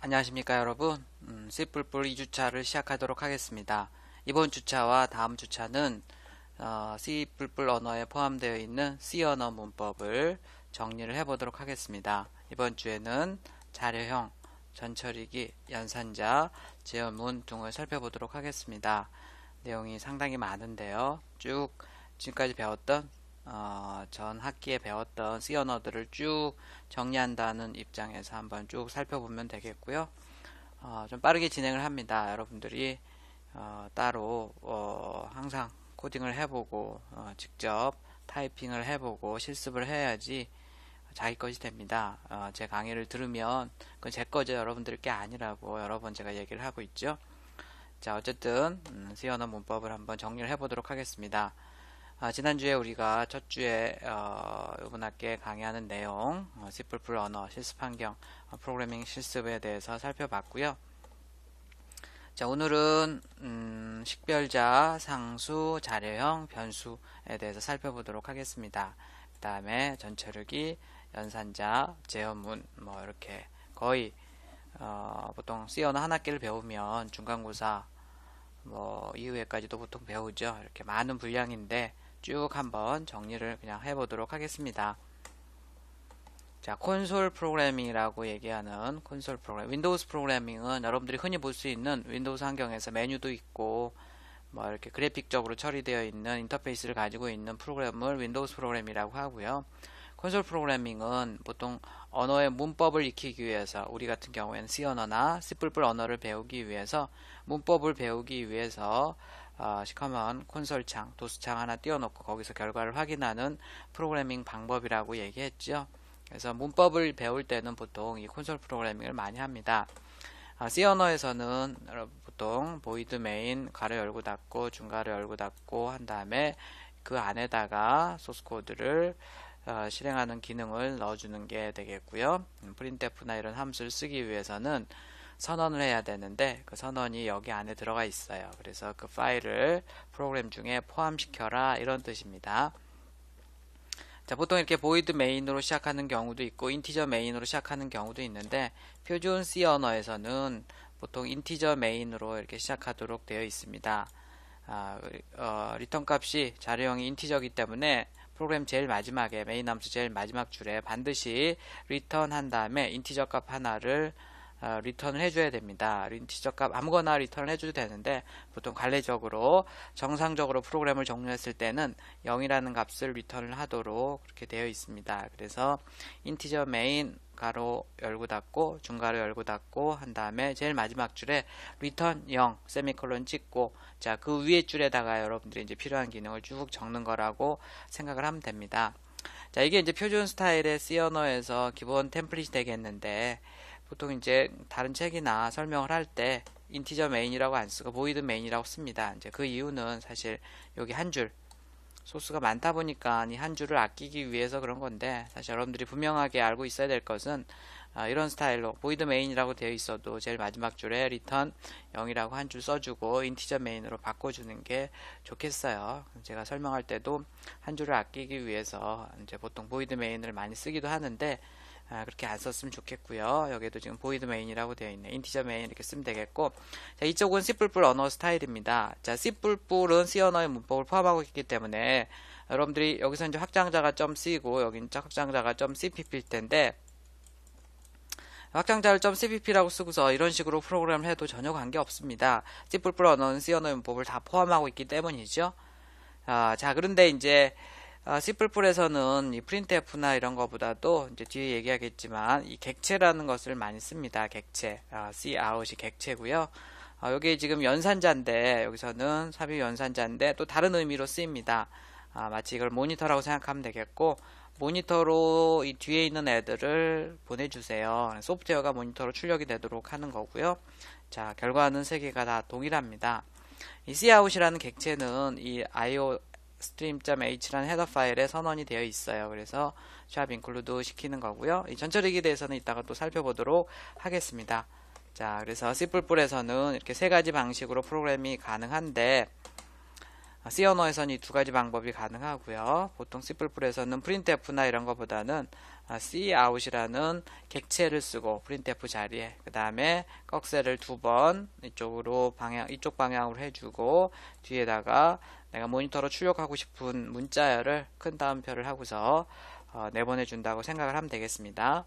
안녕하십니까 여러분. C++ 2주차를 시작하도록 하겠습니다. 이번 주차와 다음 주차는 C++ 언어에 포함되어 있는 C 언어 문법을 정리를 해보도록 하겠습니다. 이번 주에는 자료형, 전처리기, 연산자, 제어문 등을 살펴보도록 하겠습니다. 내용이 상당히 많은데요. 쭉 지금까지 배웠던 전 학기에 배웠던 C 언어들을 쭉 정리한다는 입장에서 한번 쭉 살펴보면 되겠고요. 좀 빠르게 진행을 합니다. 여러분들이 따로 항상 코딩을 해보고 직접 타이핑을 해보고 실습을 해야지 자기 것이 됩니다. 제 강의를 들으면 그건 제 거죠. 여러분들 게 아니라고 여러 번 제가 얘기를 하고 있죠. 자, 어쨌든 C 언어 문법을 한번 정리를 해보도록 하겠습니다. 지난주에 우리가 첫 주에 이번 학기에 강의하는 내용 C++ 언어 실습 환경 프로그래밍 실습에 대해서 살펴봤고요. 자, 오늘은 식별자, 상수, 자료형, 변수에 대해서 살펴보도록 하겠습니다. 그 다음에 전처리기, 연산자, 제어문 뭐 이렇게 거의 보통 C 언어 한 학기를 배우면 중간고사 뭐 이후에까지도 보통 배우죠. 이렇게 많은 분량인데 쭉 한번 정리를 그냥 해보도록 하겠습니다. 자, 콘솔 프로그래밍이라고 얘기하는 콘솔 프로그래밍. 윈도우스 프로그래밍은 여러분들이 흔히 볼 수 있는 윈도우스 환경에서 메뉴도 있고 뭐 이렇게 그래픽적으로 처리되어 있는 인터페이스를 가지고 있는 프로그램을 윈도우스 프로그래밍이라고 하고요. 콘솔 프로그래밍은 보통 언어의 문법을 익히기 위해서 우리 같은 경우에는 C 언어나 C++ 언어를 배우기 위해서 문법을 배우기 위해서 시커먼 콘솔창, 도스창 하나 띄워놓고 거기서 결과를 확인하는 프로그래밍 방법이라고 얘기했죠. 그래서 문법을 배울 때는 보통 이 콘솔 프로그래밍을 많이 합니다. C 언어에서는 보통 void main 가로 열고 닫고 중가로 열고 닫고 한 다음에 그 안에다가 소스 코드를 실행하는 기능을 넣어주는 게 되겠고요. printf나 이런 함수를 쓰기 위해서는 선언을 해야 되는데 그 선언이 여기 안에 들어가 있어요. 그래서 그 파일을 프로그램 중에 포함시켜라 이런 뜻입니다. 자, 보통 이렇게 void main으로 시작하는 경우도 있고 integer main으로 시작하는 경우도 있는데 표준 C 언어에서는 보통 integer main으로 이렇게 시작하도록 되어 있습니다. 리턴 값이 자료형이 인티저이기 때문에 프로그램 제일 마지막에 메인 함수 제일 마지막 줄에 반드시 리턴 한 다음에 인티저 값 하나를 리턴을 해줘야 됩니다. 인티저 값 아무거나 리턴을 해줘도 되는데 보통 관례적으로 정상적으로 프로그램을 종료했을 때는 0이라는 값을 리턴을 하도록 그렇게 되어 있습니다. 그래서 인티저 메인 가로 열고 닫고 중가로 열고 닫고 한 다음에 제일 마지막 줄에 리턴 0 세미콜론 찍고 자, 그 위에 줄에다가 여러분들이 이제 필요한 기능을 쭉 적는 거라고 생각을 하면 됩니다. 자, 이게 이제 표준 스타일의 C 언어에서 기본 템플릿이 되겠는데 보통 이제 다른 책이나 설명을 할 때 인티저 메인이라고 안 쓰고 void main이라고 씁니다. 이제 그 이유는 사실 여기 한 줄 소스가 많다 보니까 이 한 줄을 아끼기 위해서 그런 건데 사실 여러분들이 분명하게 알고 있어야 될 것은 이런 스타일로 void main이라고 되어 있어도 제일 마지막 줄에 return 0이라고 한 줄 써주고 인티저 메인으로 바꿔주는 게 좋겠어요. 제가 설명할 때도 한 줄을 아끼기 위해서 이제 보통 void main을 많이 쓰기도 하는데 그렇게 안 썼으면 좋겠고요. 여기도 지금 void main이라고 되어 있네. integer main 이렇게 쓰면 되겠고, 자, 이쪽은 C++ 언어 스타일입니다. 자, C++은 C 언어의 문법을 포함하고 있기 때문에 여러분들이 여기서 이제 확장자가 .c고 여기는 확장자가 .cpp일 텐데 확장자를 .cpp라고 쓰고서 이런 식으로 프로그램을 해도 전혀 관계 없습니다. C++ 언어는 C 언어의 문법을 다 포함하고 있기 때문이죠. 자, 그런데 이제 C++에서는 이 printf나 이런 거보다도 이제 뒤에 얘기하겠지만 이 객체라는 것을 많이 씁니다. 객체, cout이 객체고요. 여기 지금 연산자인데 여기서는 삽입 연산자인데 또 다른 의미로 쓰입니다. 마치 이걸 모니터라고 생각하면 되겠고 모니터로 이 뒤에 있는 애들을 보내주세요. 소프트웨어가 모니터로 출력이 되도록 하는 거고요. 자, 결과는 세 개가 다 동일합니다. 이 cout이라는 객체는 이 IO stream.h라는 헤더 파일에 선언이 되어 있어요. 그래서 샵 include 시키는 거고요. 이 전처리기에 대해서는 이따가 또 살펴보도록 하겠습니다. 자, 그래서 C++에서는 이렇게 세 가지 방식으로 프로그램이 가능한데 C 언어에서는 이 두 가지 방법이 가능하고요. 보통 C++에서는 printf나 이런 것보다는 cout이라는 객체를 쓰고 printf 자리에 그 다음에 꺽쇠를 두 번 이쪽 방향으로 해주고 뒤에다가 내가 모니터로 출력하고 싶은 문자열을 큰 따옴표를 하고서 내보내준다고 생각을 하면 되겠습니다.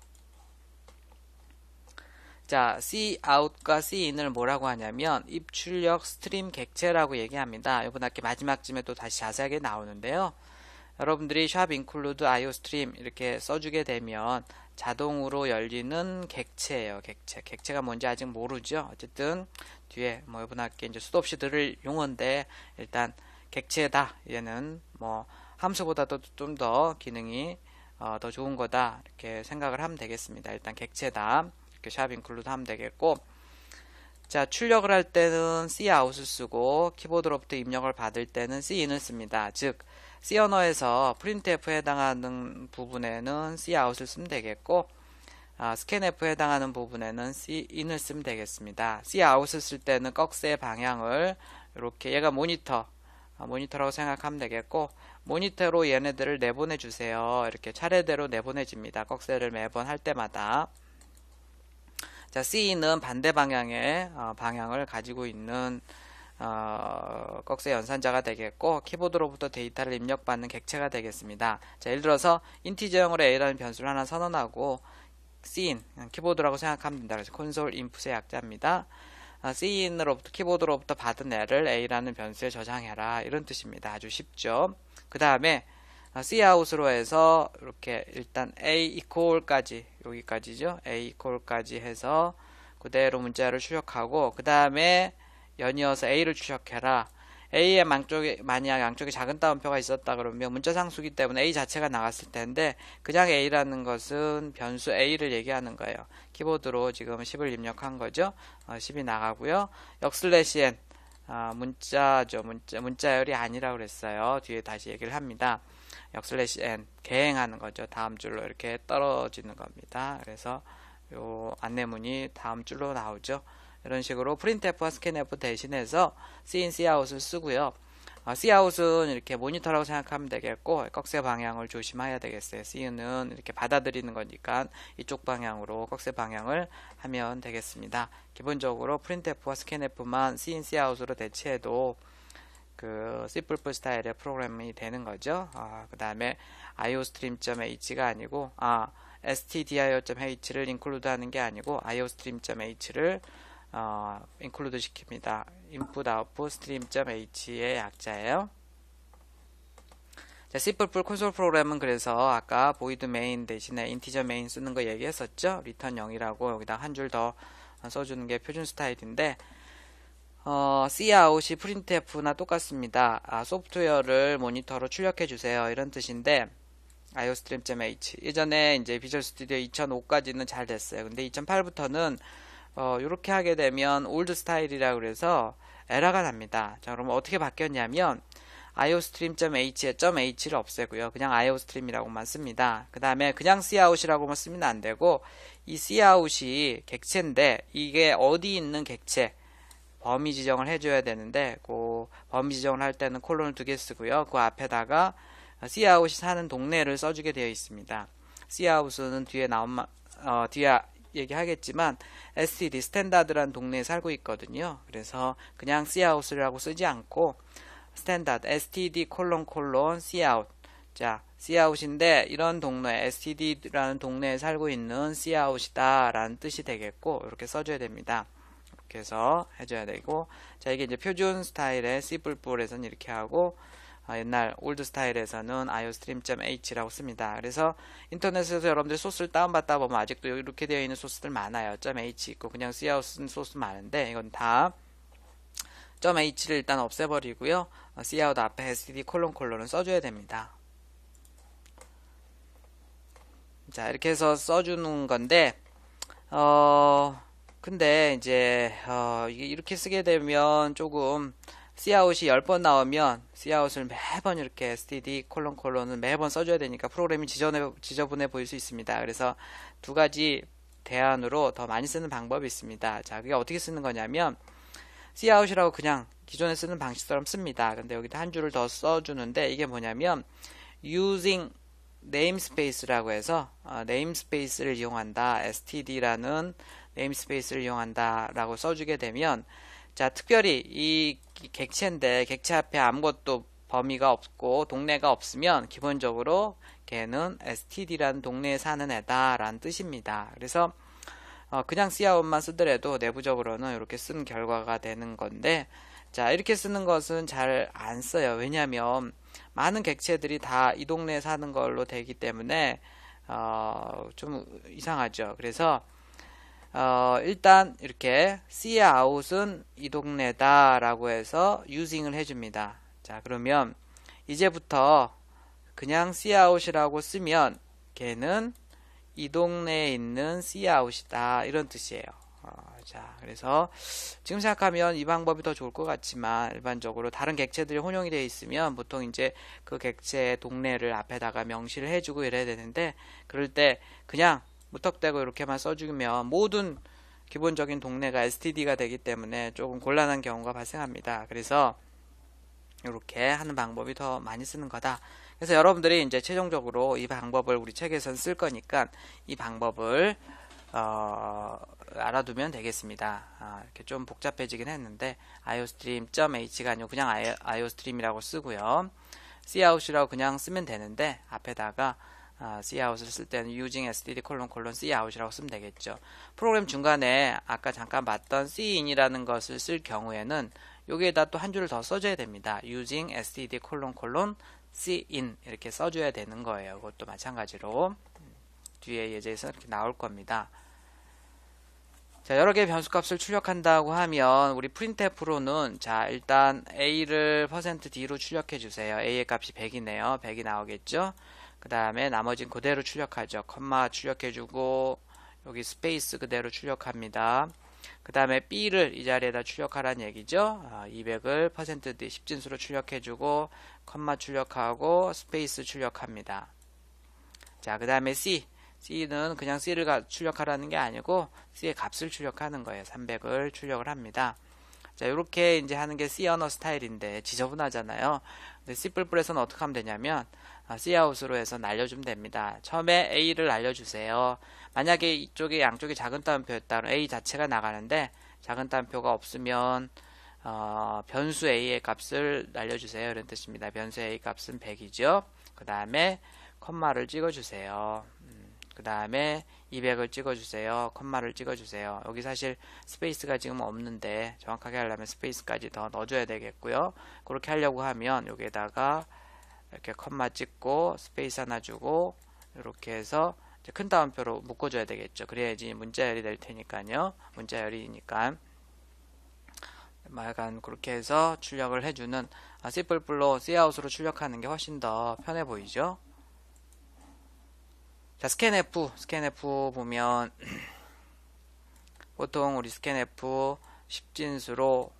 자, cout과 cin을 뭐라고 하냐면 입출력 스트림 객체라고 얘기합니다. 이번 학기 마지막쯤에 또 다시 자세하게 나오는데요. 여러분들이 샵 include iostream 이렇게 써주게 되면 자동으로 열리는 객체예요. 객체가 뭔지 아직 모르죠. 어쨌든 뒤에 뭐 이번 학기 이제 수도 없이 들을 용어인데 일단 객체다. 얘는 뭐 함수보다도 좀 더 기능이 더 좋은 거다. 이렇게 생각을 하면 되겠습니다. 일단 객체다. 이렇게 샵 include 하면 되겠고, 자, 출력을 할 때는 cout을 쓰고 키보드로부터 입력을 받을 때는 cin을 씁니다. 즉 C 언어에서 printf에 해당하는 부분에는 cout을 쓰면 되겠고, scanf에 해당하는 부분에는 cin을 쓰면 되겠습니다. cout을 쓸 때는 꺽쇠의 방향을 이렇게, 얘가 모니터라고 생각하면 되겠고, 모니터로 얘네들을 내보내 주세요. 이렇게 차례대로 내보내집니다. 꺽쇠를 매번 할 때마다. 자, C는 반대 방향의 방향을 가지고 있는 꺽쇠 연산자가 되겠고, 키보드로부터 데이터를 입력받는 객체가 되겠습니다. 자, 예를 들어서 인티저형으로 A라는 변수를 하나 선언하고 Cin, 키보드라고 생각하면 된다. 그래서 콘솔 인풋의 약자입니다. Cin으로부터 키보드로부터 받은 애를 A라는 변수에 저장해라, 이런 뜻입니다. 아주 쉽죠. 그 다음에 cout으로 해서 이렇게 일단 A equal까지, 여기까지죠. A equal까지 해서 그대로 문자를 출력하고, 그 다음에 연이어서 A를 출력해라. A의 만약 양쪽에 작은 따옴표가 있었다 그러면 문자 상수기 때문에 A 자체가 나갔을 텐데, 그냥 A라는 것은 변수 A를 얘기하는 거예요. 키보드로 지금 10을 입력한 거죠. 10이 나가고요. 역/n 문자죠. 문자열이 아니라 그랬어요. 뒤에 다시 얘기를 합니다. 역/n 개행하는 거죠. 다음 줄로 이렇게 떨어지는 겁니다. 그래서 요 안내문이 다음 줄로 나오죠. 이런 식으로 printf와 scanf 대신해서 cin, cout을 쓰고요. cout은 이렇게 모니터라고 생각하면 되겠고, 꺽쇠 방향을 조심해야 되겠어요. cin은 이렇게 받아들이는 거니까 이쪽 방향으로 꺽쇠 방향을 하면 되겠습니다. 기본적으로 printf와 scanf만 cin, cout으로 대체해도 그 C++ 스타일의 프로그램이 되는 거죠. 그 다음에 iostream.h가 아니고, stdio.h를 include 하는 게 아니고 iostream.h를 include 시킵니다. input output stream.h의 약자예요. 자, C++ 콘솔 프로그램은 그래서 아까 void main 대신에 integer main 쓰는 거 얘기했었죠. return 0이라고 여기다 한 줄 더 써주는 게 표준 스타일인데, cout이 printf나 똑같습니다. 소프트웨어를 모니터로 출력해 주세요, 이런 뜻인데, iostream.h 예전에 이제 비주얼 스튜디오 2005까지는 잘 됐어요. 근데 2008부터는 이렇게 하게 되면 올드 스타일이라 그래서 에러가 납니다. 자, 그러면 어떻게 바뀌었냐면 iostream.h에 .h를 없애고요. 그냥 iostream이라고만 씁니다. 그 다음에 그냥 cout이라고만 쓰면 안 되고, 이 cout이 객체인데 이게 어디 있는 객체 범위 지정을 해줘야 되는데, 그 범위 지정을 할 때는 콜론을 2개 쓰고요. 그 앞에다가 cout이 사는 동네를 써주게 되어 있습니다. cout은 뒤에 얘기하겠지만 std 스탠다드라는 동네에 살고 있거든요. 그래서 그냥 cout이라고 쓰지 않고 스탠다드 std cout. 자, cout인데 이런 동네 std라는 동네에 살고 있는 cout이다 라는 뜻이 되겠고, 이렇게 써줘야 됩니다. 이렇게 해서 해줘야 되고, 자, 이게 이제 표준 스타일의 C++에서는 이렇게 하고, 옛날 올드 스타일에서는 iostream.h라고 씁니다. 그래서 인터넷에서 여러분들 소스를 다운받다 보면 아직도 이렇게 되어 있는 소스들 많아요. .h 있고 그냥 cout 쓴 소스 많은데, 이건 다 .h를 일단 없애버리고요. cout 앞에 std 콜론을 써줘야 됩니다. 자, 이렇게 해서 써주는 건데, 근데 이제 이게 이렇게 쓰게 되면 조금 cout이 10번 나오면 cout을 매번 이렇게 std 콜론을 매번 써줘야 되니까 프로그램이 지저분해 보일 수 있습니다. 그래서 두 가지 대안으로 더 많이 쓰는 방법이 있습니다. 자, 그게 어떻게 쓰는 거냐면, cout이라고 그냥 기존에 쓰는 방식처럼 씁니다. 근데 여기다 한 줄을 더 써주는데 이게 뭐냐면 using namespace라고 해서 namespace를 이용한다. std라는 namespace를 이용한다 라고 써주게 되면 자, 특별히 이 객체인데 객체 앞에 아무것도 범위가 없고 동네가 없으면 기본적으로 걔는 std라는 동네에 사는 애다 라는 뜻입니다. 그래서 그냥 cout만 쓰더라도 내부적으로는 이렇게 쓴 결과가 되는 건데 자, 이렇게 쓰는 것은 잘 안 써요. 왜냐하면 많은 객체들이 다 이 동네에 사는 걸로 되기 때문에 좀 이상하죠. 그래서 일단 이렇게 cout은 이 동네다 라고 해서 using을 해줍니다. 자, 그러면 이제부터 그냥 cout이라고 쓰면 걔는 이 동네에 있는 cout이다 이런 뜻이에요. 자, 그래서 지금 생각하면 이 방법이 더 좋을 것 같지만 일반적으로 다른 객체들이 혼용이 되어 있으면 보통 이제 그 객체의 동네를 앞에다가 명시를 해주고 이래야 되는데 그럴 때 그냥 무턱대고 이렇게만 써주면 모든 기본적인 동네가 std가 되기 때문에 조금 곤란한 경우가 발생합니다. 그래서 이렇게 하는 방법이 더 많이 쓰는 거다. 그래서 여러분들이 이제 최종적으로 이 방법을 우리 책에선 쓸 거니까 이 방법을 알아두면 되겠습니다. 이렇게 좀 복잡해지긴 했는데 iostream.h가 아니고 그냥 iostream이라고 쓰고요. cout이라고 그냥 쓰면 되는데 앞에다가 cout을 쓸 때는 using std: cout이라고 쓰면 되겠죠. 프로그램 중간에 아까 잠깐 봤던 cin이라는 것을 쓸 경우에는 여기에다 또 한 줄을 더 써줘야 됩니다. using std: cin 이렇게 써줘야 되는 거예요. 그것도 마찬가지로 뒤에 예제에서 이렇게 나올 겁니다. 자, 여러 개의 변수값을 출력한다고 하면 우리 printf로는 자, 일단 a를 %d로 출력해 주세요. a의 값이 100이네요. 100이 나오겠죠. 그 다음에 나머지는 그대로 출력하죠. 컴마 출력해 주고 여기 스페이스 그대로 출력합니다. 그 다음에 b를 이 자리에다 출력하라는 얘기죠. 200을 %d 10진수로 출력해 주고 컴마 출력하고 스페이스 출력합니다. 자, 그 다음에 C는 그냥 C를 출력하라는 게 아니고 C의 값을 출력하는 거예요. 300을 출력을 합니다. 자, 이렇게 이제 하는 게 C 언어 스타일인데 지저분하잖아요. 근데 C++에서는 어떻게 하면 되냐면 cout으로 해서 날려주면 됩니다. 처음에 A를 날려주세요. 만약에 이쪽에 양쪽이 작은 따옴표였다면 A 자체가 나가는데 작은 따옴표가 없으면 변수 A의 값을 날려주세요. 이런 뜻입니다. 변수 A 값은 100이죠. 그 다음에 컴마를 찍어주세요. 그 다음에 200을 찍어주세요. 컴마를 찍어주세요. 여기 사실 스페이스가 지금 없는데 정확하게 하려면 스페이스까지 더 넣어줘야 되겠고요. 그렇게 하려고 하면 여기에다가 이렇게 컴마 찍고 스페이스 하나 주고 이렇게 해서 이제 큰 따옴표로 묶어줘야 되겠죠. 그래야지 문자열이 될 테니까요. 문자열이니까 약간 그렇게 해서 출력을 해주는 C++로 cout으로 출력하는 게 훨씬 더 편해 보이죠. 자, scanf 보면 보통 우리 scanf 10진수로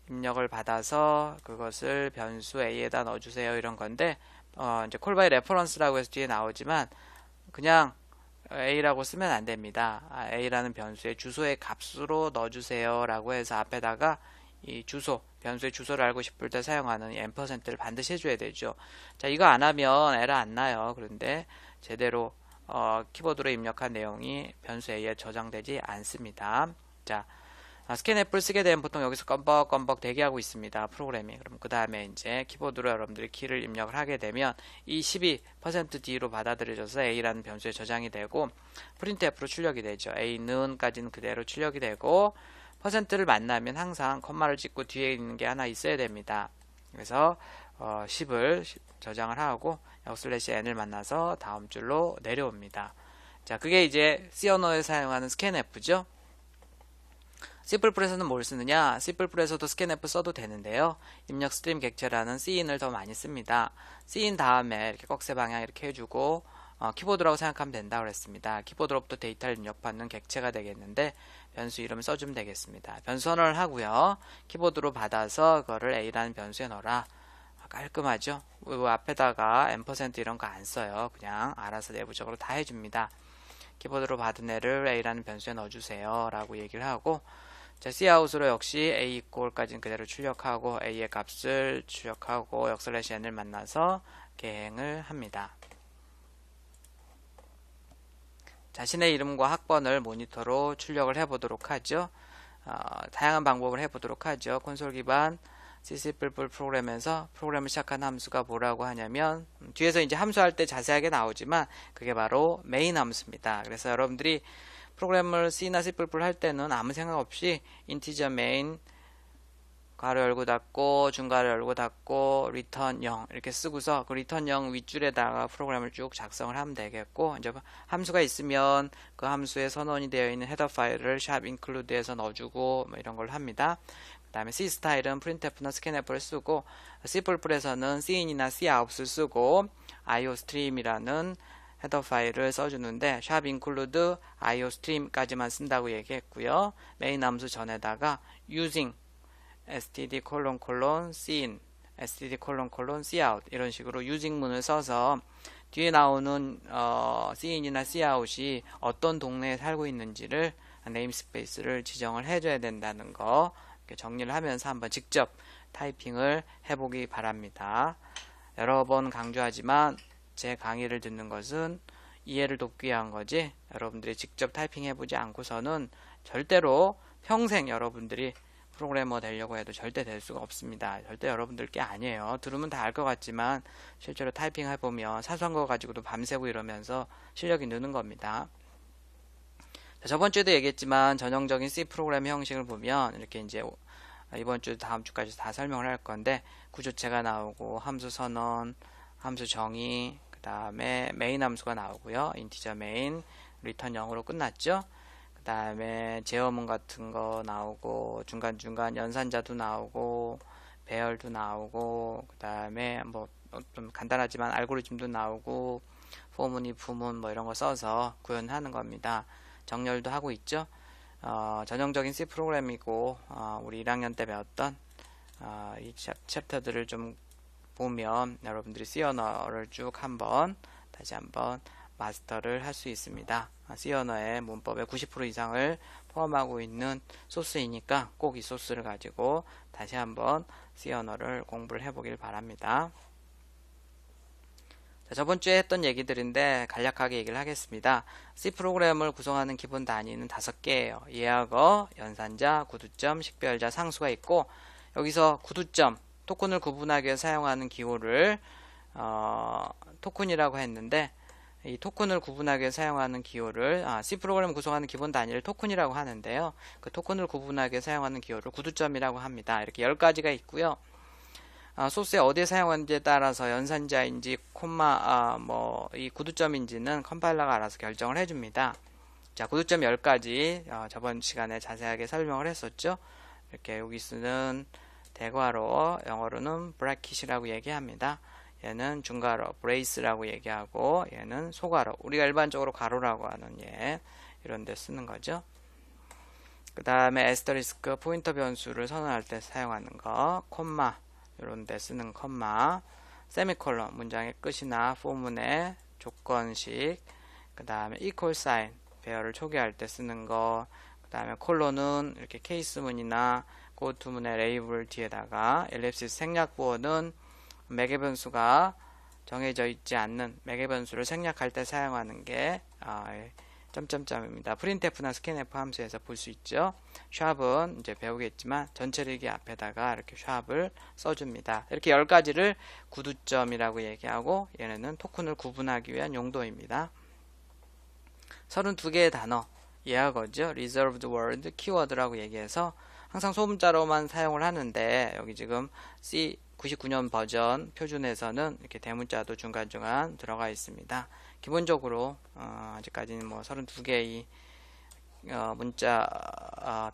입력을 받아서 그것을 변수 a에다 넣어주세요 이런 건데 이제 call by reference라고 해서 뒤에 나오지만 그냥 a라고 쓰면 안 됩니다. a라는 변수의 주소의 값으로 넣어주세요 라고 해서 앞에다가 이 주소, 변수의 주소를 알고 싶을 때 사용하는 이 %를 반드시 해줘야 되죠. 자, 이거 안 하면 에러 안 나요. 그런데 제대로 키보드로 입력한 내용이 변수 A에 저장되지 않습니다. 자, scanf를 쓰게 되면 보통 여기서 껌벅껌벅 대기하고 있습니다. 프로그램이. 그럼 그 다음에 이제 키보드로 여러분들이 키를 입력을 하게 되면 이 12%D로 받아들여져서 A라는 변수에 저장이 되고 printf로 출력이 되죠. A는까지는 그대로 출력이 되고 %를 만나면 항상 컴마를 찍고 뒤에 있는 게 하나 있어야 됩니다. 그래서 10을 저장을 하고 /n을 만나서 다음 줄로 내려옵니다. 자, 그게 이제 C 언어에 사용하는 scanf죠. C++에서는 뭘 쓰느냐? C++에서도 scanf 써도 되는데요. 입력 스트림 객체라는 cin을 더 많이 씁니다. cin 다음에 이렇게 꺽쇠 방향 이렇게 해주고 키보드라고 생각하면 된다 그랬습니다. 키보드로부터 데이터를 입력받는 객체가 되겠는데 변수 이름을 써주면 되겠습니다. 변수 선언을 하고요. 키보드로 받아서 그거를 A라는 변수에 넣어라. 깔끔하죠? 앞에다가 %, 이런 거 안 써요. 그냥 알아서 내부적으로 다 해줍니다. 키보드로 받은 애를 A라는 변수에 넣어주세요 라고 얘기를 하고 자, cout으로 역시 a equal까지는 그대로 출력하고 a의 값을 출력하고 역/n을 만나서 계행을 합니다. 자신의 이름과 학번을 모니터로 출력을 해보도록 하죠. 다양한 방법을 해보도록 하죠. 콘솔 기반 C++ 프로그램에서 프로그램을 시작한 함수가 뭐라고 하냐면 뒤에서 이제 함수할 때 자세하게 나오지만 그게 바로 메인 함수입니다. 그래서 여러분들이 프로그램을 C나 C++ 할 때는 아무 생각 없이 인티저 메인 괄호 열고 닫고 중괄호 열고 닫고 return 0 이렇게 쓰고서 그 return 0 윗줄에다가 프로그램을 쭉 작성을 하면 되겠고, 이제 함수가 있으면 그 함수에 선언이 되어 있는 헤더 파일을 샵 include에서 넣어주고 뭐 이런 걸 합니다. 그 다음에 C 스타일은 printf나 scanf를 쓰고, C++에서는 cin이나 cout을 쓰고 iostream이라는 헤더 파일을 써주는데 샵 include iostream까지만 쓴다고 얘기했고요. 메인 함수 전에다가 using std: cin, std: cout 이런 식으로 using 문을 써서 뒤에 나오는 cin이나 cout이 어떤 동네에 살고 있는지를 네임스페이스를 지정을 해줘야 된다는 거 이렇게 정리를 하면서 한번 직접 타이핑을 해보기 바랍니다. 여러 번 강조하지만 제 강의를 듣는 것은 이해를 돕기 위한 거지 여러분들이 직접 타이핑 해보지 않고서는 절대로 평생 여러분들이 프로그래머 되려고 해도 절대 될 수가 없습니다. 절대 여러분들 게 아니에요. 들으면 다 알 것 같지만 실제로 타이핑 해보면 사소한 거 가지고도 밤새고 이러면서 실력이 느는 겁니다. 자, 저번 주에도 얘기했지만 전형적인 C 프로그램 형식을 보면 이렇게 이제 이번 주 다음 주까지 다 설명을 할 건데 구조체가 나오고 함수 선언, 함수 정의, 그 다음에 메인 함수가 나오고요. 인티저 메인, 리턴 0으로 끝났죠. 그 다음에 제어문 같은 거 나오고 중간중간 연산자도 나오고 배열도 나오고 그 다음에 뭐 좀 간단하지만 알고리즘도 나오고 포문, if문 뭐 이런 거 써서 구현하는 겁니다. 정렬도 하고 있죠. 전형적인 C 프로그램이고 우리 1학년 때 배웠던 이 챕터들을 좀 보면 여러분들이 C 언어를 쭉 다시 한번 마스터를 할 수 있습니다. C 언어의 문법의 90% 이상을 포함하고 있는 소스이니까 꼭 이 소스를 가지고 다시 한번 C 언어를 공부를 해보길 바랍니다. 자, 저번 주에 했던 얘기들인데 간략하게 얘기를 하겠습니다. C 프로그램을 구성하는 기본 단위는 5개예요. 예약어, 연산자, 구두점, 식별자, 상수가 있고 여기서 구두점, 토큰을 구분하기 위해 사용하는 기호를 토큰이라고 했는데 이 토큰을 구분하기 위해 사용하는 기호를 C 프로그램을 구성하는 기본 단위를 토큰이라고 하는데요. 그 토큰을 구분하기 위해 사용하는 기호를 구두점이라고 합니다. 이렇게 10가지가 있고요. 소스에 어디에 사용하는지에 따라서 연산자인지 콤마 이 구두점인지는 컴파일러가 알아서 결정을 해줍니다. 자, 구두점 10가지 저번 시간에 자세하게 설명을 했었죠. 이렇게 여기 쓰는 대괄호, 영어로는 브래킷이라고 얘기합니다. 얘는 중괄호, 브레이스라고 얘기하고 얘는 소괄호, 우리가 일반적으로 가로라고 하는 이런 데 쓰는 거죠. 그 다음에 에스터리스크, 포인터 변수를 선언할 때 사용하는 거, 콤마 이런 데 쓰는 콤마, 세미콜론, 문장의 끝이나 포문의 조건식, 그 다음에 equal sign, 배열을 초기화할 때 쓰는 거, 그 다음에 콜론은 이렇게 케이스문이나 고투문의 레이블 뒤에다가, 엘립시스 생략부호는 매개 변수가 정해져 있지 않는 매개 변수를 생략할 때 사용하는 게 점점점입니다. printf나 scanf 함수에서 볼 수 있죠. 샵은 이제 배우겠지만 전체리기 앞에다가 이렇게 샵을 써줍니다. 이렇게 10가지를 구두점이라고 얘기하고 얘네는 토큰을 구분하기 위한 용도입니다. 32개의 단어, 예약어죠. reserved word, 키워드라고 얘기해서 항상 소문자로만 사용을 하는데 여기 지금 C 99년 버전 표준에서는 이렇게 대문자도 중간중간 들어가 있습니다. 기본적으로 아직까지는 32개의 문자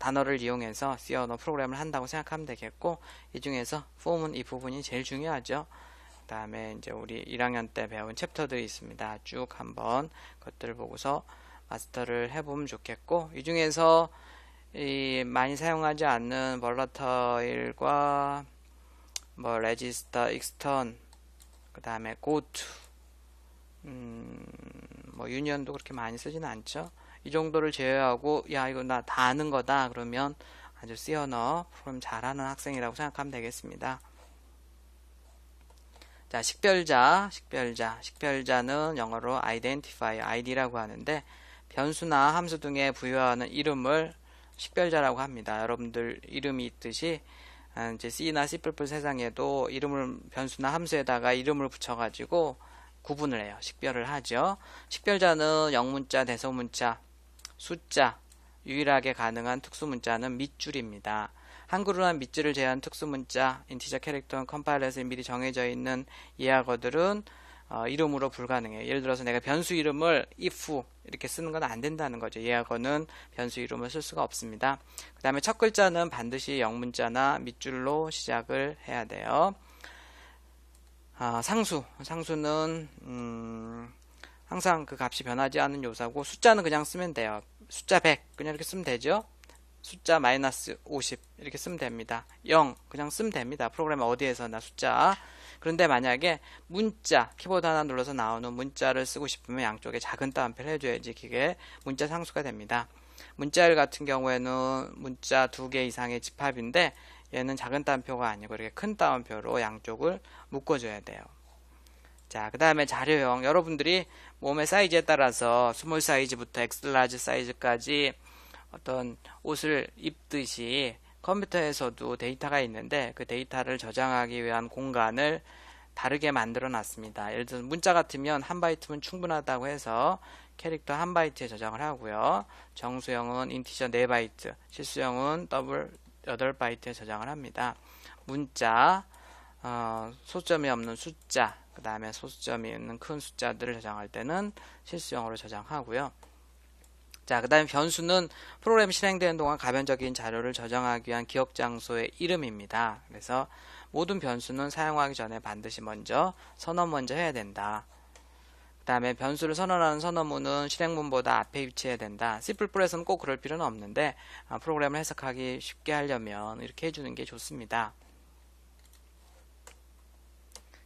단어를 이용해서 C 언어 프로그램을 한다고 생각하면 되겠고 이 중에서 for은 이 부분이 제일 중요하죠. 그 다음에 이제 우리 1학년 때 배운 챕터들이 있습니다. 쭉 한번 그것들을 보고서 마스터를 해보면 좋겠고 이 중에서 많이 사용하지 않는 볼라타일과 레지스터, 익스턴, 그 다음에 고투, 유니언도 그렇게 많이 쓰지는 않죠. 이 정도를 제외하고 야 이거 나 다 아는 거다 그러면 아주 C 언어 프로그램 잘하는 학생이라고 생각하면 되겠습니다. 자, 식별자는 영어로 identify, id라고 하는데 변수나 함수 등에 부여하는 이름을 식별자라고 합니다. 여러분들 이름이 있듯이 이제 C나 C++ 세상에도 이름을 변수나 함수에다가 이름을 붙여가지고 구분을 해요. 식별을 하죠. 식별자는 영문자, 대소문자, 숫자, 유일하게 가능한 특수문자는 밑줄입니다. 한글로 한 밑줄을 제한 특수문자, 인티저 캐릭터, 컴파일러에서 미리 정해져 있는 예약어들은 이름으로 불가능해요. 예를 들어서 내가 변수 이름을 if 이렇게 쓰는 건 안 된다는 거죠. 예약어는 변수 이름을 쓸 수가 없습니다. 그 다음에 첫 글자는 반드시 영문자나 밑줄로 시작을 해야 돼요. 상수는 항상 그 값이 변하지 않는 요소고 숫자는 그냥 쓰면 돼요. 숫자 100 그냥 이렇게 쓰면 되죠. 숫자 마이너스 50 이렇게 쓰면 됩니다. 0 그냥 쓰면 됩니다. 프로그램 어디에서나 숫자. 그런데 만약에 문자 키보드 하나 눌러서 나오는 문자를 쓰고 싶으면 양쪽에 작은 따옴표를 해줘야지 그게 문자 상수가 됩니다. 문자열 같은 경우에는 문자 2개 이상의 집합인데 얘는 작은 따옴표가 아니고 이렇게 큰 따옴표로 양쪽을 묶어줘야 돼요. 자, 그 다음에 자료형. 여러분들이 몸의 사이즈에 따라서 스몰 사이즈부터 엑스라지 사이즈까지 어떤 옷을 입듯이 컴퓨터에서도 데이터가 있는데 그 데이터를 저장하기 위한 공간을 다르게 만들어 놨습니다. 예를 들어서 문자 같으면 1바이트면 충분하다고 해서 캐릭터 1바이트에 저장을 하고요. 정수형은 인티저 4바이트, 실수형은 더블 8바이트에 저장을 합니다. 문자, 소점이 없는 숫자, 그 다음에 소수점이 있는 큰 숫자들을 저장할 때는 실수형으로 저장하고요. 자, 그 다음에 변수는 프로그램 실행되는 동안 가변적인 자료를 저장하기 위한 기억 장소의 이름입니다. 그래서 모든 변수는 사용하기 전에 반드시 먼저 선언 먼저 해야 된다. 그 다음에 변수를 선언하는 선언문은 실행문보다 앞에 위치해야 된다. C++에서는 꼭 그럴 필요는 없는데 프로그램을 해석하기 쉽게 하려면 이렇게 해주는 게 좋습니다.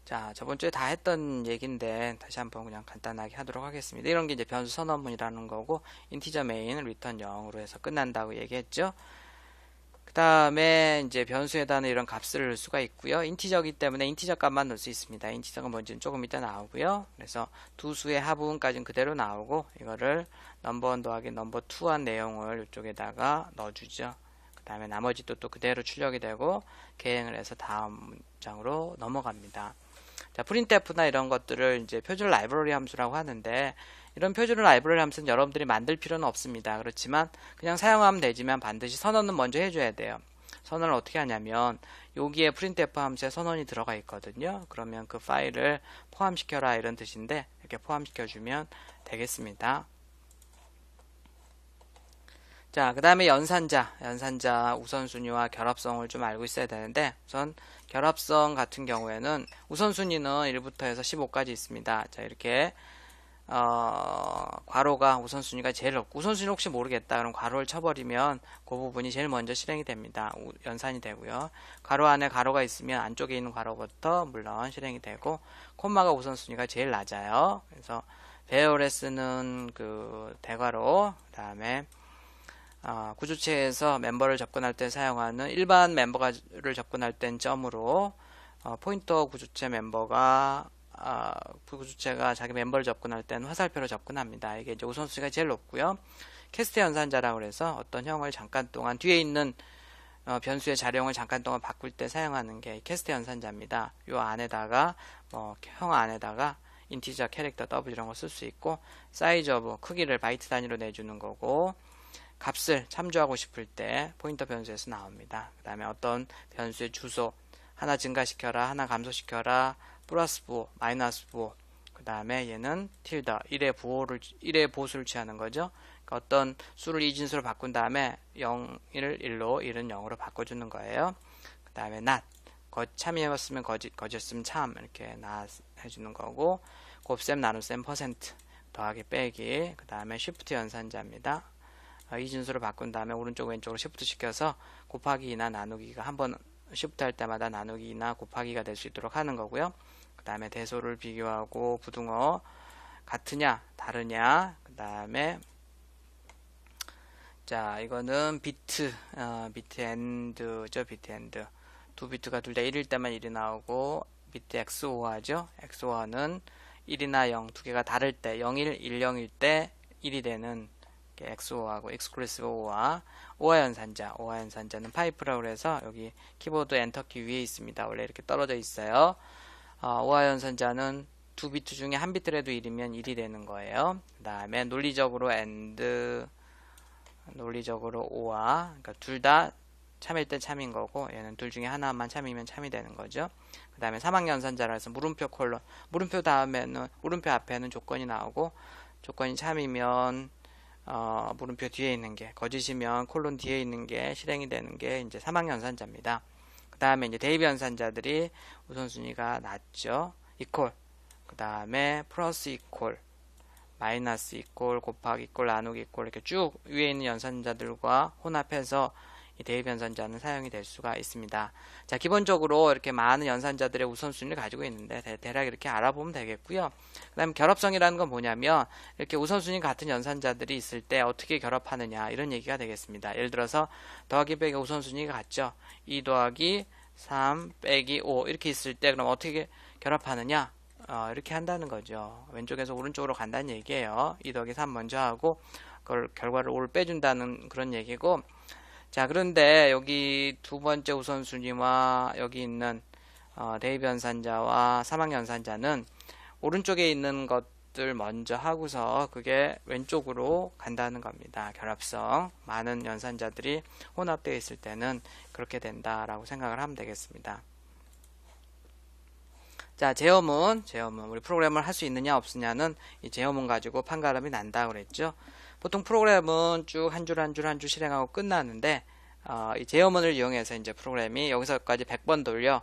자, 저번 주에 다 했던 얘기인데 다시 한번 그냥 간단하게 하도록 하겠습니다. 이런 게 이제 변수 선언문이라는 거고 인티저 메인 리턴 0으로 해서 끝난다고 얘기했죠. 그 다음에 이제 변수에다는 이런 값을 넣을 수가 있고요. 인티저이기 때문에 인티저 값만 넣을 수 있습니다. 인티저가 뭔지는 조금 이따 나오고요. 그래서 두 수의 합음까지는 그대로 나오고 이거를 넘버1 더하기 넘버2 한 내용을 이쪽에다가 넣어주죠. 그 다음에 나머지 또 그대로 출력이 되고 개행을 해서 다음 문장으로 넘어갑니다. 자, printf나 이런 것들을 이제 표준 라이브러리 함수라고 하는데 이런 표준 라이브러리 함수는 여러분들이 만들 필요는 없습니다. 그렇지만 그냥 사용하면 되지만 반드시 선언은 먼저 해줘야 돼요. 선언을 어떻게 하냐면 여기에 printf 함수에 선언이 들어가 있거든요. 그러면 그 파일을 포함시켜라 이런 뜻인데 이렇게 포함시켜주면 되겠습니다. 자, 그 다음에 연산자 우선순위와 결합성을 좀 알고 있어야 되는데 우선 결합성 같은 경우에는 우선순위는 1부터 해서 15까지 있습니다. 자, 이렇게 괄호가 우선순위가 제일 높고 우선순위 혹시 모르겠다 그럼 괄호를 쳐버리면 그 부분이 제일 먼저 실행이 됩니다. 연산이 되고요. 괄호 안에 괄호가 있으면 안쪽에 있는 괄호부터 물론 실행이 되고 콤마가 우선순위가 제일 낮아요. 그래서 배열에 쓰는 그 대괄호 그 다음에 구조체에서 멤버를 접근할 때 사용하는 일반 멤버를 접근할 땐 점으로 포인터 구조체 멤버가 구조체가 자기 멤버를 접근할 땐 화살표로 접근합니다. 이게 이제 우선순위가 제일 높고요. 캐스트 연산자라고 해서 어떤 형을 잠깐 동안 뒤에 있는 변수의 자료형을 잠깐 동안 바꿀 때 사용하는 게 캐스트 연산자입니다. 요 안에다가 형 안에다가 인티저 캐릭터 W 이런 거 쓸 수 있고 사이즈 오브 크기를 바이트 단위로 내주는 거고 값을 참조하고 싶을 때 포인터 변수에서 나옵니다. 그 다음에 어떤 변수의 주소 하나 증가시켜라 하나 감소시켜라 플러스 부호 마이너스 부호 그 다음에 얘는 틸더 1의 보수를 취하는 거죠. 그러니까 어떤 수를 이진수로 바꾼 다음에 0을 1로 1은 0으로 바꿔주는 거예요. 그 다음에 not 참이었으면 거짓으면 참 이렇게 not 해주는 거고 곱셈 나눗셈 퍼센트 더하기 빼기 그 다음에 쉬프트 연산자입니다. 이진수로 바꾼 다음에 오른쪽 왼쪽으로 시프트 시켜서 곱하기나 나누기가 한번 시프트 할 때마다 나누기나 곱하기가 될 수 있도록 하는 거고요. 그 다음에 대소를 비교하고 부등호 같으냐 다르냐 그 다음에 자, 이거는 비트, 비트 엔드죠, 비트 엔드. 두 비트가 둘 다 1일 때만 1이 나오고, 비트 XOR죠. XOR는 1이나 0, 두 개가 다를 때, 01, 10일 때 1이 되는 XOR하고, Exclusive OR, OR 연산자. OR 연산자는 파이프라고 해서 여기 키보드 엔터키 위에 있습니다. 원래 이렇게 떨어져 있어요. OR 연산자는 두 비트 중에 한 비트라도 1이면 1이 되는 거예요. 그 다음에 논리적으로 AND, 논리적으로 OR, 그러니까 둘 다 참일 때 참인 거고, 얘는 둘 중에 하나만 참이면 참이 되는 거죠. 그 다음에 사망연산자라 해서 물음표 콜론, 물음표 다음에는, 물음표 앞에는 조건이 나오고, 조건이 참이면 물음표 뒤에 있는 게, 거짓이면 콜론 뒤에 있는 게 실행이 되는 게 이제 사망연산자입니다. 그 다음에 이제 대입 연산자들이 우선순위가 낮죠. 이퀄, 그 다음에 플러스 이퀄, 마이너스 이퀄, 곱하기 이퀄, 나누기 이퀄, 이렇게 쭉 위에 있는 연산자들과 혼합해서 이 대입 연산자는 사용이 될 수가 있습니다. 자, 기본적으로 이렇게 많은 연산자들의 우선순위를 가지고 있는데 대략 이렇게 알아보면 되겠고요. 그 다음에 결합성이라는 건 뭐냐면 이렇게 우선순위 같은 연산자들이 있을 때 어떻게 결합하느냐 이런 얘기가 되겠습니다. 예를 들어서 더하기 빼기 우선순위가 같죠. 2 더하기 3 빼기 5 이렇게 있을 때 그럼 어떻게 결합하느냐, 이렇게 한다는 거죠. 왼쪽에서 오른쪽으로 간다는 얘기예요. 2 더하기 3 먼저 하고 그걸 결과를 5를 빼준다는 그런 얘기고, 자, 그런데 여기 두 번째 우선순위와 여기 있는 대입 연산자와 사망 연산자는 오른쪽에 있는 것들 먼저 하고서 그게 왼쪽으로 간다는 겁니다. 결합성, 많은 연산자들이 혼합되어 있을 때는 그렇게 된다라고 생각을 하면 되겠습니다. 자, 제어문 우리 프로그램을 할 수 있느냐 없느냐는 이 제어문 가지고 판가름이 난다 그랬죠. 보통 프로그램은 쭉 한 줄 한 줄 한 줄 실행하고 끝나는데, 이 제어문을 이용해서 이제 프로그램이 여기서까지 100번 돌려,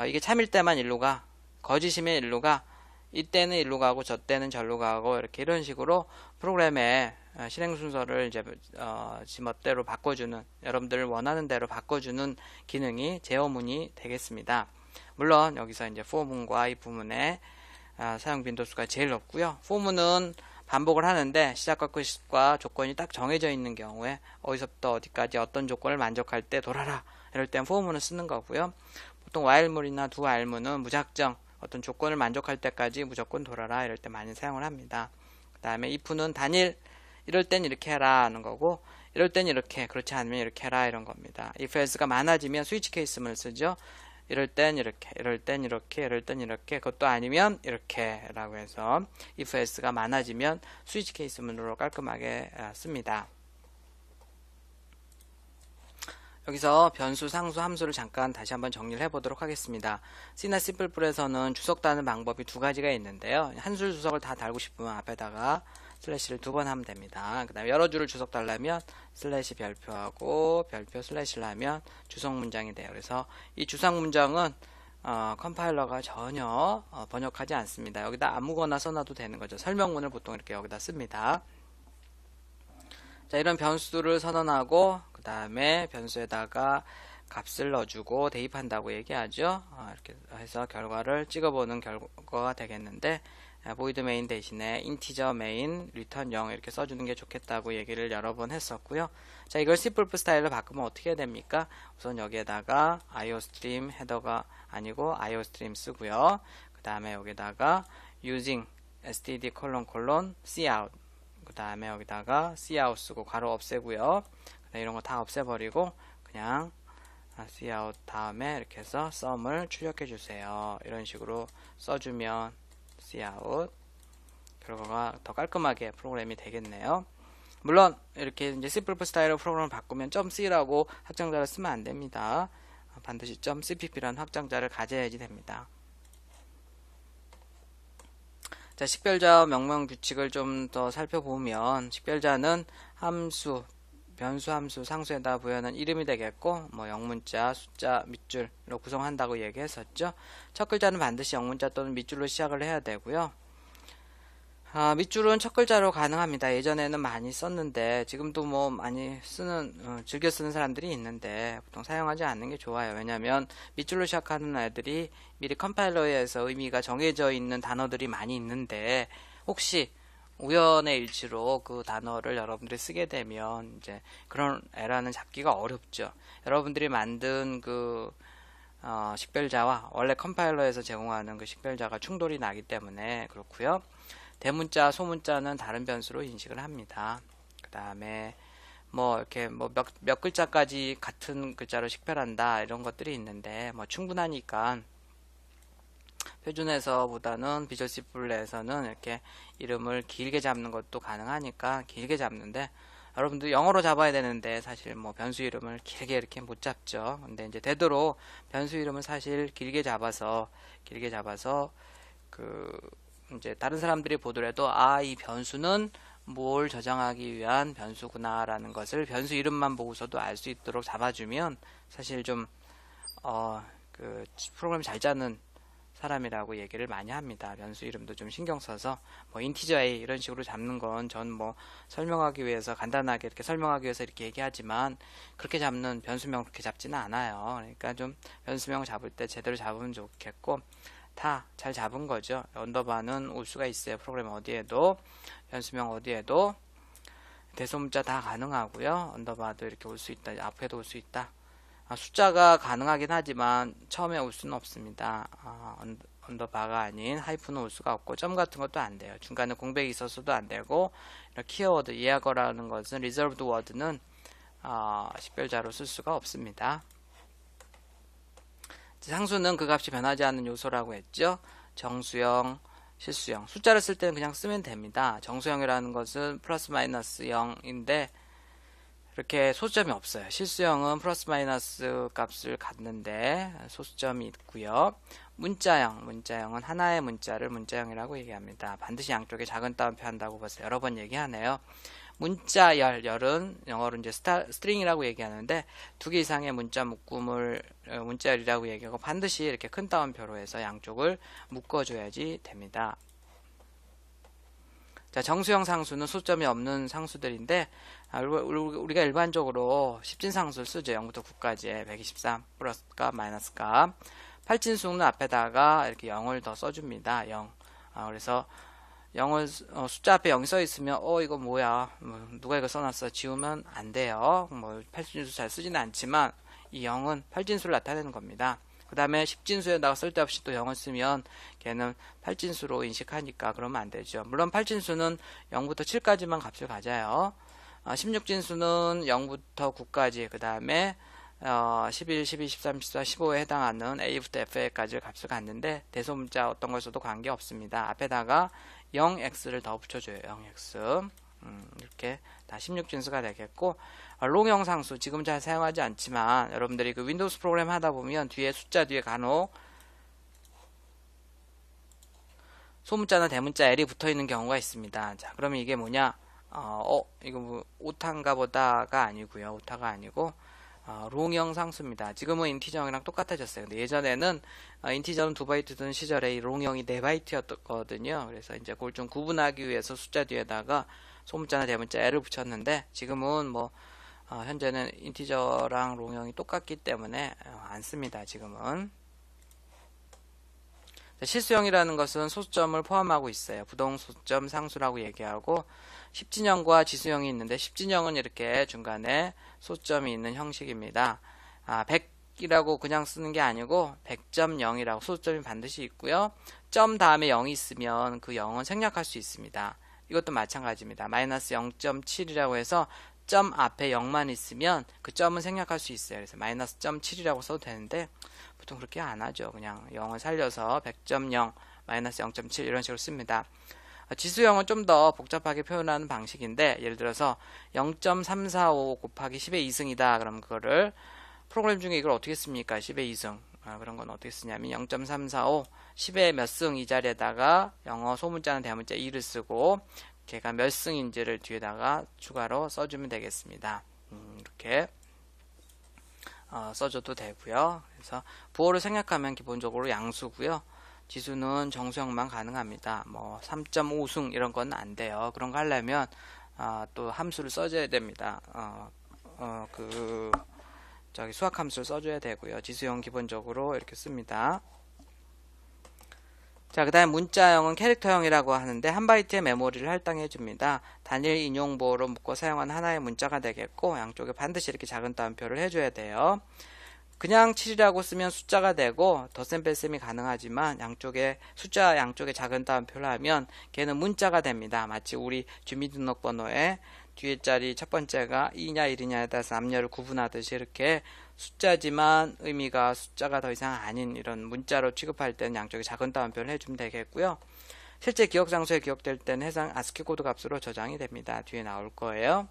이게 참일 때만 일로 가, 거짓이면 일로 가, 이때는 일로 가고 저 때는 절로 가고, 이렇게 이런 식으로 프로그램의 실행 순서를 이제 지멋대로 바꿔주는, 여러분들 원하는 대로 바꿔주는 기능이 제어문이 되겠습니다. 물론 여기서 이제 for문과 이 부문의 사용 빈도수가 제일 높고요. for문은 반복을 하는데 시작과 끝과 조건이 딱 정해져 있는 경우에 어디서부터 어디까지 어떤 조건을 만족할 때 돌아라 이럴 땐 for문을 쓰는 거고요. 보통 while문이나 do while문은 무작정 어떤 조건을 만족할 때까지 무조건 돌아라 이럴 때 많이 사용을 합니다. 그 다음에 if는 단일, 이럴 땐 이렇게 해라 하는 거고, 이럴 땐 이렇게, 그렇지 않으면 이렇게 해라 이런 겁니다. if else가 많아지면 스위치 케이스문을 쓰죠. 이럴 땐 이렇게, 이럴 땐 이렇게, 이럴 땐 이렇게, 그것도 아니면 이렇게 라고 해서 if else가 많아지면 스위치 케이스문으로 깔끔하게 씁니다. 여기서 변수, 상수, 함수를 잠깐 다시 한번 정리를 해보도록 하겠습니다. C나 C++에서는 주석 다는 방법이 두 가지가 있는데요. 한 줄 주석을 다 달고 싶으면 앞에다가 슬래시를 두 번 하면 됩니다. 그 다음에 여러 줄을 주석 달라면 슬래시 별표하고 별표 슬래시를 하면 주석 문장이 돼요. 그래서 이 주석 문장은 컴파일러가 전혀 번역하지 않습니다. 여기다 아무거나 써놔도 되는 거죠. 설명문을 보통 이렇게 여기다 씁니다. 자, 이런 변수를 선언하고 그 다음에 변수에다가 값을 넣어주고 대입한다고 얘기하죠. 이렇게 해서 결과를 찍어보는 결과가 되겠는데, void main 대신에 integer main return 0 이렇게 써주는 게 좋겠다고 얘기를 여러 번 했었고요. 자, 이걸 C++ 스타일로 바꾸면 어떻게 해야 됩니까? 우선 여기에다가 iostream 헤더가 아니고 iostream 쓰고요. 그 다음에 여기다가 using std: cout, 그 다음에 여기다가 cout 쓰고 괄호 없애고요. 이런 거 다 없애버리고 그냥 cout 다음에 이렇게 해서 sum을 출력해 주세요. 이런 식으로 써주면 cout 결과가 더 깔끔하게 프로그램이 되겠네요. 물론 이렇게 이제 C++ 스타일로 프로그램을 바꾸면 .c라고 확장자를 쓰면 안 됩니다. 반드시 .cpp라는 확장자를 가져야지 됩니다. 자, 식별자 명령 규칙을 좀 더 살펴보면, 식별자는 함수, 변수 함수, 상수에다 부여하는 이름이 되겠고, 뭐 영문자, 숫자, 밑줄로 구성한다고 얘기했었죠. 첫 글자는 반드시 영문자 또는 밑줄로 시작을 해야 되고요. 밑줄은 첫 글자로 가능합니다. 예전에는 많이 썼는데 지금도 뭐 많이 즐겨 쓰는 사람들이 있는데 보통 사용하지 않는 게 좋아요. 왜냐하면 밑줄로 시작하는 애들이 미리 컴파일러에서 의미가 정해져 있는 단어들이 많이 있는데 혹시 우연의 일치로 그 단어를 여러분들이 쓰게 되면 이제 그런 에러는 잡기가 어렵죠. 여러분들이 만든 그 식별자와 원래 컴파일러에서 제공하는 그 식별자가 충돌이 나기 때문에 그렇고요. 대문자, 소문자는 다른 변수로 인식을 합니다. 그 다음에 뭐 이렇게 뭐 몇 글자까지 같은 글자로 식별한다 이런 것들이 있는데 뭐 충분하니까 표준에서보다는 비주얼 C++ 에서는 이렇게 이름을 길게 잡는 것도 가능하니까 길게 잡는데 여러분들 영어로 잡아야 되는데 사실 뭐 변수 이름을 길게 이렇게 못 잡죠. 근데 이제 되도록 변수 이름을 사실 길게 잡아서 그 이제 다른 사람들이 보더라도 이 변수는 뭘 저장하기 위한 변수구나라는 것을 변수 이름만 보고서도 알 수 있도록 잡아주면 사실 좀 그 프로그램 잘 짜는 사람이라고 얘기를 많이 합니다. 변수 이름도 좀 신경 써서 뭐 인티저 A 이런 식으로 잡는 건 전 뭐 설명하기 위해서 간단하게 이렇게 설명하기 위해서 이렇게 얘기하지만 그렇게 잡는 변수명 그렇게 잡지는 않아요. 그러니까 좀 변수명을 잡을 때 제대로 잡으면 좋겠고 다 잘 잡은 거죠. 언더바는 올 수가 있어요. 프로그램 어디에도 변수명 어디에도 대소문자 다 가능하고요. 언더바도 이렇게 올 수 있다. 앞에도 올 수 있다. 숫자가 가능하긴 하지만 처음에 올 수는 없습니다. 언더바가 아닌 하이픈은 올 수가 없고 점 같은 것도 안 돼요. 중간에 공백이 있어서도 안 되고 키워드 예약어라는 것은 리저브드 워드는 식별자로 쓸 수가 없습니다. 상수는 그 값이 변하지 않는 요소라고 했죠. 정수형, 실수형. 숫자를 쓸 때는 그냥 쓰면 됩니다. 정수형이라는 것은 플러스 마이너스 0인데 이렇게 소수점이 없어요. 실수형은 플러스 마이너스 값을 갖는데 소수점이 있고요. 문자형은 하나의 문자를 문자형이라고 얘기합니다. 반드시 양쪽에 작은 따옴표 한다고 벌써 여러 번 얘기하네요. 열은 영어로 이제 스트링이라고 얘기하는데 두 개 이상의 문자 묶음을 문자열이라고 얘기하고 반드시 이렇게 큰 따옴표로 해서 양쪽을 묶어줘야지 됩니다. 자, 정수형 상수는 소수점이 없는 상수들인데 우리가 일반적으로 십진상수를 쓰죠. 0부터 9까지의 123 플러스 값 마이너스 값. 팔진수는 앞에다가 이렇게 0을 더 써줍니다. 0. 그래서 0을 숫자 앞에 0이 써 있으면 이거 뭐야? 누가 이거 써놨어? 지우면 안 돼요. 뭐 팔진수 잘 쓰지는 않지만 이 0은 팔진수를 나타내는 겁니다. 그 다음에 십진수에다가 쓸데없이 또 0을 쓰면 걔는 팔진수로 인식하니까 그러면 안 되죠. 물론 팔진수는 0부터 7까지만 값을 가져요. 16진수는 0부터 9까지 그 다음에 11, 12, 13, 14, 15에 해당하는 A부터 F까지 값을 갖는데 대소문자 어떤 걸 써도 관계없습니다. 앞에다가 0x를 더 붙여줘요. 0x 이렇게 다 16진수가 되겠고 롱형 상수 지금 잘 사용하지 않지만 여러분들이 그 윈도우스 프로그램 하다 보면 뒤에 숫자 뒤에 간혹 소문자나 대문자 L이 붙어있는 경우가 있습니다. 자, 그러면 이게 뭐냐? 이거 뭐 오타인가 보다가 아니고요. 오타가 아니고 롱형 상수입니다. 지금은 인티저형이랑 똑같아졌어요. 근데 예전에는 인티저는 2바이트던 시절에 이 롱형이 4바이트였거든요. 그래서 이제 그걸 좀 구분하기 위해서 숫자 뒤에다가 소문자나 대문자 L을 붙였는데 지금은 뭐 현재는 인티저랑 롱형이 똑같기 때문에 안 씁니다. 지금은. 실수형이라는 것은 소수점을 포함하고 있어요. 부동소수점 상수라고 얘기하고 십진형과 지수형이 있는데 십진형은 이렇게 중간에 소수점이 있는 형식입니다. 100이라고 그냥 쓰는 게 아니고 100.0이라고 소수점이 반드시 있고요. 점 다음에 0이 있으면 그 0은 생략할 수 있습니다. 이것도 마찬가지입니다. 마이너스 0.7이라고 해서 점 앞에 0만 있으면 그 점은 생략할 수 있어요. 그래서 마이너스 0.7이라고 써도 되는데 보통 그렇게 안 하죠. 그냥 0을 살려서 100.0 마이너스 0.7 이런 식으로 씁니다. 지수형은 좀 더 복잡하게 표현하는 방식인데 예를 들어서 0.345 곱하기 10의 2승이다. 그럼 그거를 프로그램 중에 이걸 어떻게 씁니까? 10의 2승. 그런 건 어떻게 쓰냐면 0.345 10의 몇 승 이 자리에다가 영어 소문자나 대문자 2를 쓰고 걔가 몇 승인지를 뒤에다가 추가로 써주면 되겠습니다. 이렇게 써줘도 되고요. 그래서 부호를 생략하면 기본적으로 양수고요. 지수는 정수형만 가능합니다. 뭐 3.5승 이런 건 안 돼요. 그런 거 하려면 또 함수를 써줘야 됩니다. 수학 함수를 써줘야 되고요. 지수형 기본적으로 이렇게 씁니다. 자, 그 다음에 문자형은 캐릭터형이라고 하는데 한 바이트의 메모리를 할당해 줍니다. 단일 인용 보호로 묶어 사용한 하나의 문자가 되겠고 양쪽에 반드시 이렇게 작은 따옴표를 해줘야 돼요. 그냥 7이라고 쓰면 숫자가 되고 덧셈 뺄셈이 가능하지만 양쪽에 숫자 양쪽에 작은 따옴표를 하면 걔는 문자가 됩니다. 마치 우리 주민등록번호에 뒤에 자리 첫 번째가 2냐 1이냐에 따라서 남녀를 구분하듯이 이렇게 숫자지만 의미가 숫자가 더 이상 아닌 이런 문자로 취급할 때는 양쪽에 작은 따옴표를 해주면 되겠고요. 실제 기억 장소에 기억될 때는 해당 아스키 코드 값으로 저장이 됩니다. 뒤에 나올 거예요.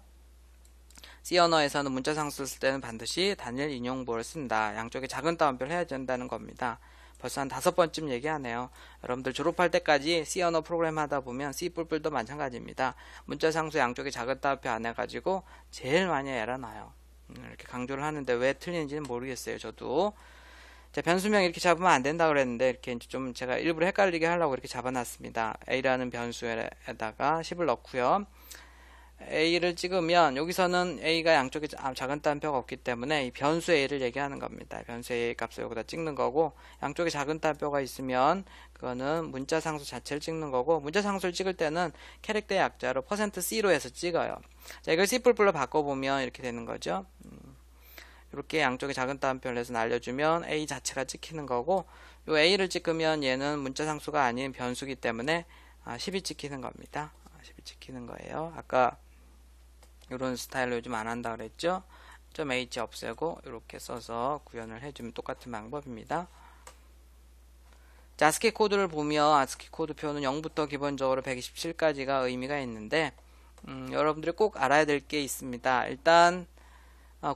C 언어에서는 문자 상수를 쓸 때는 반드시 단일 인용보를 쓴다. 양쪽에 작은 따옴표를 해야 된다는 겁니다. 벌써 한 5번쯤 얘기하네요. 여러분들 졸업할 때까지 C 언어 프로그램 하다 보면 C 뿔뿔도 마찬가지입니다. 문자 상수 양쪽에 작은 따옴표 안 해가지고 제일 많이 에러 나요. 이렇게 강조를 하는데 왜 틀리는지는 모르겠어요. 저도. 자, 변수명 이렇게 잡으면 안 된다 그랬는데 이렇게 이제 좀 제가 일부러 헷갈리게 하려고 이렇게 잡아놨습니다. A라는 변수에다가 10을 넣고요. A를 찍으면 여기서는 A가 양쪽에 작은 따옴표가 없기 때문에 이 변수 A를 얘기하는 겁니다. 변수 A 값을 여기다 찍는 거고 양쪽에 작은 따옴표가 있으면 그거는 문자 상수 자체를 찍는 거고 문자 상수를 찍을 때는 캐릭터의 약자로 %C로 해서 찍어요. 자, 이걸 C++로 바꿔보면 이렇게 되는 거죠. 이렇게 양쪽에 작은 따옴표를 해서 날려주면 A 자체가 찍히는 거고 요 A를 찍으면 얘는 문자 상수가 아닌 변수기 때문에 10이 찍히는 겁니다. 10이 찍히는 거예요. 아까 이런 스타일로 요즘 안 한다 그랬죠? .h 없애고 이렇게 써서 구현을 해주면 똑같은 방법입니다. 자, 아스키 코드를 보면 아스키 코드 표는 0부터 기본적으로 127까지가 의미가 있는데 여러분들이 꼭 알아야 될 게 있습니다. 일단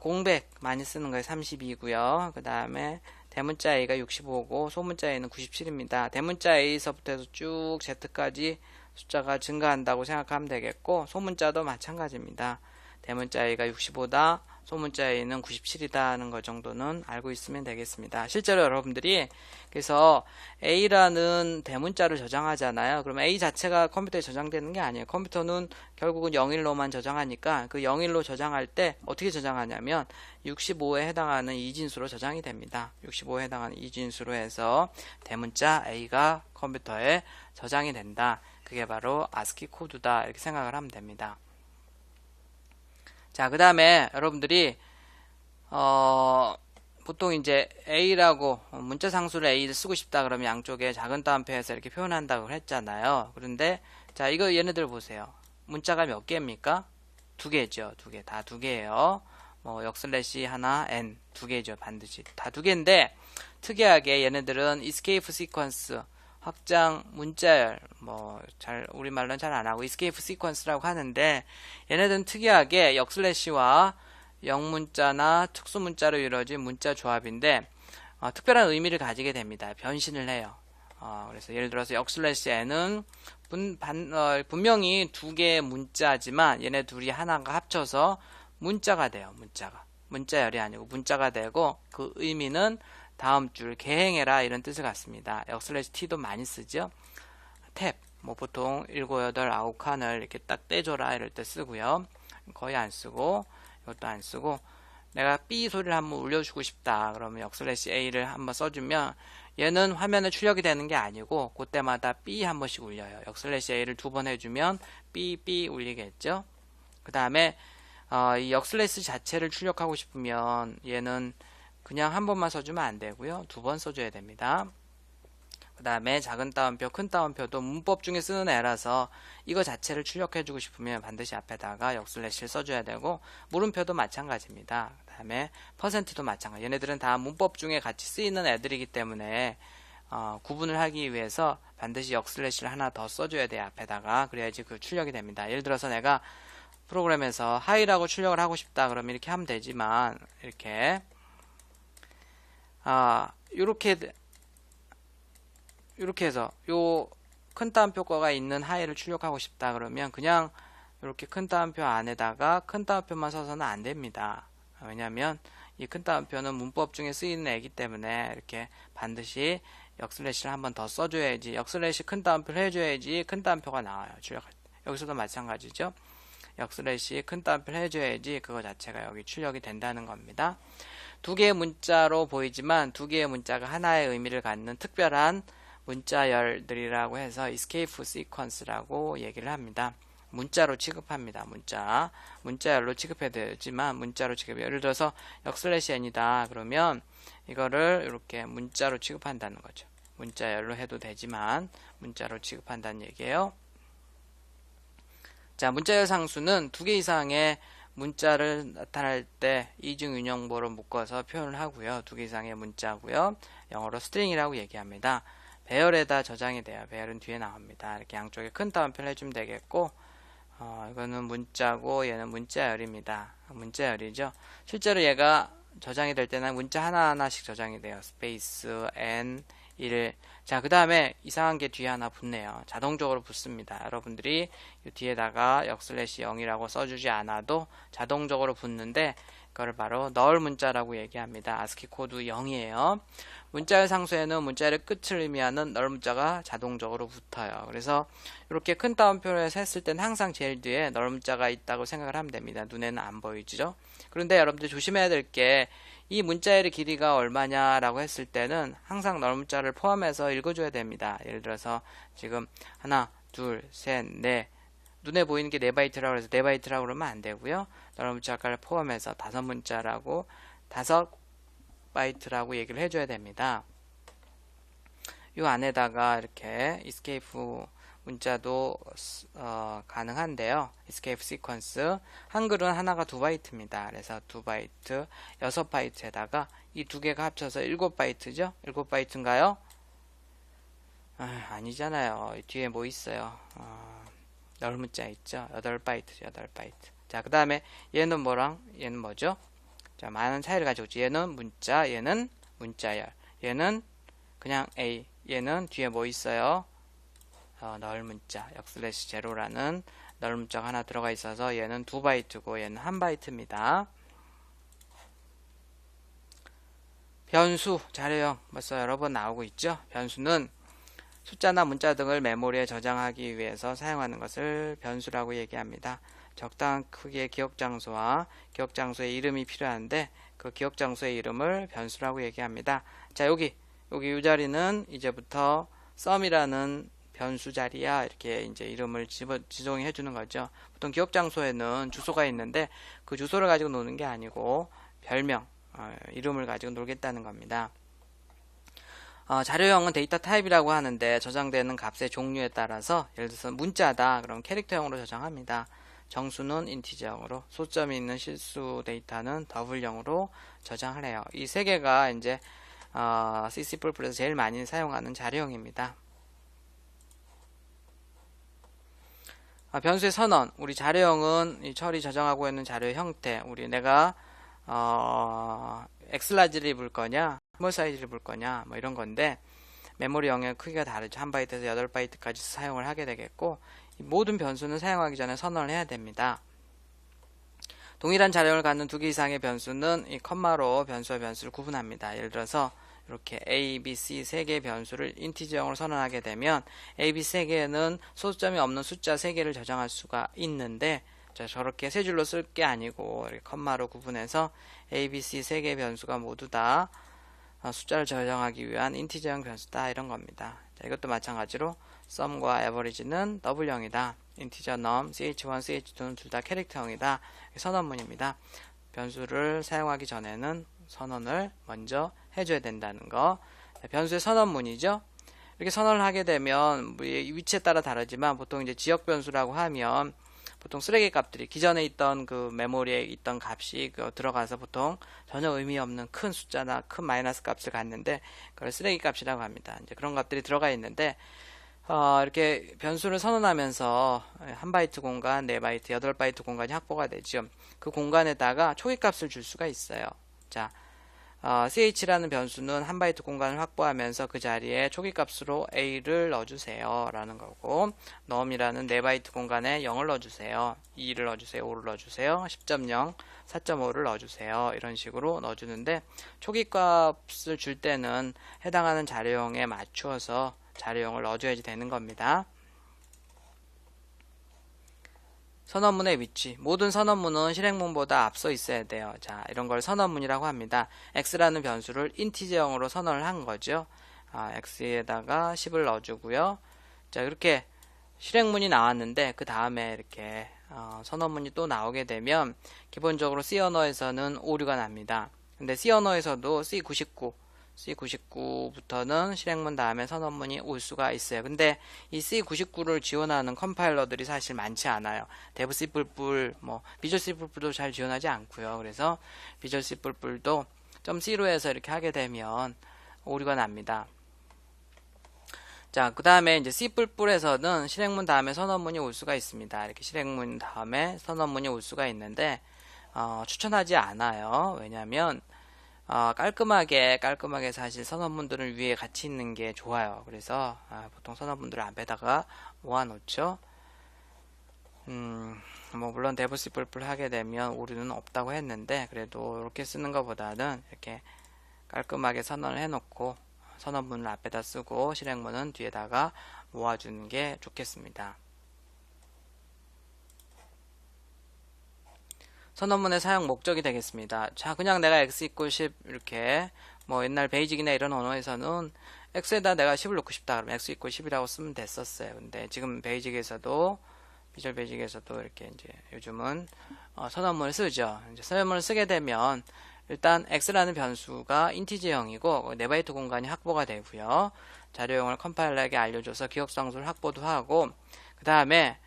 공백 많이 쓰는 거예요. 32고요. 그 다음에 대문자 A가 65고 소문자 A는 97입니다. 대문자 A서부터 해서 쭉 Z까지 숫자가 증가한다고 생각하면 되겠고 소문자도 마찬가지입니다. 대문자 A가 65다, 소문자 A는 97이다 하는 것 정도는 알고 있으면 되겠습니다. 실제로 여러분들이 그래서 A라는 대문자를 저장하잖아요. 그러면 A 자체가 컴퓨터에 저장되는 게 아니에요. 컴퓨터는 결국은 0일로만 저장하니까 그 0일로 저장할 때 어떻게 저장하냐면 65에 해당하는 이진수로 저장이 됩니다. 65에 해당하는 이진수로 해서 대문자 A가 컴퓨터에 저장이 된다. 그게 바로 아스키 코드다 이렇게 생각을 하면 됩니다. 자, 그 다음에 여러분들이 보통 이제 A라고 문자 상수를 A를 쓰고 싶다 그러면 양쪽에 작은 따옴표에서 이렇게 표현한다고 했잖아요. 그런데 자, 이거 얘네들 보세요. 문자가 몇 개입니까? 2개죠. 2개. 다 2개예요. 뭐 역슬래시 하나 n 2개죠. 반드시 다 2개인데 특이하게 얘네들은 escape sequence 확장 문자열 뭐 잘 우리말로는 잘 안하고 escape sequence라고 하는데 얘네들은 특이하게 역슬래시와 영문자나 특수문자로 이루어진 문자 조합인데 특별한 의미를 가지게 됩니다. 변신을 해요. 그래서 예를 들어서 역슬래시 n은 분명히 2개의 문자지만 얘네 둘이 하나가 합쳐서 문자가 돼요. 문자열이 아니고 문자가 되고 그 의미는 다음 줄 개행해라 이런 뜻을 갖습니다. 역슬래시 t도 많이 쓰죠. 탭 뭐 보통 7, 8, 9칸을 이렇게 딱 떼줘라 이럴 때 쓰고요. 거의 안 쓰고 이것도 안 쓰고 내가 B 소리를 한번 울려주고 싶다 그러면 역슬래시 A를 한번 써주면 얘는 화면에 출력이 되는 게 아니고 그때마다 B 한 번씩 울려요. 역슬래시 A를 2번 해주면 B 울리겠죠. 그 다음에 이 역슬래시 자체를 출력하고 싶으면 얘는 그냥 한 번만 써주면 안 되고요. 2번 써줘야 됩니다. 그 다음에 작은 따옴표, 큰 따옴표도 문법 중에 쓰는 애라서 이거 자체를 출력해주고 싶으면 반드시 앞에다가 역슬래시를 써줘야 되고 물음표도 마찬가지입니다. 그 다음에 %도 마찬가지. 얘네들은 다 문법 중에 같이 쓰이는 애들이기 때문에 구분을 하기 위해서 반드시 역슬래시를 하나 더 써줘야 돼요. 앞에다가. 그래야지 그 출력이 됩니다. 예를 들어서 내가 프로그램에서 하이라고 출력을 하고 싶다 그러면 이렇게 하면 되지만 이렇게 이렇게 해서 요 큰 따옴표가 있는 하이를 출력하고 싶다 그러면 그냥 이렇게 큰 따옴표 안에다가 큰 따옴표만 써서는 안 됩니다. 왜냐하면 이 큰 따옴표는 문법 중에 쓰이는 애기 때문에 이렇게 반드시 역슬래시를 한 번 더 써줘야지 역슬래시 큰 따옴표를 해줘야지 큰 따옴표가 나와요. 출력할 때. 여기서도 마찬가지죠. 역슬래시 큰 따옴표를 해줘야지 그거 자체가 여기 출력이 된다는 겁니다. 2개의 문자로 보이지만 2개의 문자가 하나의 의미를 갖는 특별한 문자열들이라고 해서 escape sequence라고 얘기를 합니다. 문자로 취급합니다. 문자열로 취급해야 되지만 문자로 취급해요. 예를 들어서 역슬래시 n이다 그러면 이거를 이렇게 문자로 취급한다는 거죠. 문자열로 해도 되지만 문자로 취급한다는 얘기예요. 자, 문자열 상수는 2개 이상의 문자를 나타낼 때 이중윤형보로 묶어서 표현을 하고요. 2개 이상의 문자고요. 영어로 스트링이라고 얘기합니다. 배열에다 저장이 돼요. 배열은 뒤에 나옵니다. 이렇게 양쪽에 큰 따옴표를 해주면 되겠고, 이거는 문자고 얘는 문자열입니다. 문자열이죠. 실제로 얘가 저장이 될 때는 문자 하나하나씩 저장이 돼요. 스페이스 n 1. 자, 그 다음에 이상한 게 뒤에 하나 붙네요. 자동적으로 붙습니다. 여러분들이 이 뒤에다가 역슬래시 0이라고 써주지 않아도 자동적으로 붙는데 그걸 바로 널 문자라고 얘기합니다. 아스키 코드 0이에요. 문자열 상수에는 문자열의 끝을 의미하는 널 문자가 자동적으로 붙어요. 그래서 이렇게 큰 따옴표를 해서 했을 때는 항상 제일 뒤에 널 문자가 있다고 생각을 하면 됩니다. 눈에는 안 보이죠? 그런데 여러분들 조심해야 될 게 이 문자열의 길이가 얼마냐라고 했을 때는 항상 널 문자를 포함해서 읽어줘야 됩니다. 예를 들어서 지금 하나, 둘, 셋, 넷 눈에 보이는 게 4바이트라고 해서 4바이트라고 그러면 안 되고요. 널 문자를 포함해서 5문자라고 5바이트라고 얘기를 해줘야 됩니다. 이 안에다가 이렇게 escape 문자도 가능한데요. escape sequence 한글은 하나가 2바이트입니다. 그래서 2바이트 6바이트에다가 이 2개가 합쳐서 7바이트죠. 7바이트인가요? 아니잖아요. 뒤에 뭐 있어요? 널 문자 있죠. 8바이트죠. 8바이트. 자, 그 다음에 얘는 뭐랑 얘는 뭐죠? 자, 많은 차이를 가지고 있죠. 얘는 문자, 얘는 문자열. 얘는 그냥 A. 얘는 뒤에 뭐 있어요? 널 문자, 역슬래시 제로라는 널 문자가 하나 들어가 있어서 얘는 2바이트고 얘는 1바이트입니다. 변수, 자료형 벌써 여러 번 나오고 있죠. 변수는 숫자나 문자 등을 메모리에 저장하기 위해서 사용하는 것을 변수라고 얘기합니다. 적당한 크기의 기억장소와 기억장소의 이름이 필요한데 그 기억장소의 이름을 변수라고 얘기합니다. 자, 여기 이 자리는 이제부터 sum이라는 변수 자리야 이렇게 이제 이름을 지정해 주는 거죠. 보통 기억장소에는 주소가 있는데 그 주소를 가지고 노는 게 아니고 별명, 이름을 가지고 놀겠다는 겁니다. 자료형은 데이터 타입이라고 하는데 저장되는 값의 종류에 따라서 예를 들어서 문자다 그럼 캐릭터형으로 저장합니다. 정수는 인티저형으로, 소점이 있는 실수 데이터는 더블형으로 저장을 해요. 이 세 개가 이제 C++에서 제일 많이 사용하는 자료형입니다. 변수의 선언, 우리 자료형은 이 처리 저장하고 있는 자료의 형태, 내가 엑스라지를 입을 거냐 스몰 사이즈를 입을 거냐 뭐 이런 건데 메모리 영역 크기가 다르죠. 1바이트에서 8바이트까지 사용을 하게 되겠고 이 모든 변수는 사용하기 전에 선언을 해야 됩니다. 동일한 자료형을 갖는 2개 이상의 변수는 이 컴마로 변수와 변수를 구분합니다. 예를 들어서 이렇게 A, B, C 3개의 변수를 인티저형으로 선언하게 되면 A, B 3개는 소수점이 없는 숫자 3개를 저장할 수가 있는데 저렇게 세 줄로 쓸 게 아니고 이렇게 컴마로 구분해서 A, B, C 3개의 변수가 모두 다 숫자를 저장하기 위한 인티저형 변수다 이런 겁니다. 자, 이것도 마찬가지로 sum과 average는 더블형이다. 인티저 num, ch1, ch2는 둘 다 캐릭터형이다. 선언문입니다. 변수를 사용하기 전에는 선언을 먼저 해줘야 된다는 거. 변수의 선언문이죠. 이렇게 선언을 하게 되면 위치에 따라 다르지만 보통 이제 지역 변수라고 하면 보통 쓰레기 값들이 기존에 있던 그 메모리에 있던 값이 들어가서 보통 전혀 의미 없는 큰 숫자나 큰 마이너스 값을 갖는데 그걸 쓰레기 값이라고 합니다. 이제 그런 값들이 들어가 있는데 이렇게 변수를 선언하면서 1바이트 공간, 4바이트, 8바이트 공간이 확보가 되죠. 그 공간에다가 초기값을 줄 수가 있어요. 자, ch라는 변수는 1바이트 공간을 확보하면서 그 자리에 초기값으로 a를 넣어주세요 라는 거고 num이라는 4바이트 공간에 0을 넣어주세요, 2를 넣어주세요, 5를 넣어주세요, 10.0, 4.5를 넣어주세요 이런 식으로 넣어주는데 초기값을 줄 때는 해당하는 자료형에 맞추어서 자료형을 넣어줘야지 되는 겁니다. 선언문의 위치. 모든 선언문은 실행문보다 앞서 있어야 돼요. 자, 이런 걸 선언문이라고 합니다. x라는 변수를 인티저형으로 선언을 한 거죠. x에다가 10을 넣어주고요. 자, 이렇게 실행문이 나왔는데 그 다음에 이렇게 선언문이 또 나오게 되면 기본적으로 C 언어에서는 오류가 납니다. 근데 C 언어에서도 C99부터는 실행문 다음에 선언문이 올 수가 있어요. 근데 이 C99를 지원하는 컴파일러들이 사실 많지 않아요. 데브 C++, 비주얼 C++도 잘 지원하지 않고요. 그래서 비주얼 C++도 .C로 해서 이렇게 하게 되면 오류가 납니다. 자, 그 다음에 이제 C++에서는 실행문 다음에 선언문이 올 수가 있습니다. 이렇게 실행문 다음에 선언문이 올 수가 있는데, 추천하지 않아요. 왜냐면, 깔끔하게 사실 선언문들은 위에 같이 있는 게 좋아요. 그래서, 보통 선언문들을 앞에다가 모아놓죠. 물론 데브 C++ 하게 되면 오류는 없다고 했는데, 그래도 이렇게 쓰는 것보다는 이렇게 깔끔하게 선언을 해놓고, 선언문을 앞에다 쓰고 실행문은 뒤에다가 모아주는 게 좋겠습니다. 선언문의 사용 목적이 되겠습니다. 자, 그냥 내가 x = 10 이렇게 옛날 베이직이나 이런 언어에서는 x에다 내가 10을 넣고 싶다 그러면 x = 10이라고 쓰면 됐었어요. 근데 지금 베이직에서도 비주얼 베이직에서도 이렇게 이제 요즘은 선언문을 쓰죠. 이제 선언문을 쓰게 되면 일단 x라는 변수가 인티저형이고 4바이트 공간이 확보가 되고요. 자료용을 컴파일러에게 알려줘서 기억상수를 확보도 하고 그 다음에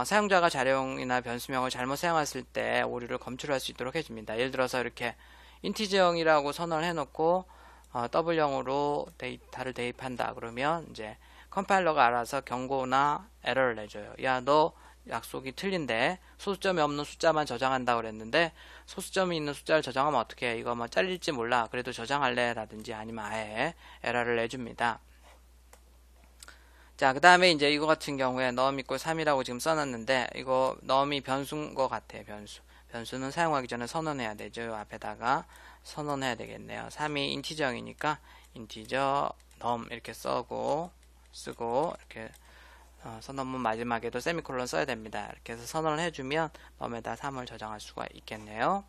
사용자가 자료용이나 변수명을 잘못 사용했을 때 오류를 검출할 수 있도록 해줍니다. 예를 들어서 이렇게 인티저형이라고 선언을 해놓고 더블형으로 데이터를 대입한다 그러면 이제 컴파일러가 알아서 경고나 에러를 내줘요. 야, 너 약속이 틀린데 소수점이 없는 숫자만 저장한다 그랬는데 소수점이 있는 숫자를 저장하면 어떻게 해? 이거 잘릴지 몰라. 그래도 저장할래? 라든지 아니면 아예 에러를 내줍니다. 자, 그 다음에 이제 이거 같은 경우에 num = 3이라고 지금 써놨는데 이거 num이 변수인 것 같아요. 변수는 사용하기 전에 선언해야 되죠. 요 앞에다가 선언해야 되겠네요. 3이 인티저형이니까 인티저 num 이렇게 쓰고 이렇게 선언문 마지막에도 세미콜론 써야 됩니다. 이렇게 해서 선언을 해주면 num에다 3을 저장할 수가 있겠네요.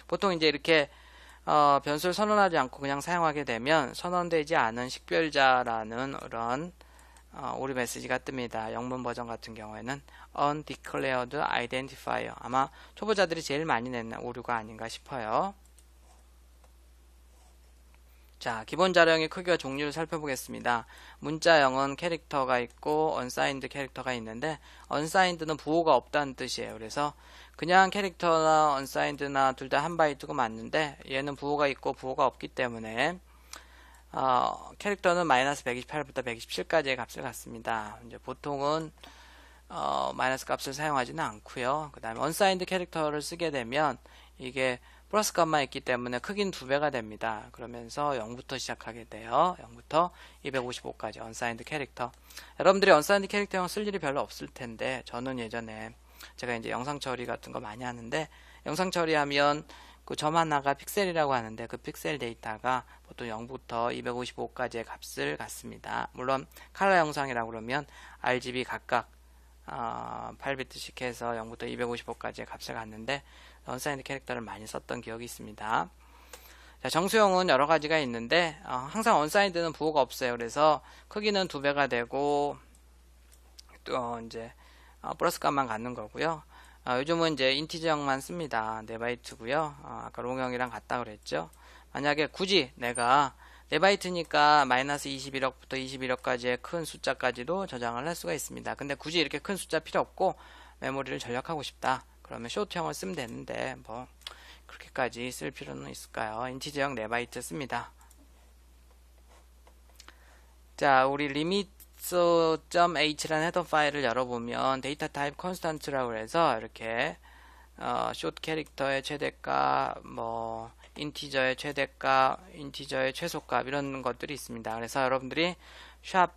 보통 이제 이렇게 변수를 선언하지 않고 그냥 사용하게 되면 선언되지 않은 식별자라는 그런 오류 메시지가 뜹니다. 영문 버전 같은 경우에는 undeclared identifier 아마 초보자들이 제일 많이 내는 오류가 아닌가 싶어요. 자, 기본 자료형의 크기와 종류를 살펴보겠습니다. 문자형은 캐릭터가 있고 unsigned 캐릭터가 있는데 unsigned는 부호가 없다는 뜻이에요. 그래서 그냥 캐릭터나 unsigned나 둘 다 한 바이트가 맞는데 얘는 부호가 있고 부호가 없기 때문에 캐릭터는 -128부터 127까지의 값을 갖습니다. 이제 보통은 마이너스 값을 사용하지는 않고요. 그 다음에 unsigned 캐릭터를 쓰게 되면 이게 플러스 값만 있기 때문에 크기는 2배가 됩니다. 그러면서 0부터 시작하게 돼요. 0부터 255까지 unsigned 캐릭터. 여러분들이 unsigned 캐릭터형 쓸 일이 별로 없을 텐데 저는 예전에 제가 이제 영상 처리 같은 거 많이 하는데 영상 처리하면 그 점 하나가 픽셀이라고 하는데 그 픽셀 데이터가 보통 0부터 255까지의 값을 갖습니다. 물론 칼라 영상이라고 그러면 RGB 각각 8비트씩 해서 0부터 255까지의 값을 갖는데 unsigned 캐릭터를 많이 썼던 기억이 있습니다. 자, 정수형은 여러 가지가 있는데 항상 unsigned는 부호가 없어요. 그래서 크기는 2배가 되고 또 이제 플러스 값만 갖는 거고요. 요즘은 이제 인티저형만 씁니다. 4바이트고요. 아까 롱형이랑 같다 그랬죠. 만약에 굳이 내가 4바이트니까 -21억부터 21억까지의 큰 숫자까지도 저장을 할 수가 있습니다. 근데 굳이 이렇게 큰 숫자 필요 없고 메모리를 절약하고 싶다. 그러면 쇼트형을 쓰면 되는데 그렇게까지 쓸 필요는 있을까요? 인티저형 4바이트 씁니다. 자, 우리 limits.h라는 헤더 파일을 열어보면 데이터 타입 컨스턴트라고 해서 이렇게 숏 캐릭터의 최대값, 인티저의 최대값, 인티저의 최소값 이런 것들이 있습니다. 그래서 여러분들이 샵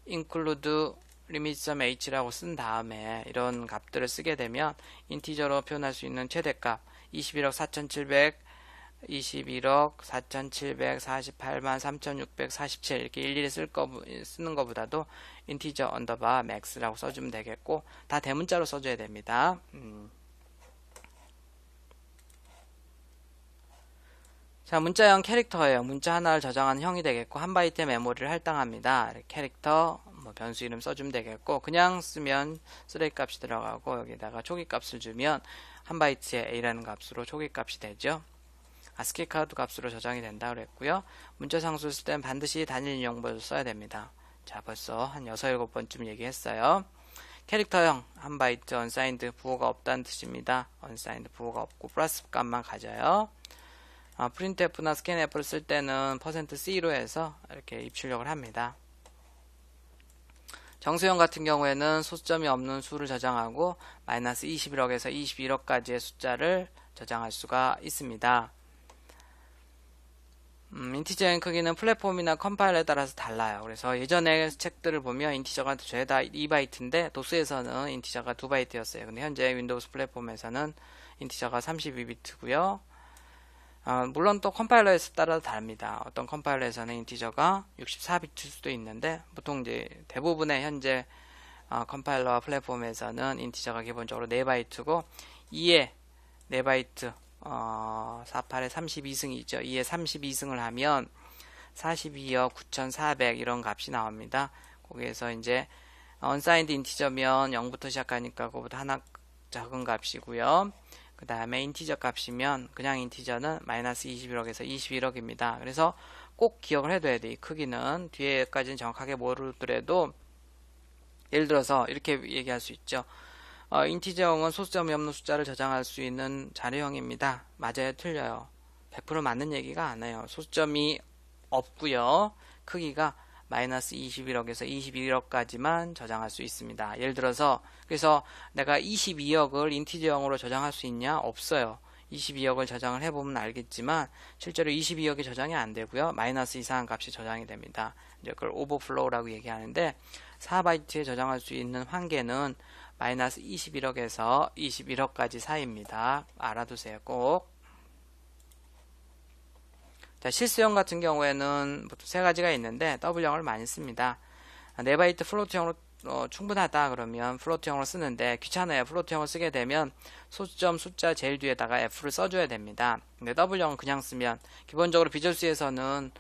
include limits.h라고 쓴 다음에 이런 값들을 쓰게 되면 인티저로 표현할 수 있는 최대값 21억 4,700 21억 4,748만 3,647 이렇게 일일이 쓰는 것보다도 인티저 언더바 맥스라고 써주면 되겠고 다 대문자로 써줘야 됩니다. 자, 문자형 캐릭터예요. 문자 하나를 저장하는 형이 되겠고, 한 바이트의 메모리를 할당합니다. 캐릭터, 뭐 변수 이름 써주면 되겠고, 그냥 쓰면 쓰레기 값이 들어가고, 여기다가 초기 값을 주면 한 바이트에 A라는 값으로 초기 값이 되죠. 아스키 카드 값으로 저장이 된다 그랬고요. 문자 상수를 쓸 때는 반드시 단일 인용번호를 써야 됩니다. 자, 벌써 한 6, 7번쯤 얘기했어요. 캐릭터형 한 바이트 언사인드 부호가 없다는 뜻입니다. 언사인드 부호가 없고 플러스 값만 가져요. 프린트F나 스캔F를 쓸 때는 %C로 해서 이렇게 입출력을 합니다. 정수형 같은 경우에는 소수점이 없는 수를 저장하고 마이너스 21억에서 21억까지의 숫자를 저장할 수가 있습니다. 인티저의 크기는 플랫폼이나 컴파일러에 따라서 달라요. 그래서 예전에 책들을 보면 인티저가 죄다 2바이트인데 도스에서는 인티저가 2바이트였어요. 근데 현재 윈도우스 플랫폼에서는 인티저가 32비트고요. 물론 또 컴파일러에 따라 다릅니다. 어떤 컴파일러에서는 인티저가 64비트일 수도 있는데 보통 이제 대부분의 현재 컴파일러와 플랫폼에서는 인티저가 기본적으로 4바이트고 2에 4바이트 48에 32승이죠. 2에 32승을 하면 42억 9400 이런 값이 나옵니다. 거기에서 이제 unsigned 인티저면 0부터 시작하니까 그거보다 하나 작은 값이고요. 그 다음에 인티저 값이면 그냥 인티저는 마이너스 21억에서 21억입니다. 그래서 꼭 기억을 해둬야 돼. 이 크기는 뒤에까지는 정확하게 모르더라도 예를 들어서 이렇게 얘기할 수 있죠. 인티저형은 소수점이 없는 숫자를 저장할 수 있는 자료형입니다. 맞아요? 틀려요? 100% 맞는 얘기가 아니에요. 소수점이 없고요. 크기가 마이너스 21억에서 21억까지만 저장할 수 있습니다. 예를 들어서 그래서 내가 22억을 인티저형으로 저장할 수 있냐? 없어요. 22억을 저장을 해보면 알겠지만 실제로 22억이 저장이 안 되고요. 마이너스 이상한 값이 저장이 됩니다. 이제 그걸 오버플로우라고 얘기하는데 4바이트에 저장할 수 있는 한계는 마이너스 21억에서 21억까지 사이입니다. 알아두세요. 꼭. 자, 실수형 같은 경우에는 보통 3가지가 있는데 W형을 많이 씁니다. 4바이트 플로트형으로 충분하다 그러면 플로트형으로 쓰는데 귀찮아요. 플로트형을 쓰게 되면 소수점 숫자 제일 뒤에다가 F를 써줘야 됩니다. 근데 W형은 그냥 쓰면 기본적으로 비절수에서는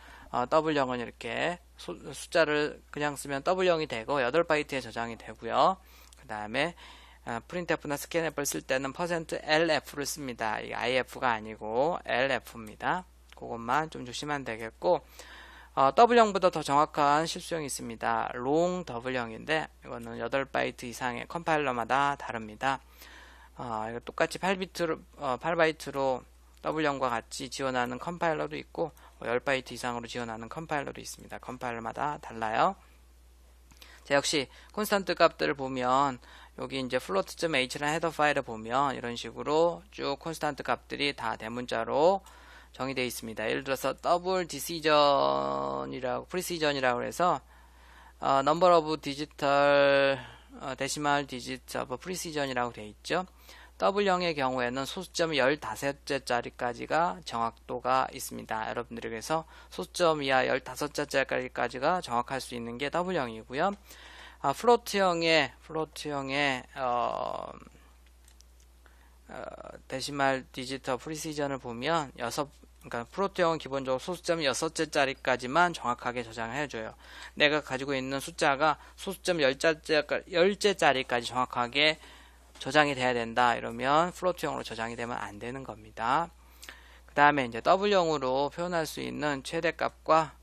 W형은 이렇게 숫자를 그냥 쓰면 W형이 되고 8바이트에 저장이 되고요. 그 다음에 프린트F나 스캔F를 쓸 때는 %LF를 씁니다. 이 IF가 아니고 LF입니다. 그것만 좀 조심하면 되겠고 W형보다 더 정확한 실수형이 있습니다. long W형인데 이거는 8바이트 이상의 컴파일러마다 다릅니다. 이거 똑같이 8바이트로 W형과 같이 지원하는 컴파일러도 있고 10바이트 이상으로 지원하는 컴파일러도 있습니다. 컴파일러마다 달라요. 자, 역시 콘스탄트 값들을 보면 여기 이제 float.h라는 헤더 파일을 보면 이런 식으로 쭉 콘스탄트 값들이 다 대문자로 정의되어 있습니다. 예를 들어서 더블 디시전이라고 프리시전이라고 해서 number of digital decimal digits of precision이라고 되어 있죠. W형의 경우에는 소수점 15자짜리까지가 정확도가 있습니다. 여러분들이 그래서 소수점 이하 15자짜리까지가 정확할 수 있는 게 W형이고요. 플로트형의 데시말 디지털 프리시전을 보면 그러니까 플로트형은 기본적으로 소수점 6개짜리까지만 정확하게 저장을 해줘요. 내가 가지고 있는 숫자가 소수점 10개짜리까지 정확하게 저장이 돼야 된다. 이러면 플로트형으로 저장이 되면 안 되는 겁니다. 그 다음에 이제 W형으로 표현할 수 있는 최대값과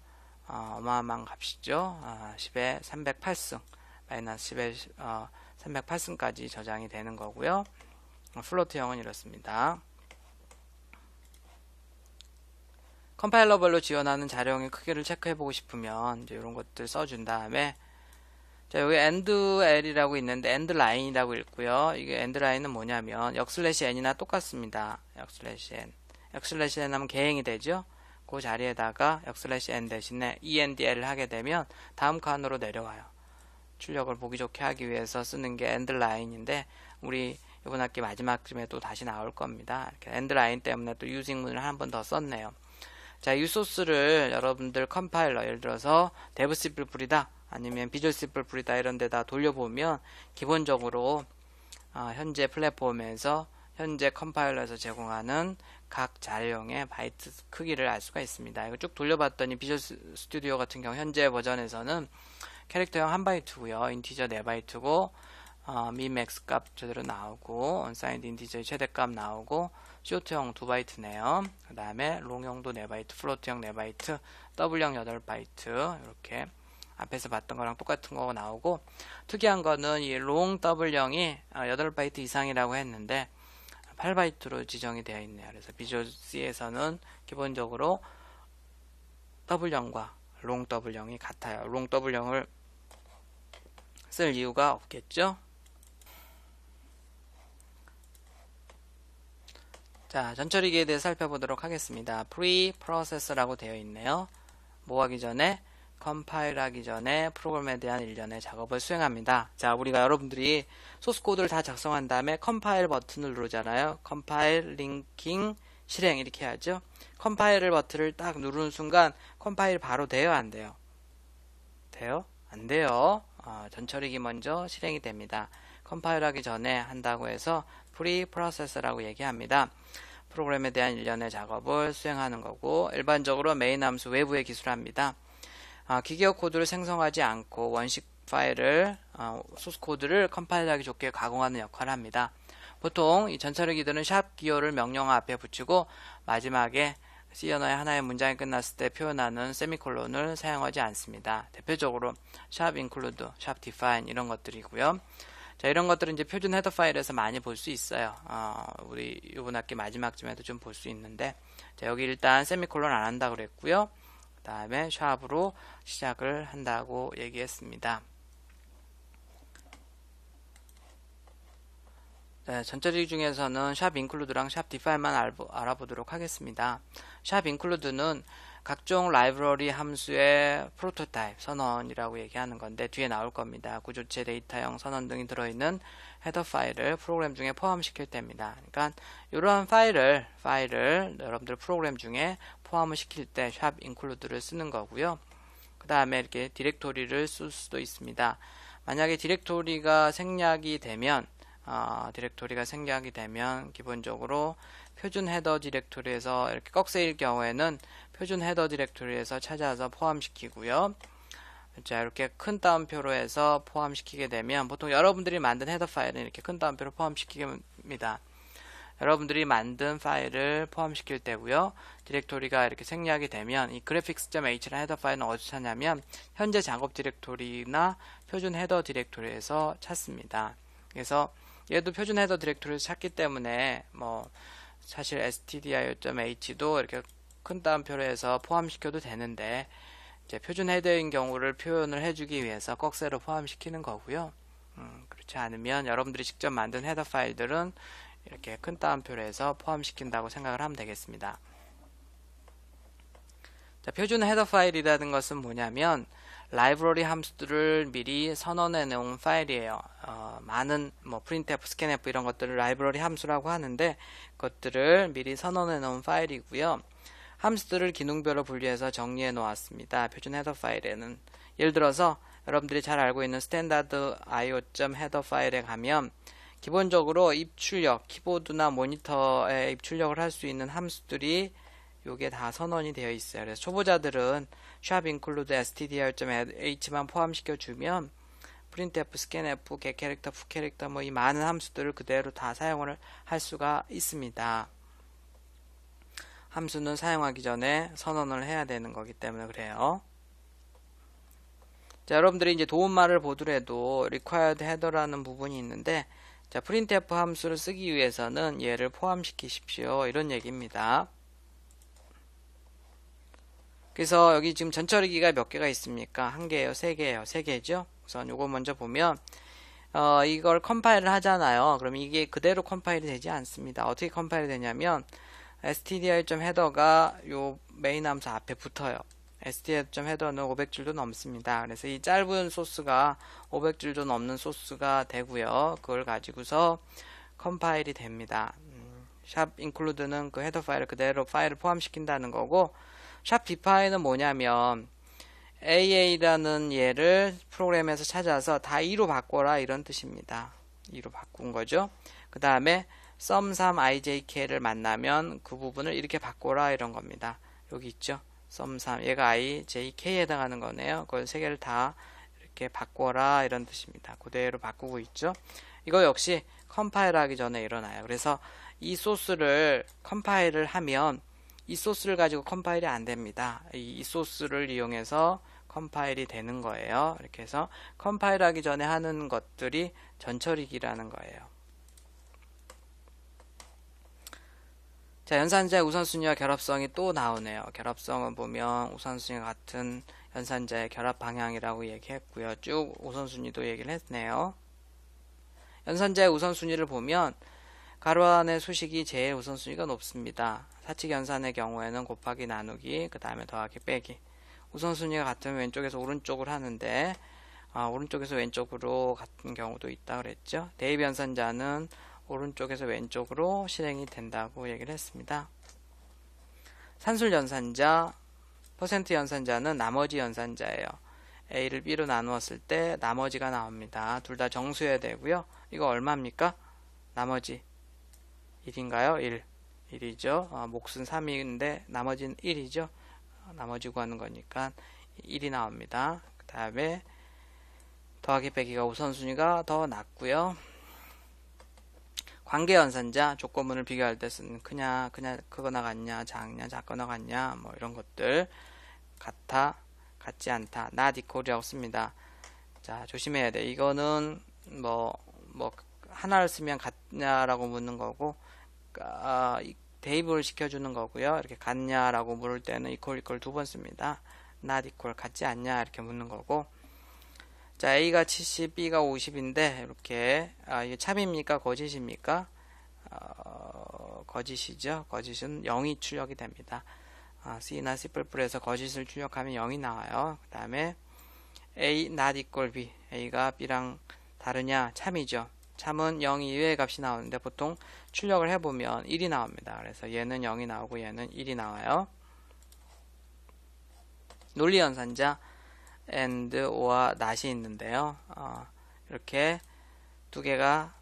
어마어마한 값이죠. 10의 308승 마이너스 10의 308승까지 저장이 되는 거고요. 플로트형은 이렇습니다. 컴파일러별로 지원하는 자료형의 크기를 체크해보고 싶으면 이제 이런 것들 써준 다음에 자, 여기 endl이라고 있는데 endline이라고 읽고요. 이게 endline은 뭐냐면 역/n이나 똑같습니다. 역/n 하면 개행이 되죠. 그 자리에다가 역/n 대신에 endl을 하게 되면 다음 칸으로 내려와요. 출력을 보기 좋게 하기 위해서 쓰는 게 endline인데 우리 이번 학기 마지막쯤에 또 다시 나올 겁니다. 이렇게 endline 때문에 또 using문을 한 번 더 썼네요. 자, 이 소스를 여러분들 컴파일러 예를 들어서 dev C++이다 아니면 비주얼 C++ 이런 데다 돌려보면 기본적으로 현재 플랫폼에서 현재 컴파일러에서 제공하는 각 자료용의 바이트 크기를 알 수가 있습니다. 이거 쭉 돌려봤더니 비주얼 스튜디오 같은 경우 현재 버전에서는 캐릭터형 1바이트고요. 인티저 4바이트고 민 맥스 값 제대로 나오고 언사인드 인티저의 최대값 나오고 쇼트형 2바이트네요. 그 다음에 롱형도 4바이트, 플로트형 4바이트, 더블형 8바이트 이렇게 앞에서 봤던 거랑 똑같은 거 나오고 특이한 거는 이 롱 더블형이 8바이트 이상이라고 했는데 8바이트로 지정이 되어 있네요. 그래서 비주얼 C에서는 기본적으로 더블형과 롱 더블형이 같아요. 롱 더블형을 쓸 이유가 없겠죠. 자, 전처리기에 대해 살펴보도록 하겠습니다. 프리프로세서라고 되어 있네요. 뭐 하기 전에? 컴파일 하기 전에 프로그램에 대한 일련의 작업을 수행합니다. 자, 우리가 여러분들이 소스코드를 다 작성한 다음에 컴파일 버튼을 누르잖아요. 컴파일, 링킹, 실행 이렇게 해야죠. 컴파일 버튼을 딱 누르는 순간 컴파일 바로 돼요? 안 돼요? 돼요? 안 돼요. 전처리기 먼저 실행이 됩니다. 컴파일 하기 전에 한다고 해서 프리프로세서라고 얘기합니다. 프로그램에 대한 일련의 작업을 수행하는 거고 일반적으로 메인 함수 외부에 기술합니다. 기계어 코드를 생성하지 않고 원식 파일을 소스 코드를 컴파일하기 좋게 가공하는 역할을 합니다. 보통 이 전처리기들은 샵 기호를 명령 앞에 붙이고 마지막에 C 언어의 하나의 문장이 끝났을 때 표현하는 세미콜론을 사용하지 않습니다. 대표적으로 샵 include, 샵 define 이런 것들이고요. 자, 이런 것들은 이제 표준 헤더 파일에서 많이 볼 수 있어요. 우리 이번 학기 마지막쯤에도 좀 볼 수 있는데, 자, 여기 일단 세미콜론 안 한다고 그랬고요. 그 다음에 샵으로 시작을 한다고 얘기했습니다. 네, 전처리 중에서는 샵 include랑 샵 define만 알아보도록 하겠습니다. 샵 include는 각종 라이브러리 함수의 프로토타입, 선언이라고 얘기하는 건데 뒤에 나올 겁니다. 구조체, 데이터형, 선언 등이 들어있는 헤더 파일을 프로그램 중에 포함시킬 때입니다. 그러니까 이러한 파일을 여러분들 프로그램 중에 포함을 시킬 때 샵 include를 쓰는 거고요. 그 다음에 이렇게 디렉토리를 쓸 수도 있습니다. 만약에 디렉토리가 생략이 되면 기본적으로 표준 헤더 디렉토리에서 이렇게 꺽쇠일 경우에는 표준 헤더 디렉토리에서 찾아서 포함시키고요. 자, 이렇게 큰 따옴표로 해서 포함시키게 되면 보통 여러분들이 만든 헤더 파일은 이렇게 큰 따옴표로 포함시킵니다. 여러분들이 만든 파일을 포함시킬 때고요. 디렉토리가 이렇게 생략이 되면 이 graphics.h라는 헤더 파일은 어디서 찾냐면 현재 작업 디렉토리나 표준 헤더 디렉토리에서 찾습니다. 그래서 얘도 표준 헤더 디렉토리에서 찾기 때문에 사실 stdio.h도 이렇게 큰 따옴표로 해서 포함시켜도 되는데 이제 표준 헤더인 경우를 표현을 해주기 위해서 꺽쇠로 포함시키는 거고요. 그렇지 않으면 여러분들이 직접 만든 헤더 파일들은 이렇게 큰 따옴표로 해서 포함시킨다고 생각을 하면 되겠습니다. 자, 표준 헤더 파일이라는 것은 뭐냐면 라이브러리 함수들을 미리 선언해 놓은 파일이에요. 많은 printf, scanf 이런 것들을 라이브러리 함수라고 하는데 그것들을 미리 선언해 놓은 파일이고요. 함수들을 기능별로 분리해서 정리해 놓았습니다. 표준 헤더 파일에는 예를 들어서 여러분들이 잘 알고 있는 스탠다드 io.헤더 파일에 가면 기본적으로 입출력, 키보드나 모니터에 입출력을 할 수 있는 함수들이 요게 다 선언이 되어 있어요. 그래서 초보자들은 샵 include stdio.h만 포함시켜 주면 printf, scanf, getCharacter, putCharacter 이 많은 함수들을 그대로 다 사용을 할 수가 있습니다. 함수는 사용하기 전에 선언을 해야 되는 거기 때문에 그래요. 자, 여러분들이 이제 도움말을 보더라도 required header라는 부분이 있는데 자, printf 함수를 쓰기 위해서는 얘를 포함시키십시오. 이런 얘기입니다. 그래서 여기 지금 전처리기가 몇 개가 있습니까? 한 개예요? 세 개예요? 세 개죠? 우선 요거 먼저 보면 이걸 컴파일을 하잖아요. 그럼 이게 그대로 컴파일이 되지 않습니다. 어떻게 컴파일이 되냐면 stdio.header가 요 메인 함수 앞에 붙어요. stdio.header는 500줄도 넘습니다. 그래서 이 짧은 소스가 500줄도 넘는 소스가 되고요. 그걸 가지고서 컴파일이 됩니다. 샵 include는 그 헤더 파일을 그대로 파일을 포함시킨다는 거고 샵 define은 뭐냐면 AA라는 얘를 프로그램에서 찾아서 다 2로 바꿔라 이런 뜻입니다. 2로 바꾼 거죠. 그 다음에 sum3 ijk를 만나면 그 부분을 이렇게 바꿔라 이런 겁니다. 여기 있죠. sum3 얘가 ijk에 해당하는 거네요. 그걸 세 개를 다 이렇게 바꿔라 이런 뜻입니다. 그대로 바꾸고 있죠. 이거 역시 컴파일 하기 전에 일어나요. 그래서 이 소스를 컴파일을 하면 이 소스를 가지고 컴파일이 안 됩니다. 이 소스를 이용해서 컴파일이 되는 거예요. 이렇게 해서 컴파일 하기 전에 하는 것들이 전처리기라는 거예요. 자, 연산자의 우선순위와 결합성이 또 나오네요. 결합성은 보면 우선순위와 같은 연산자의 결합 방향이라고 얘기했고요. 쭉 우선순위도 얘기를 했네요. 연산자의 우선순위를 보면 가로 안의 수식이 제일 우선순위가 높습니다. 사칙 연산의 경우에는 곱하기 나누기 그 다음에 더하기 빼기. 우선순위가 같으면 왼쪽에서 오른쪽으로 하는데 오른쪽에서 왼쪽으로 같은 경우도 있다 그랬죠. 대입 연산자는 오른쪽에서 왼쪽으로 실행이 된다고 얘기를 했습니다. 산술 연산자, 퍼센트 연산자는 나머지 연산자예요. A를 B로 나누었을 때 나머지가 나옵니다. 둘 다 정수여야 되고요. 이거 얼마입니까? 나머지 1인가요? 1. 1이죠. 몫은 3인데 나머지는 1이죠. 나머지 구하는 거니까 1이 나옵니다. 그 다음에 더하기 빼기가 우선순위가 더 낮고요. 관계연산자, 조건문을 비교할 때 쓰는 크냐, 크거나 같냐, 작냐, 작거나 같냐, 뭐 이런 것들 같아, 같지 않다, not equal이라고 씁니다. 자, 조심해야 돼. 이거는 뭐 하나를 쓰면 같냐라고 묻는 거고, 대입을 시켜주는 거고요. 이렇게 같냐라고 물을 때는 equal 두 번 씁니다. not equal, 같지 않냐 이렇게 묻는 거고. 자, A가 70, B가 50인데 이렇게 이게 참입니까? 거짓입니까? 거짓이죠. 거짓은 0이 출력이 됩니다. C나 C++에서 거짓을 출력하면 0이 나와요. 그 다음에 A not equal B, A가 B랑 다르냐? 참이죠. 참은 0 이외의 값이 나오는데 보통 출력을 해보면 1이 나옵니다. 그래서 얘는 0이 나오고 얘는 1이 나와요. 논리연산자 and, or와 not이 있는데요. 이렇게 두 개가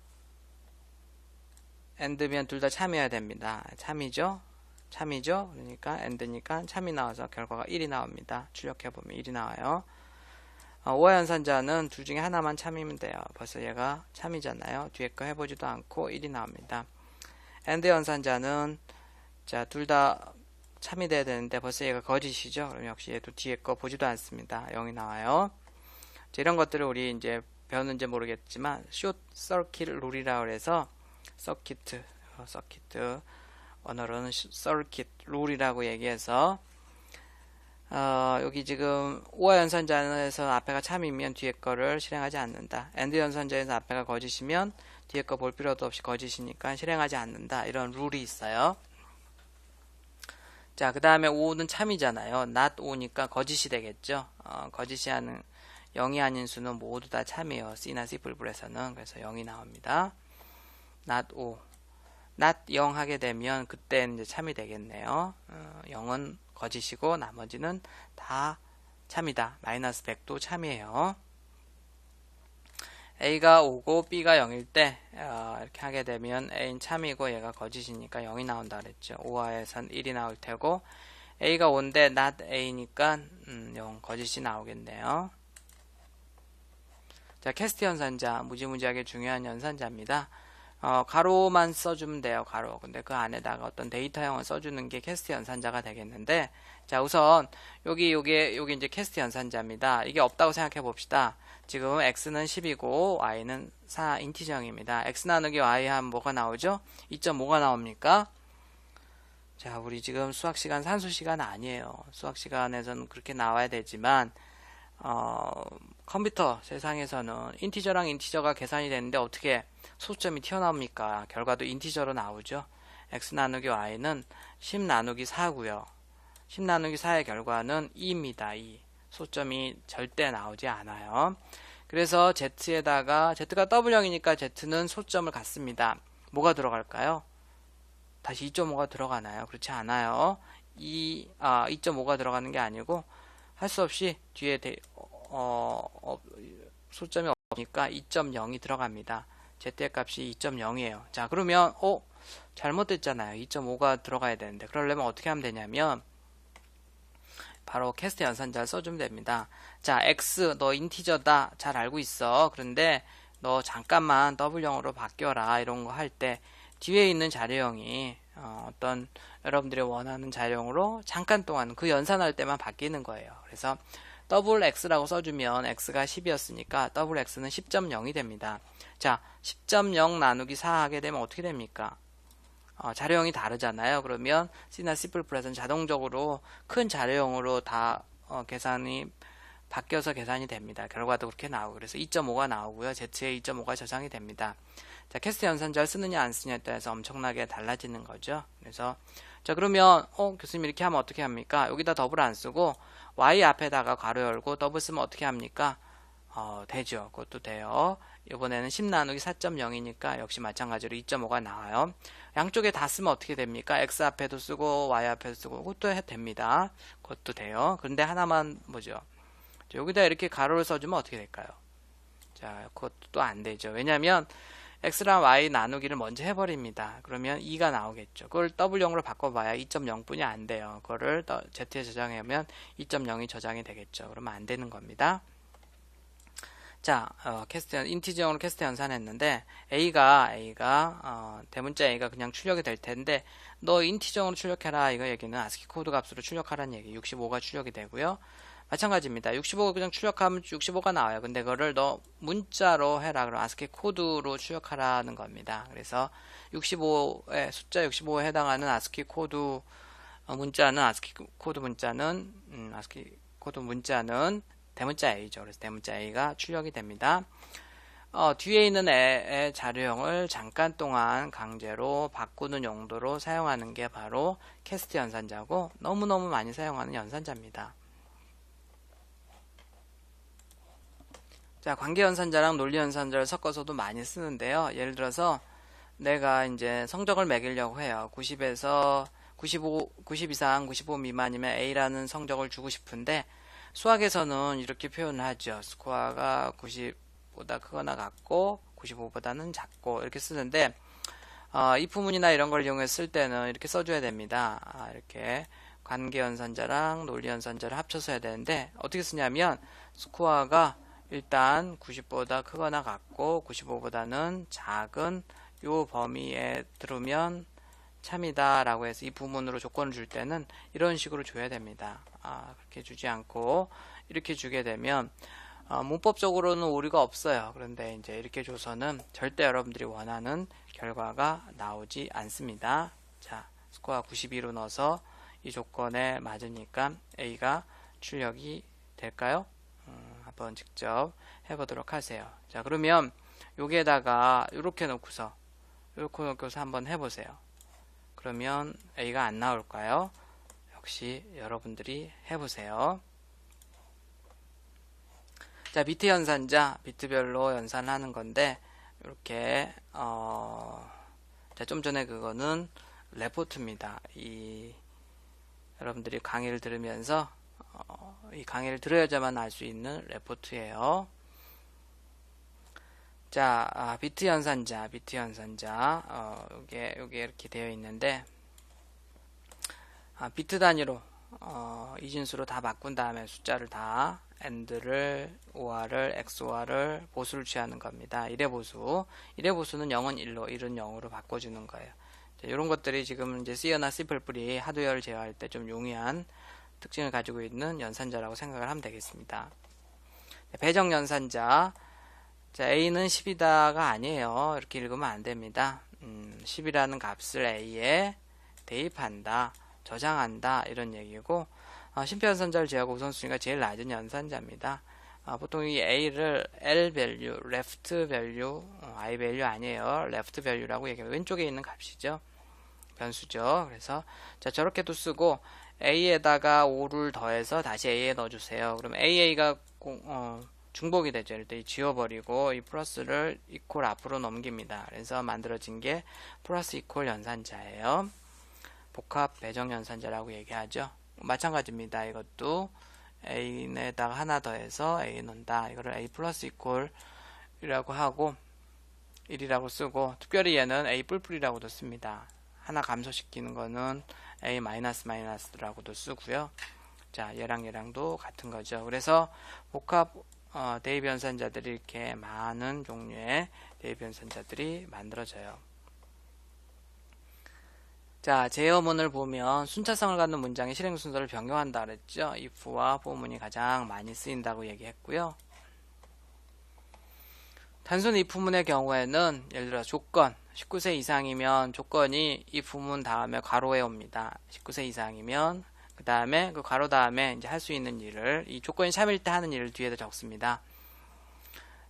and면 둘 다 참여해야 됩니다. 참이죠? 그러니까 and니까 참이 나와서 결과가 1이 나옵니다. 출력해보면 1이 나와요. or와 연산자는 둘 중에 하나만 참이면 돼요. 벌써 얘가 참이잖아요. 뒤에 거 해보지도 않고 1이 나옵니다. and 연산자는 자, 둘 다 참이 돼야 되는데 벌써 얘가 거짓이죠. 그럼 역시 얘도 뒤에 거 보지도 않습니다. 0이 나와요. 자, 이런 것들을 우리 이제 배웠는지 모르겠지만 short circuit 룰이라고 해서 서키트 언어로는 circuit 룰이라고 얘기해서 여기 지금 오와 연산자에서 앞에가 참이면 뒤에 거를 실행하지 않는다. and 연산자에서 앞에가 거짓이면 뒤에 거 볼 필요도 없이 거짓이니까 실행하지 않는다. 이런 룰이 있어요. 자, 그 다음에 5는 참이잖아요. not 5니까 거짓이 되겠죠. 거짓이 하는 0이 아닌 수는 모두 다 참이에요. C나 C++에서는. 그래서 0이 나옵니다. not 5. not 0 하게 되면 그때 이제 참이 되겠네요. 0은 거짓이고 나머지는 다 참이다. 마이너스 100도 참이에요. A가 5고 B가 0일 때 이렇게 하게 되면 A는 참이고 얘가 거짓이니까 0이 나온다 그랬죠. 5하에선 1이 나올 테고 A가 5인데 not A니까 0 거짓이 나오겠네요. 자, 캐스트 연산자 무지무지하게 중요한 연산자입니다. 가로만 써주면 돼요. 가로. 근데 그 안에다가 어떤 데이터형을 써주는 게 캐스트 연산자가 되겠는데 자, 우선 여기 이제 캐스트 연산자입니다. 이게 없다고 생각해 봅시다. 지금 x는 10이고 y는 4 인티저입니다. x 나누기 y 하면 뭐가 나오죠? 2.5가 나옵니까? 자, 우리 지금 수학시간 산수시간 아니에요. 수학시간에서는 그렇게 나와야 되지만 컴퓨터 세상에서는 인티저랑 인티저가 계산이 되는데 어떻게 소수점이 튀어나옵니까? 결과도 인티저로 나오죠. x 나누기 y는 10 나누기 4고요. 10 나누기 4의 결과는 2입니다. 2. 소점이 절대 나오지 않아요. 그래서 z에다가 z가 W형이니까 z는 소점을 갖습니다. 뭐가 들어갈까요? 다시 2.5가 들어가나요? 그렇지 않아요. 2.5가 들어가는 게 아니고 할 수 없이 뒤에 소점이 없으니까 2.0이 들어갑니다. z의 값이 2.0이에요. 자, 그러면 잘못됐잖아요. 2.5가 들어가야 되는데 그러려면 어떻게 하면 되냐면 바로 캐스트 연산자를 써주면 됩니다. 자, x 너 인티저다 잘 알고 있어. 그런데 너 잠깐만 더블형으로 바뀌어라 이런 거 할 때 뒤에 있는 자료형이 어떤 여러분들이 원하는 자료형으로 잠깐 동안 그 연산할 때만 바뀌는 거예요. 그래서 더블 x라고 써주면 x가 10이었으니까 더블 x는 10.0이 됩니다. 자, 10.0 나누기 4 하게 되면 어떻게 됩니까? 자료형이 다르잖아요. 그러면 C나 C++에서는 자동적으로 큰 자료형으로 다 계산이 바뀌어서 계산이 됩니다. 결과도 그렇게 나오고 그래서 2.5가 나오고요. Z에 2.5가 저장이 됩니다. 자, 캐스트 연산자를 쓰느냐 안 쓰느냐에 따라서 엄청나게 달라지는 거죠. 그래서 자, 그러면 교수님 이렇게 하면 어떻게 합니까? 여기다 더블 안 쓰고 Y 앞에다가 괄호 열고 더블 쓰면 어떻게 합니까? 되죠. 그것도 돼요. 이번에는 10 나누기 4.0이니까 역시 마찬가지로 2.5가 나와요. 양쪽에 다 쓰면 어떻게 됩니까? X 앞에도 쓰고 Y 앞에도 쓰고 그것도 해도 됩니다. 그것도 돼요. 그런데 하나만 뭐죠? 여기다 이렇게 가로를 써주면 어떻게 될까요? 자, 그것도 또 안 되죠. 왜냐하면 X랑 Y 나누기를 먼저 해버립니다. 그러면 2가 나오겠죠. 그걸 W형으로 바꿔봐야 2.0뿐이 안 돼요. 그거를 Z에 저장하면 2.0이 저장이 되겠죠. 그러면 안 되는 겁니다. 자, 인티저형으로 캐스트 연산했는데 A가 대문자 A가 그냥 출력이 될 텐데 너 인티저형으로 출력해라 이거 얘기는 아스키 코드 값으로 출력하라는 얘기. 65가 출력이 되고요. 마찬가지입니다. 65 그냥 출력하면 65가 나와요. 근데 그거를 너 문자로 해라. 그럼 아스키 코드로 출력하라는 겁니다. 그래서 65에 숫자 65에 해당하는 아스키 코드 문자는 대문자 A죠. 그래서 대문자 A가 출력이 됩니다. 뒤에 있는 의 자료형을 잠깐 동안 강제로 바꾸는 용도로 사용하는 게 바로 캐스트 연산자고 너무너무 많이 사용하는 연산자입니다. 자, 관계 연산자랑 논리 연산자를 섞어서도 많이 쓰는데요. 예를 들어서 내가 이제 성적을 매기려고 해요. 90에서 90 이상 95 미만이면 A라는 성적을 주고 싶은데 수학에서는 이렇게 표현을 하죠. 스코어가 90보다 크거나 같고 95보다는 작고 이렇게 쓰는데 if문이나 이런 걸 이용해서 쓸 때는 이렇게 써줘야 됩니다. 이렇게 관계연산자랑 논리연산자를 합쳐서 해야 되는데 어떻게 쓰냐면 스코어가 일단 90보다 크거나 같고 95보다는 작은 요 범위에 들으면 참이다 라고 해서 이 부문으로 조건을 줄 때는 이런 식으로 줘야 됩니다. 그렇게 주지 않고 이렇게 주게 되면 문법적으로는 오류가 없어요. 그런데 이제 이렇게 줘서는 절대 여러분들이 원하는 결과가 나오지 않습니다. 자, 스코어 92로 넣어서 이 조건에 맞으니까 A가 출력이 될까요? 한번 직접 해보도록 하세요. 자, 그러면 여기에다가 이렇게 놓고서 한번 해보세요. 그러면 A가 안 나올까요? 역시 여러분들이 해보세요. 자, 비트 연산자, 비트별로 연산하는 건데 이렇게 자, 좀 전에 그거는 레포트입니다. 여러분들이 강의를 들으면서 이 강의를 들어야지만 알 수 있는 레포트예요. 자, 비트 연산자, 요게 이렇게 되어 있는데 비트 단위로 이진수로 다 바꾼 다음에 숫자를 다 AND를, OR을, XOR을 보수를 취하는 겁니다. 1의 보수. 1의 보수는 0은 1로, 1은 0으로 바꿔주는 거예요. 자, 이런 것들이 지금 이제 C나 C++이 하드웨어를 제어할 때 좀 용이한 특징을 가지고 있는 연산자라고 생각을 하면 되겠습니다. 배정 연산자. 자, A는 10이다가 아니에요. 이렇게 읽으면 안 됩니다. 10이라는 값을 A에 대입한다, 저장한다 이런 얘기고 심표 연산자를 제하고 우선순위가 제일 낮은 연산자입니다. 보통 이 A를 L value, left value, I value 아니에요. left value라고 얘기해요. 왼쪽에 있는 값이죠. 변수죠. 그래서 자, 저렇게도 쓰고 A에다가 5를 더해서 다시 A에 넣어주세요. 그럼 AA가 중복이 되죠. 이럴 때 지워버리고 이 플러스를 이퀄 앞으로 넘깁니다. 그래서 만들어진 게 플러스 이퀄 연산자예요. 복합 배정 연산자라고 얘기하죠. 마찬가지입니다. 이것도 A에다가 하나 더해서 A 넣는다. 이거를 A 플러스 이퀄이라고 하고 1이라고 쓰고, 특별히 얘는 A 뿔뿔이라고도 씁니다. 하나 감소시키는 거는 A 마이너스라고도 쓰고요. 자, 얘랑도 같은 거죠. 그래서 복합 대입 연산자들이 이렇게 많은 종류의 대입 연산자들이 만들어져요. 자, 제어문을 보면 순차성을 갖는 문장의 실행 순서를 변경한다 그랬죠. if와 for문이 가장 많이 쓰인다고 얘기했고요. 단순 if문의 경우에는 예를 들어 조건 19세 이상이면 조건이 if문 다음에 괄호에 옵니다. 19세 이상이면 그 다음에 그 괄호 다음에 이제 할 수 있는 일을 이 조건이 참일 때 하는 일을 뒤에다 적습니다.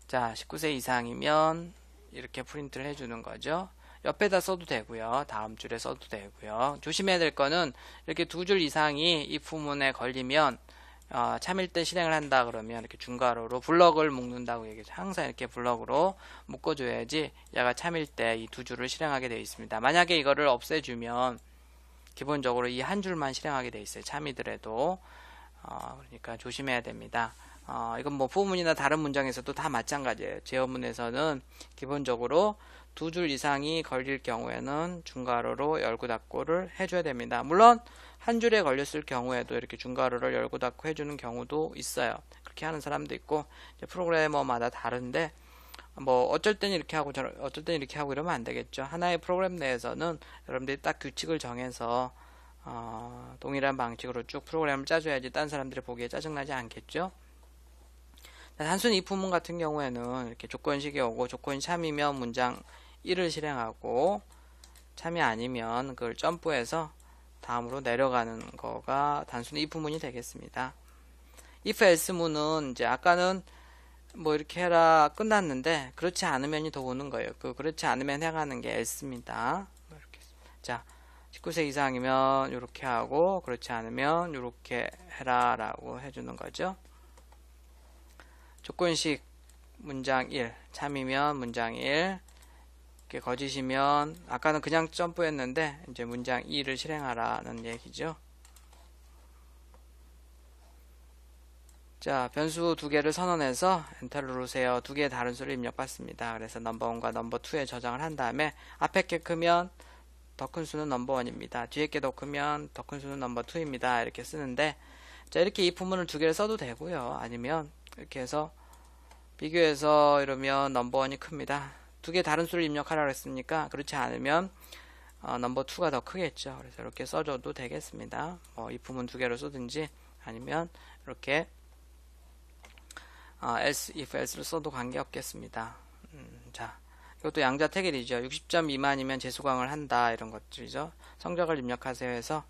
자, 19세 이상이면 이렇게 프린트를 해주는 거죠. 옆에다 써도 되고요. 다음 줄에 써도 되고요. 조심해야 될 거는 이렇게 두 줄 이상이 if문에 걸리면 참일 때 실행을 한다 그러면 이렇게 중괄호로 블럭을 묶는다고 얘기해서 항상 이렇게 블럭으로 묶어줘야지 얘가 참일 때 이 두 줄을 실행하게 되어 있습니다. 만약에 이거를 없애주면 기본적으로 이 한 줄만 실행하게 되어 있어요. 참이더라도 그러니까 조심해야 됩니다. 이건 뭐 포문이나 다른 문장에서도 다 마찬가지예요. 제어문에서는 기본적으로 두 줄 이상이 걸릴 경우에는 중괄호로 열고 닫고를 해줘야 됩니다. 물론 한 줄에 걸렸을 경우에도 이렇게 중괄호를 열고 닫고 해주는 경우도 있어요. 그렇게 하는 사람도 있고 프로그래머마다 다른데 뭐 어쩔 땐 이렇게 하고 어쩔 땐 이렇게 하고 이러면 안 되겠죠. 하나의 프로그램 내에서는 여러분들이 딱 규칙을 정해서 동일한 방식으로 쭉 프로그램을 짜줘야지 딴 사람들이 보기에 짜증나지 않겠죠. 단순 if문 같은 경우에는 이렇게 조건식이 오고 조건이 참이면 문장 1을 실행하고 참이 아니면 그걸 점프해서 다음으로 내려가는 거가 단순 if문이 되겠습니다. if else문은 이제 아까는 뭐 이렇게 해라 끝났는데 그렇지 않으면이 더 오는 거예요. 그렇지 않으면 해가는 게 else입니다. 이렇게. 자, 19세 이상이면 이렇게 하고 그렇지 않으면 이렇게 해라 라고 해주는 거죠. 조건식 문장 1 참이면 문장 1 이렇게 거짓이면 아까는 그냥 점프했는데 이제 문장 2를 실행하라는 얘기죠. 자, 변수 두 개를 선언해서 엔터를 누르세요. 두 개의 다른 수를 입력받습니다. 그래서 넘버1과 넘버2에 저장을 한 다음에 앞에 게 크면 더 큰 수는 넘버1입니다. 뒤에 게 더 크면 더 큰 수는 넘버2입니다. 이렇게 쓰는데 자, 이렇게 이 부분을 두 개를 써도 되고요. 아니면 이렇게 해서 비교해서 이러면 넘버1이 큽니다. 두 개 다른 수를 입력하라고 했으니까 그렇지 않으면 넘버2가 더 크겠죠. 그래서 이렇게 써줘도 되겠습니다. 이 부분 두 개로 쓰든지 아니면 이렇게 else, if else를 써도 관계없겠습니다. 자, 이것도 양자택일이죠. 60점 미만이면 재수강을 한다 이런 것들이죠. 성적을 입력하세요 해서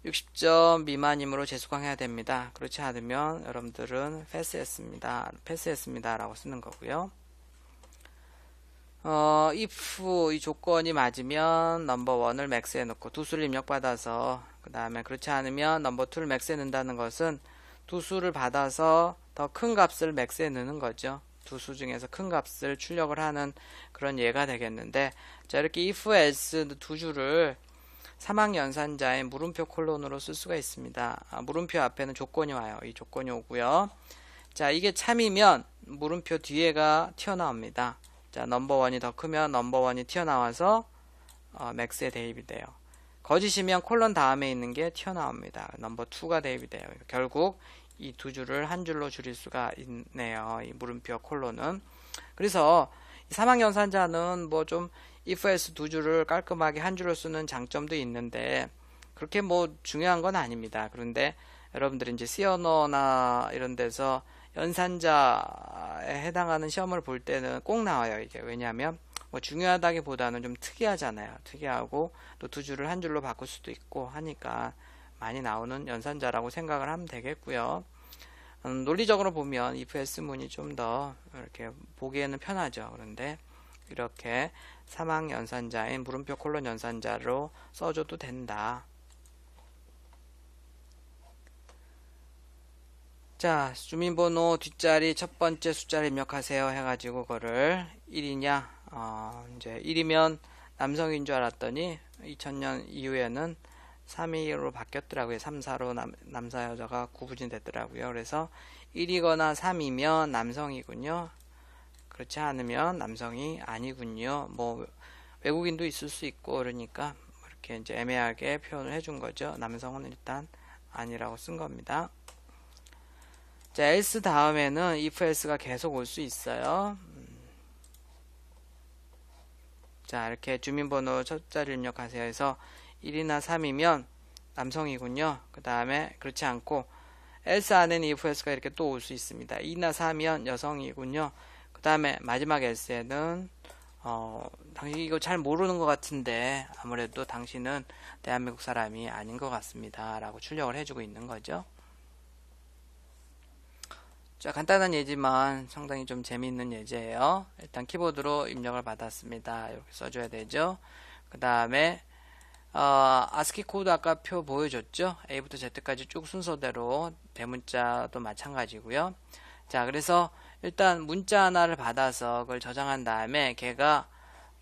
60점 미만이므로 재수강해야 됩니다. 그렇지 않으면 여러분들은 패스했습니다 라고 쓰는 거고요. if 이 조건이 맞으면 넘버1을 max에 넣고 두 수를 입력받아서 그 다음에 그렇지 않으면 넘버2를 max에 넣는다는 것은 두 수를 받아서 더 큰 값을 max에 넣는 거죠. 두 수 중에서 큰 값을 출력을 하는 그런 예가 되겠는데 자, 이렇게 if, else 두 줄을 사망연산자의 물음표 콜론으로 쓸 수가 있습니다. 물음표 앞에는 조건이 와요. 이 조건이 오고요. 자, 이게 참이면 물음표 뒤에가 튀어나옵니다. 자, 넘버1이 더 크면 넘버1이 튀어나와서 max에 대입이 돼요. 거짓이면 콜론 다음에 있는 게 튀어나옵니다. 넘버2가 대입이 돼요. 결국 이 두 줄을 한 줄로 줄일 수가 있네요. 이 물음표 콜론은. 그래서 사망연산자는 뭐 좀 if else 두 줄을 깔끔하게 한 줄로 쓰는 장점도 있는데 그렇게 뭐 중요한 건 아닙니다. 그런데 여러분들이 이제 C 언어나 이런 데서 연산자에 해당하는 시험을 볼 때는 꼭 나와요. 이게 왜냐하면 뭐 중요하다기보다는 좀 특이하잖아요. 특이하고 또 두 줄을 한 줄로 바꿀 수도 있고 하니까 많이 나오는 연산자라고 생각을 하면 되겠고요. 논리적으로 보면 if else 문이 좀 더 이렇게 보기에는 편하죠. 그런데 이렇게 사망 연산자인 물음표 콜론 연산자로 써줘도 된다. 자, 주민번호 뒷자리 첫 번째 숫자를 입력하세요 해가지고 그거를 1이냐 이제 1이면 남성인 줄 알았더니 2000년 이후에는 3위로 바뀌었더라고요. 3, 4로 남자 여자가 구분이 됐더라고요. 그래서 1이거나 3이면 남성이군요. 그렇지 않으면 남성이 아니군요. 뭐 외국인도 있을 수 있고 그러니까 이렇게 이제 애매하게 표현을 해준 거죠. 남성은 일단 아니라고 쓴 겁니다. 자, else 다음에는 if else가 계속 올 수 있어요. 자, 이렇게 주민번호 첫 자리 입력하세요 해서 1이나 3이면 남성이군요. 그 다음에 그렇지 않고 else 안에는 if else가 이렇게 또 올 수 있습니다. 2나 3이면 여성이군요. 그 다음에 마지막 else에는 당신 이거 잘 모르는 것 같은데 아무래도 당신은 대한민국 사람이 아닌 것 같습니다 라고 출력을 해주고 있는 거죠. 자, 간단한 예지만 상당히 좀 재미있는 예제예요. 일단 키보드로 입력을 받았습니다. 이렇게 써줘야 되죠. 그 다음에 아스키 코드 아까 표 보여줬죠. A부터 Z까지 쭉 순서대로 대문자도 마찬가지고요. 자, 그래서 일단 문자 하나를 받아서 그걸 저장한 다음에 걔가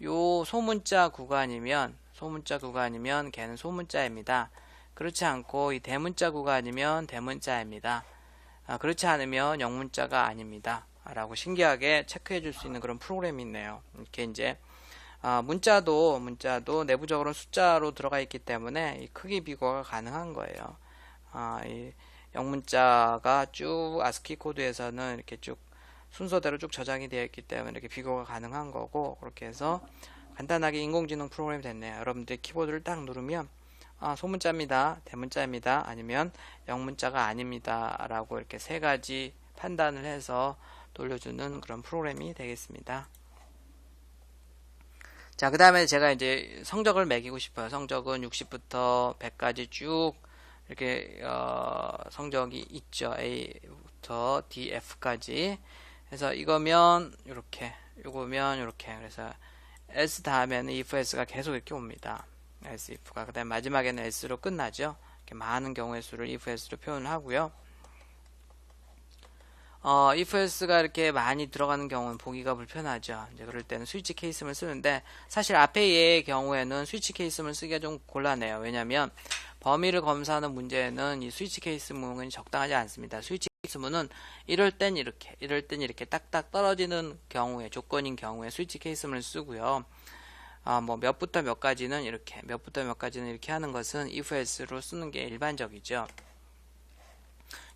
요 소문자 구간이면 걔는 소문자입니다. 그렇지 않고 이 대문자 구간이면 대문자입니다. 그렇지 않으면 영문자가 아닙니다. 라고 신기하게 체크해 줄 수 있는 그런 프로그램이 있네요. 이렇게 이제 문자도 내부적으로 숫자로 들어가 있기 때문에 이 크기 비교가 가능한 거예요. 이 영문자가 쭉 아스키 코드에서는 이렇게 쭉 순서대로 쭉 저장이 되어 있기 때문에 이렇게 비교가 가능한 거고, 그렇게 해서 간단하게 인공지능 프로그램이 됐네요. 여러분들이 키보드를 딱 누르면 소문자입니다, 대문자입니다, 아니면 영문자가 아닙니다 라고 이렇게 세 가지 판단을 해서 돌려주는 그런 프로그램이 되겠습니다. 자, 그 다음에 제가 이제 성적을 매기고 싶어요. 성적은 60부터 100까지 쭉 이렇게 성적이 있죠. A부터 D, F까지. 그래서 이거면 이렇게, 요거면 이렇게. 그래서 S 다음에는 if S가 계속 이렇게 옵니다. S, if가. 그 다음에 마지막에는 S로 끝나죠. 이렇게 많은 경우의 수를 if S로 표현을 하고요. if else가 이렇게 많이 들어가는 경우는 보기가 불편하죠. 이제 그럴 때는 스위치 케이스를 쓰는데, 사실 앞에 얘의 경우에는 스위치 케이스를 쓰기가 좀 곤란해요. 왜냐면 범위를 검사하는 문제는 이 스위치 케이스문은 적당하지 않습니다. 스위치 케이스문은 이럴 땐 이렇게 딱딱 떨어지는 경우에, 조건인 경우에 스위치 케이스문을 쓰고요. 뭐 몇부터 몇까지는 이렇게, 하는 것은 if else로 쓰는 게 일반적이죠.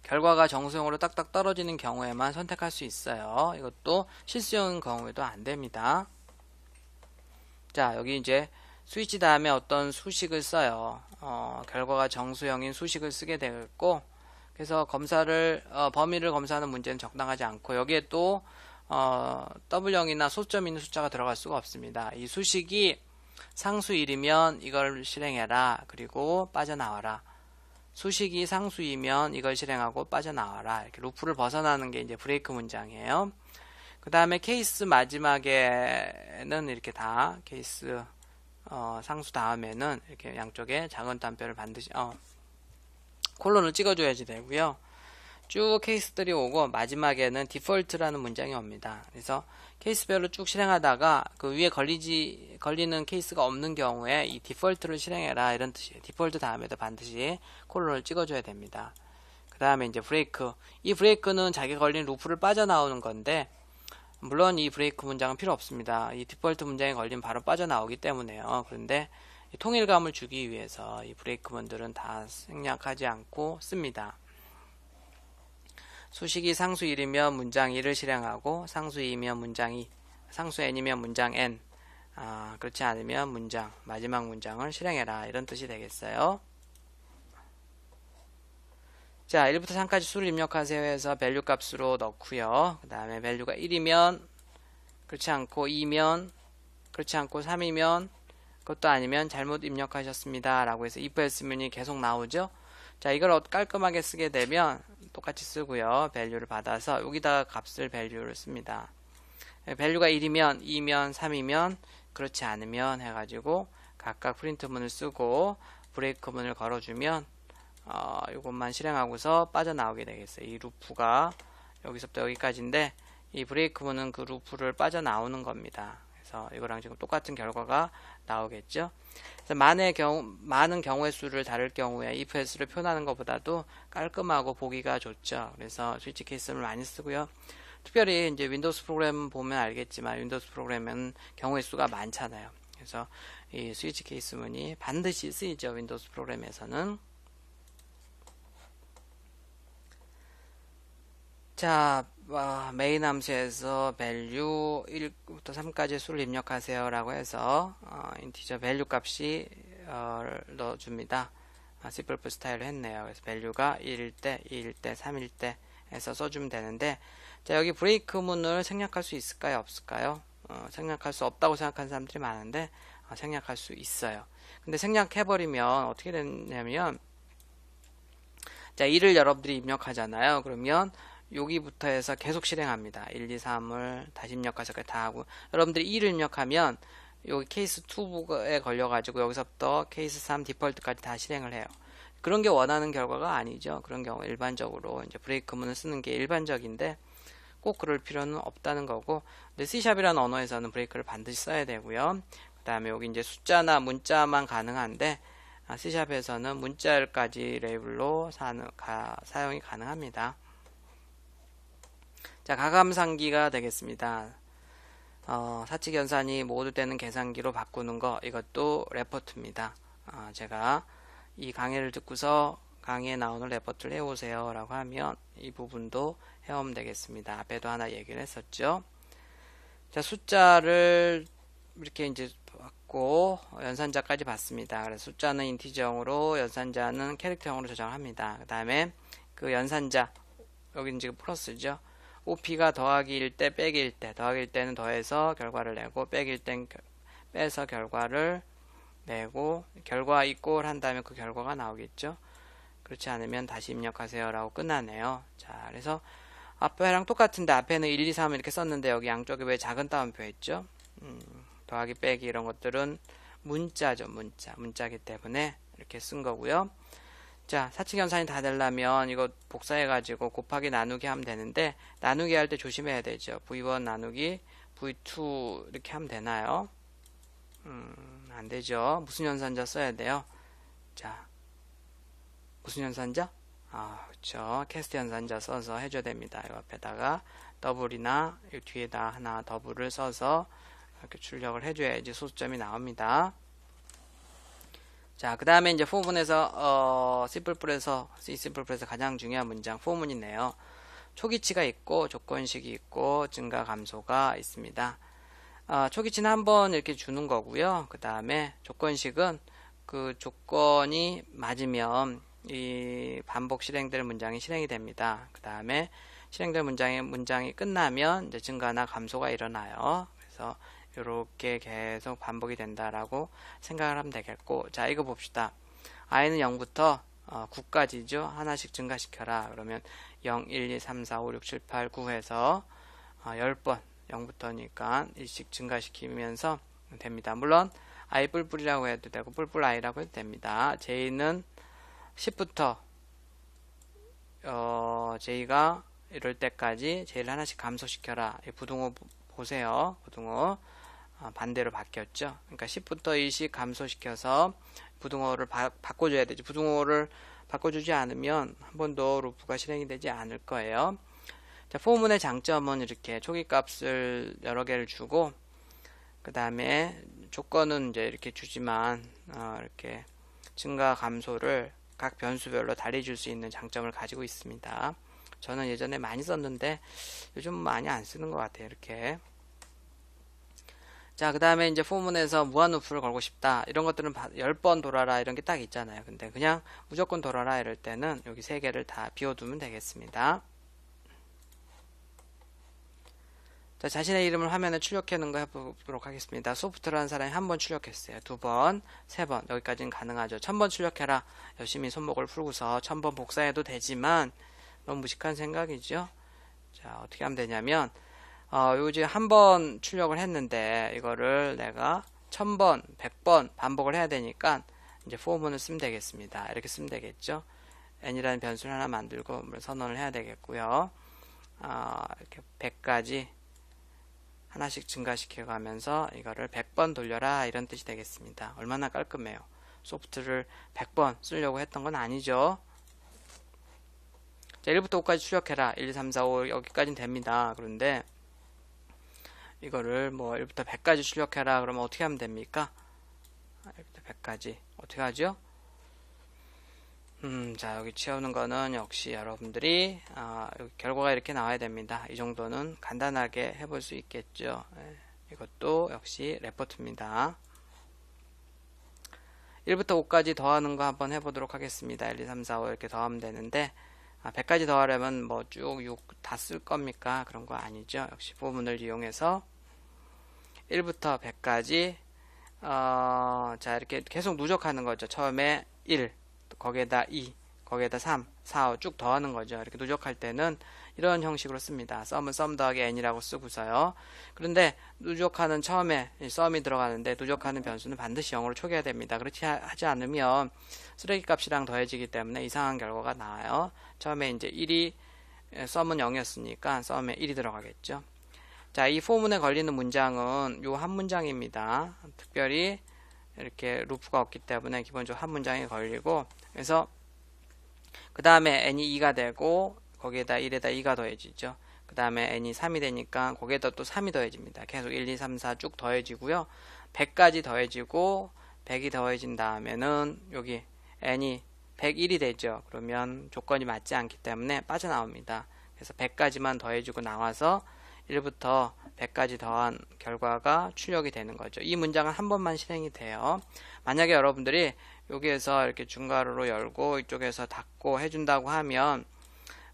결과가 정수형으로 딱딱 떨어지는 경우에만 선택할 수 있어요. 이것도 실수형 경우에도 안 됩니다. 자, 여기 이제 스위치 다음에 어떤 수식을 써요. 결과가 정수형인 수식을 쓰게 되겠고, 그래서 범위를 검사하는 문제는 적당하지 않고, 여기에 또 W형이나 소점 있는 숫자가 들어갈 수가 없습니다. 이 수식이 상수 1이면 이걸 실행해라, 그리고 빠져나와라. 수식이 상수이면 이걸 실행하고 빠져나와라. 이렇게 루프를 벗어나는 게 이제 브레이크 문장이에요. 그 다음에 케이스 마지막에는 이렇게 다 케이스 상수 다음에는 이렇게 양쪽에 작은 따옴표를 반드시 콜론을 찍어줘야지 되고요. 쭉 케이스들이 오고 마지막에는 디폴트라는 문장이 옵니다. 그래서 케이스별로 쭉 실행하다가 그 위에 걸리는 케이스가 없는 경우에 이 디폴트를 실행해라 이런 뜻이에요. 디폴트 다음에도 반드시 콜론을 찍어줘야 됩니다. 그 다음에 이제 브레이크. 이 브레이크는 자기가 걸린 루프를 빠져나오는 건데, 물론 이 브레이크 문장은 필요 없습니다. 이 디폴트 문장에 걸리면 바로 빠져나오기 때문에요. 그런데 통일감을 주기 위해서 이 브레이크문들은 다 생략하지 않고 씁니다. 수식이 상수 1이면 문장 1을 실행하고, 상수 2이면 문장 2, 상수 n이면 문장 n, 그렇지 않으면 마지막 문장을 실행해라 이런 뜻이 되겠어요. 자, 1부터 3까지 수를 입력하세요 해서 밸류 값으로 넣고요. 그 다음에 밸류가 1이면, 그렇지 않고 2면, 그렇지 않고 3이면, 그것도 아니면 잘못 입력하셨습니다 라고 해서 if else 문이 계속 나오죠. 자, 이걸 깔끔하게 쓰게 되면 똑같이 쓰고요. 밸류를 받아서 여기다가 밸류를 씁니다. 밸류가 1이면, 2면, 3이면, 그렇지 않으면 해가지고 각각 프린트문을 쓰고 브레이크 문을 걸어주면 이것만 실행하고서 빠져나오게 되겠어요. 이 루프가 여기서부터 여기까지인데, 이 브레이크 문은 그 루프를 빠져나오는 겁니다. 그래서 이거랑 지금 똑같은 결과가 나오겠죠. 그래서 많은 경우의 수를 다룰 경우에 if else를 표현하는 것보다도 깔끔하고 보기가 좋죠. 그래서 스위치 케이스를 많이 쓰고요. 특별히 이제 윈도우스 프로그램 보면 알겠지만 윈도우스 프로그램은 경우의 수가 많잖아요. 그래서 이 스위치 케이스 문이 반드시 쓰이죠. 윈도우스 프로그램에서는. 자, 메인 함수에서 value 1부터 3까지 수를 입력하세요 라고 해서 인티저 value 값이 넣어줍니다. C++ 스타일로 했네요. 그래서 value가 1일 때, 2일 때, 3일 때 해서 써주면 되는데, 자, 여기 브레이크 문을 생략할 수 있을까요? 없을까요? 생략할 수 없다고 생각하는 사람들이 많은데 생략할 수 있어요. 근데 생략해버리면 어떻게 되냐면, 자, 1을 여러분들이 입력하잖아요. 그러면 여기부터 해서 계속 실행합니다. 1, 2, 3을 다시 입력해서 다 하고, 여러분들이 2를 입력하면 여기 케이스 2에 걸려가지고 여기서부터 케이스 3 디폴트까지 다 실행을 해요. 그런 게 원하는 결과가 아니죠. 그런 경우 일반적으로 이제 브레이크 문을 쓰는 게 일반적인데 꼭 그럴 필요는 없다는 거고, 근데 C샵이라는 언어에서는 브레이크를 반드시 써야 되고요. 그 다음에 여기 이제 숫자나 문자만 가능한데 C샵에서는 문자까지 레이블로 사용이 가능합니다. 자, 가감상기가 되겠습니다. 사칙 연산이 모두 되는 계산기로 바꾸는 거, 이것도 레포트입니다. 제가 이 강의를 듣고서 강의에 나오는 레포트를 해오세요 라고 하면 이 부분도 해오면 되겠습니다. 앞에도 하나 얘기를 했었죠. 자, 숫자를 이렇게 이제 받고 연산자까지 받습니다. 그래서 숫자는 인티저형으로, 연산자는 캐릭터형으로 저장합니다. 그 다음에 그 연산자, 여기는 지금 플러스죠. OP가 더하기일 때, 빼기일 때, 더하기일 때는 더해서 결과를 내고, 빼기일 땐 빼서 결과를 내고, 결과 이꼴 한 다음에 그 결과가 나오겠죠. 그렇지 않으면 다시 입력하세요 라고 끝나네요. 자, 그래서 앞에랑 똑같은데 앞에는 1, 2, 3 이렇게 썼는데 여기 양쪽에 왜 작은 따옴표 했죠? 더하기, 빼기 이런 것들은 문자죠. 문자기 때문에 이렇게 쓴 거고요. 자, 사칙연산이 다 되려면 이거 복사해가지고 곱하기 나누기 하면 되는데, 나누기 할 때 조심해야 되죠. V1 나누기 V2 이렇게 하면 되나요? 안 되죠. 무슨 연산자 써야 돼요? 자, 무슨 연산자? 그렇죠. 캐스트 연산자 써서 해줘야 됩니다. 이 앞에다가 더블이나 이 뒤에다 하나 더블을 써서 이렇게 출력을 해줘야지 소수점이 나옵니다. 자, 그 다음에 이제 포문에서 C++에서 가장 중요한 문장 포문이네요. 초기치가 있고 조건식이 있고 증가 감소가 있습니다. 초기치는 한번 이렇게 주는 거고요. 그 다음에 조건식은 그 조건이 맞으면 이 반복 실행될 문장이 실행이 됩니다. 그 다음에 실행될 문장이 끝나면 이제 증가나 감소가 일어나요. 그래서 이렇게 계속 반복이 된다라고 생각을 하면 되겠고, 자, 이거 봅시다. i는 0부터 9까지죠. 하나씩 증가시켜라. 그러면 0, 1, 2, 3, 4, 5, 6, 7, 8, 9 해서 10번 0부터니까 1씩 증가시키면서 됩니다. 물론 i 뿔뿔이라고 해도 되고 뿔뿔 i라고 해도 됩니다. j는 10부터 j가 이럴 때까지 j를 하나씩 감소시켜라. 이 부등호 보세요. 부등호 반대로 바뀌었죠. 그러니까 10부터 2씩 감소시켜서 부등호를 바꿔줘야 되지. 부등호를 바꿔주지 않으면 한 번도 루프가 실행이 되지 않을 거예요. 자, 포문의 장점은 이렇게 초기 값을 여러 개를 주고, 그 다음에 조건은 이제 이렇게 주지만 이렇게 증가 감소를 각 변수별로 달리 줄 수 있는 장점을 가지고 있습니다. 저는 예전에 많이 썼는데 요즘 많이 안 쓰는 것 같아요. 이렇게. 자, 그 다음에 이제 포문에서 무한 루프를 걸고 싶다. 이런 것들은 10번 돌아라 이런 게 딱 있잖아요. 근데 그냥 무조건 돌아라 이럴 때는 여기 3개를 다 비워두면 되겠습니다. 자, 자신의 이름을 화면에 출력해 놓은 거 해보도록 하겠습니다. 소프트라는 사람이 한 번 출력했어요. 2번, 3번, 여기까지는 가능하죠. 1000번 출력해라. 열심히 손목을 풀고서 1000번 복사해도 되지만 너무 무식한 생각이죠. 자, 어떻게 하면 되냐면 요즘 한 번 출력을 했는데 이거를 내가 1000번, 100번 반복을 해야 되니까 이제 포문을 쓰면 되겠습니다. 이렇게 쓰면 되겠죠. n이라는 변수를 하나 만들고 선언을 해야 되겠고요. 이렇게 100까지 하나씩 증가시켜 가면서 이거를 100번 돌려라 이런 뜻이 되겠습니다. 얼마나 깔끔해요. 소프트를 100번 쓰려고 했던 건 아니죠. 자, 1부터 5까지 출력해라. 1, 2, 3, 4, 5 여기까지는 됩니다. 그런데 이거를 뭐 1부터 100까지 출력해라. 그러면 어떻게 하면 됩니까? 1부터 100까지 어떻게 하죠? 자, 여기 채우는 거는 역시 여러분들이 여기 결과가 이렇게 나와야 됩니다. 이 정도는 간단하게 해볼 수 있겠죠. 이것도 역시 레포트입니다. 1부터 5까지 더하는 거 한번 해보도록 하겠습니다. 1, 2, 3, 4, 5 이렇게 더하면 되는데 100까지 더하려면 뭐 쭉 6 다 쓸 겁니까? 그런 거 아니죠. 역시 부분을 이용해서 1부터 100까지 자, 이렇게 계속 누적하는 거죠. 처음에 1, 거기에다 2, 거기에다 3, 4, 5 쭉 더하는 거죠. 이렇게 누적할 때는 이런 형식으로 씁니다. 썸은 썸 더하기 n이라고 쓰고서요. 그런데 누적하는 처음에 썸이 들어가는데 누적하는 변수는 반드시 0으로 초기화 됩니다. 그렇지 하지 않으면 쓰레기 값이랑 더해지기 때문에 이상한 결과가 나와요. 처음에 이제 1이 썸은 0이었으니까 썸에 1이 들어가겠죠. 자, 이 포문에 걸리는 문장은 요 한 문장입니다. 특별히 이렇게 루프가 없기 때문에 기본적으로 한 문장이 걸리고, 그래서 그 다음에 n이 2가 되고 거기에다 1에다 2가 더해지죠. 그 다음에 n이 3이 되니까 거기에다 또 3이 더해집니다. 계속 1, 2, 3, 4 쭉 더해지고요. 100까지 더해지고 100이 더해진 다음에는 여기 n이 101이 되죠. 그러면 조건이 맞지 않기 때문에 빠져나옵니다. 그래서 100까지만 더해지고 나와서 1부터 100까지 더한 결과가 출력이 되는 거죠. 이 문장은 한 번만 실행이 돼요. 만약에 여러분들이 여기에서 이렇게 중괄호로 열고 이쪽에서 닫고 해준다고 하면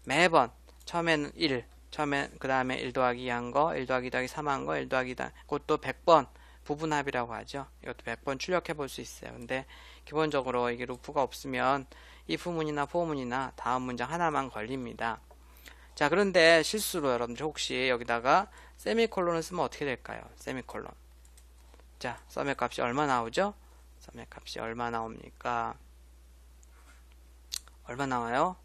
매번 처음에는 1, 처음에 그 다음에 1 더하기 2 한 거, 1 더하기 2 더하기 3 한 거, 1 더하기 2 그것도 100번 부분합이라고 하죠. 이것도 100번 출력해 볼 수 있어요. 근데 기본적으로 이게 루프가 없으면 if 문이나 for 문이나 다음 문장 하나만 걸립니다. 자, 그런데 실수로 여러분들 혹시 여기다가 세미콜론을 쓰면 어떻게 될까요? 세미콜론. 자, 썸의 값이 얼마 나오죠? 썸의 값이 얼마 나옵니까? 얼마 나와요?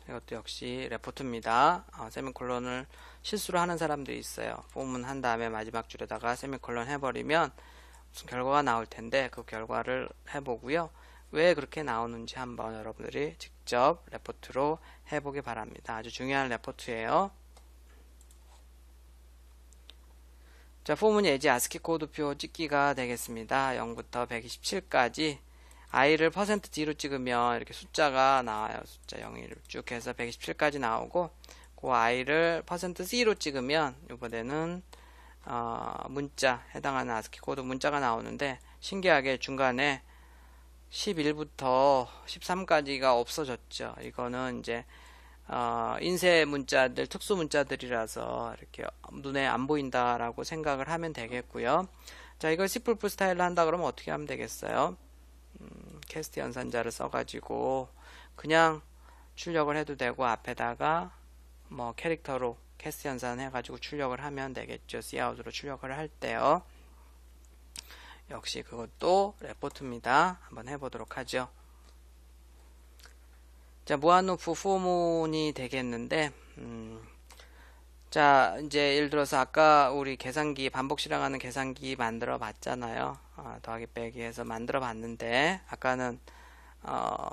이것도 역시 레포트입니다. 세미콜론을 실수로 하는 사람들이 있어요. 포문 한 다음에 마지막 줄에다가 세미콜론 해버리면 무슨 결과가 나올 텐데 그 결과를 해보고요. 왜 그렇게 나오는지 한번 여러분들이 직접 레포트로 해보기 바랍니다. 아주 중요한 레포트예요. 자, 포문 예지 아스키 코드표 찍기가 되겠습니다. 0부터 127까지 i를 %d로 찍으면 이렇게 숫자가 나와요. 숫자 0을 쭉 해서 127까지 나오고 그 i를 %c로 찍으면 이번에는 문자 해당하는 아스키 코드 문자가 나오는데 신기하게 중간에 11부터 13까지가 없어졌죠. 이거는 이제 인쇄 문자들, 특수 문자들이라서 이렇게 눈에 안 보인다라고 생각을 하면 되겠고요. 자, 이걸 C++ 스타일로 한다 그러면 어떻게 하면 되겠어요? 캐스트 연산자를 써가지고 그냥 출력을 해도 되고 앞에다가 뭐 캐릭터로 캐스트 연산 해가지고 출력을 하면 되겠죠. Cout으로 출력을 할 때요. 역시 그것도 레포트입니다. 한번 해보도록 하죠. 자, 무한루프 포문이 되겠는데, 자, 이제 예를 들어서 아까 우리 계산기, 반복 실행하는 계산기 만들어 봤잖아요. 더하기 빼기 해서 만들어 봤는데, 아까는,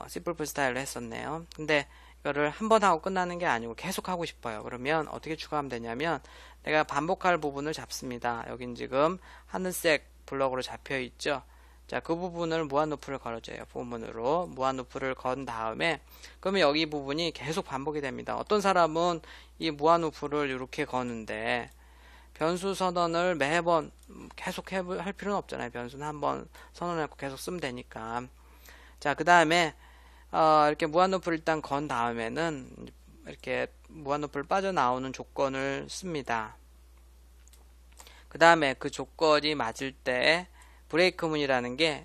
C++ 스타일로 했었네요. 근데 이거를 한 번 하고 끝나는 게 아니고 계속 하고 싶어요. 그러면 어떻게 추가하면 되냐면, 내가 반복할 부분을 잡습니다. 여긴 지금 하늘색 블럭으로 잡혀 있죠. 자, 그 부분을 무한루프를 걸어줘요. 포문으로 무한루프를 건 다음에 그러면 여기 부분이 계속 반복이 됩니다. 어떤 사람은 이 무한루프를 이렇게 거는데 변수 선언을 매번 계속 할 필요는 없잖아요. 변수는 한번 선언해놓고 계속 쓰면 되니까. 자, 그 다음에 이렇게 무한루프를 일단 건 다음에는 이렇게 무한루프를 빠져나오는 조건을 씁니다. 그 다음에 그 조건이 맞을 때 브레이크 문이라는 게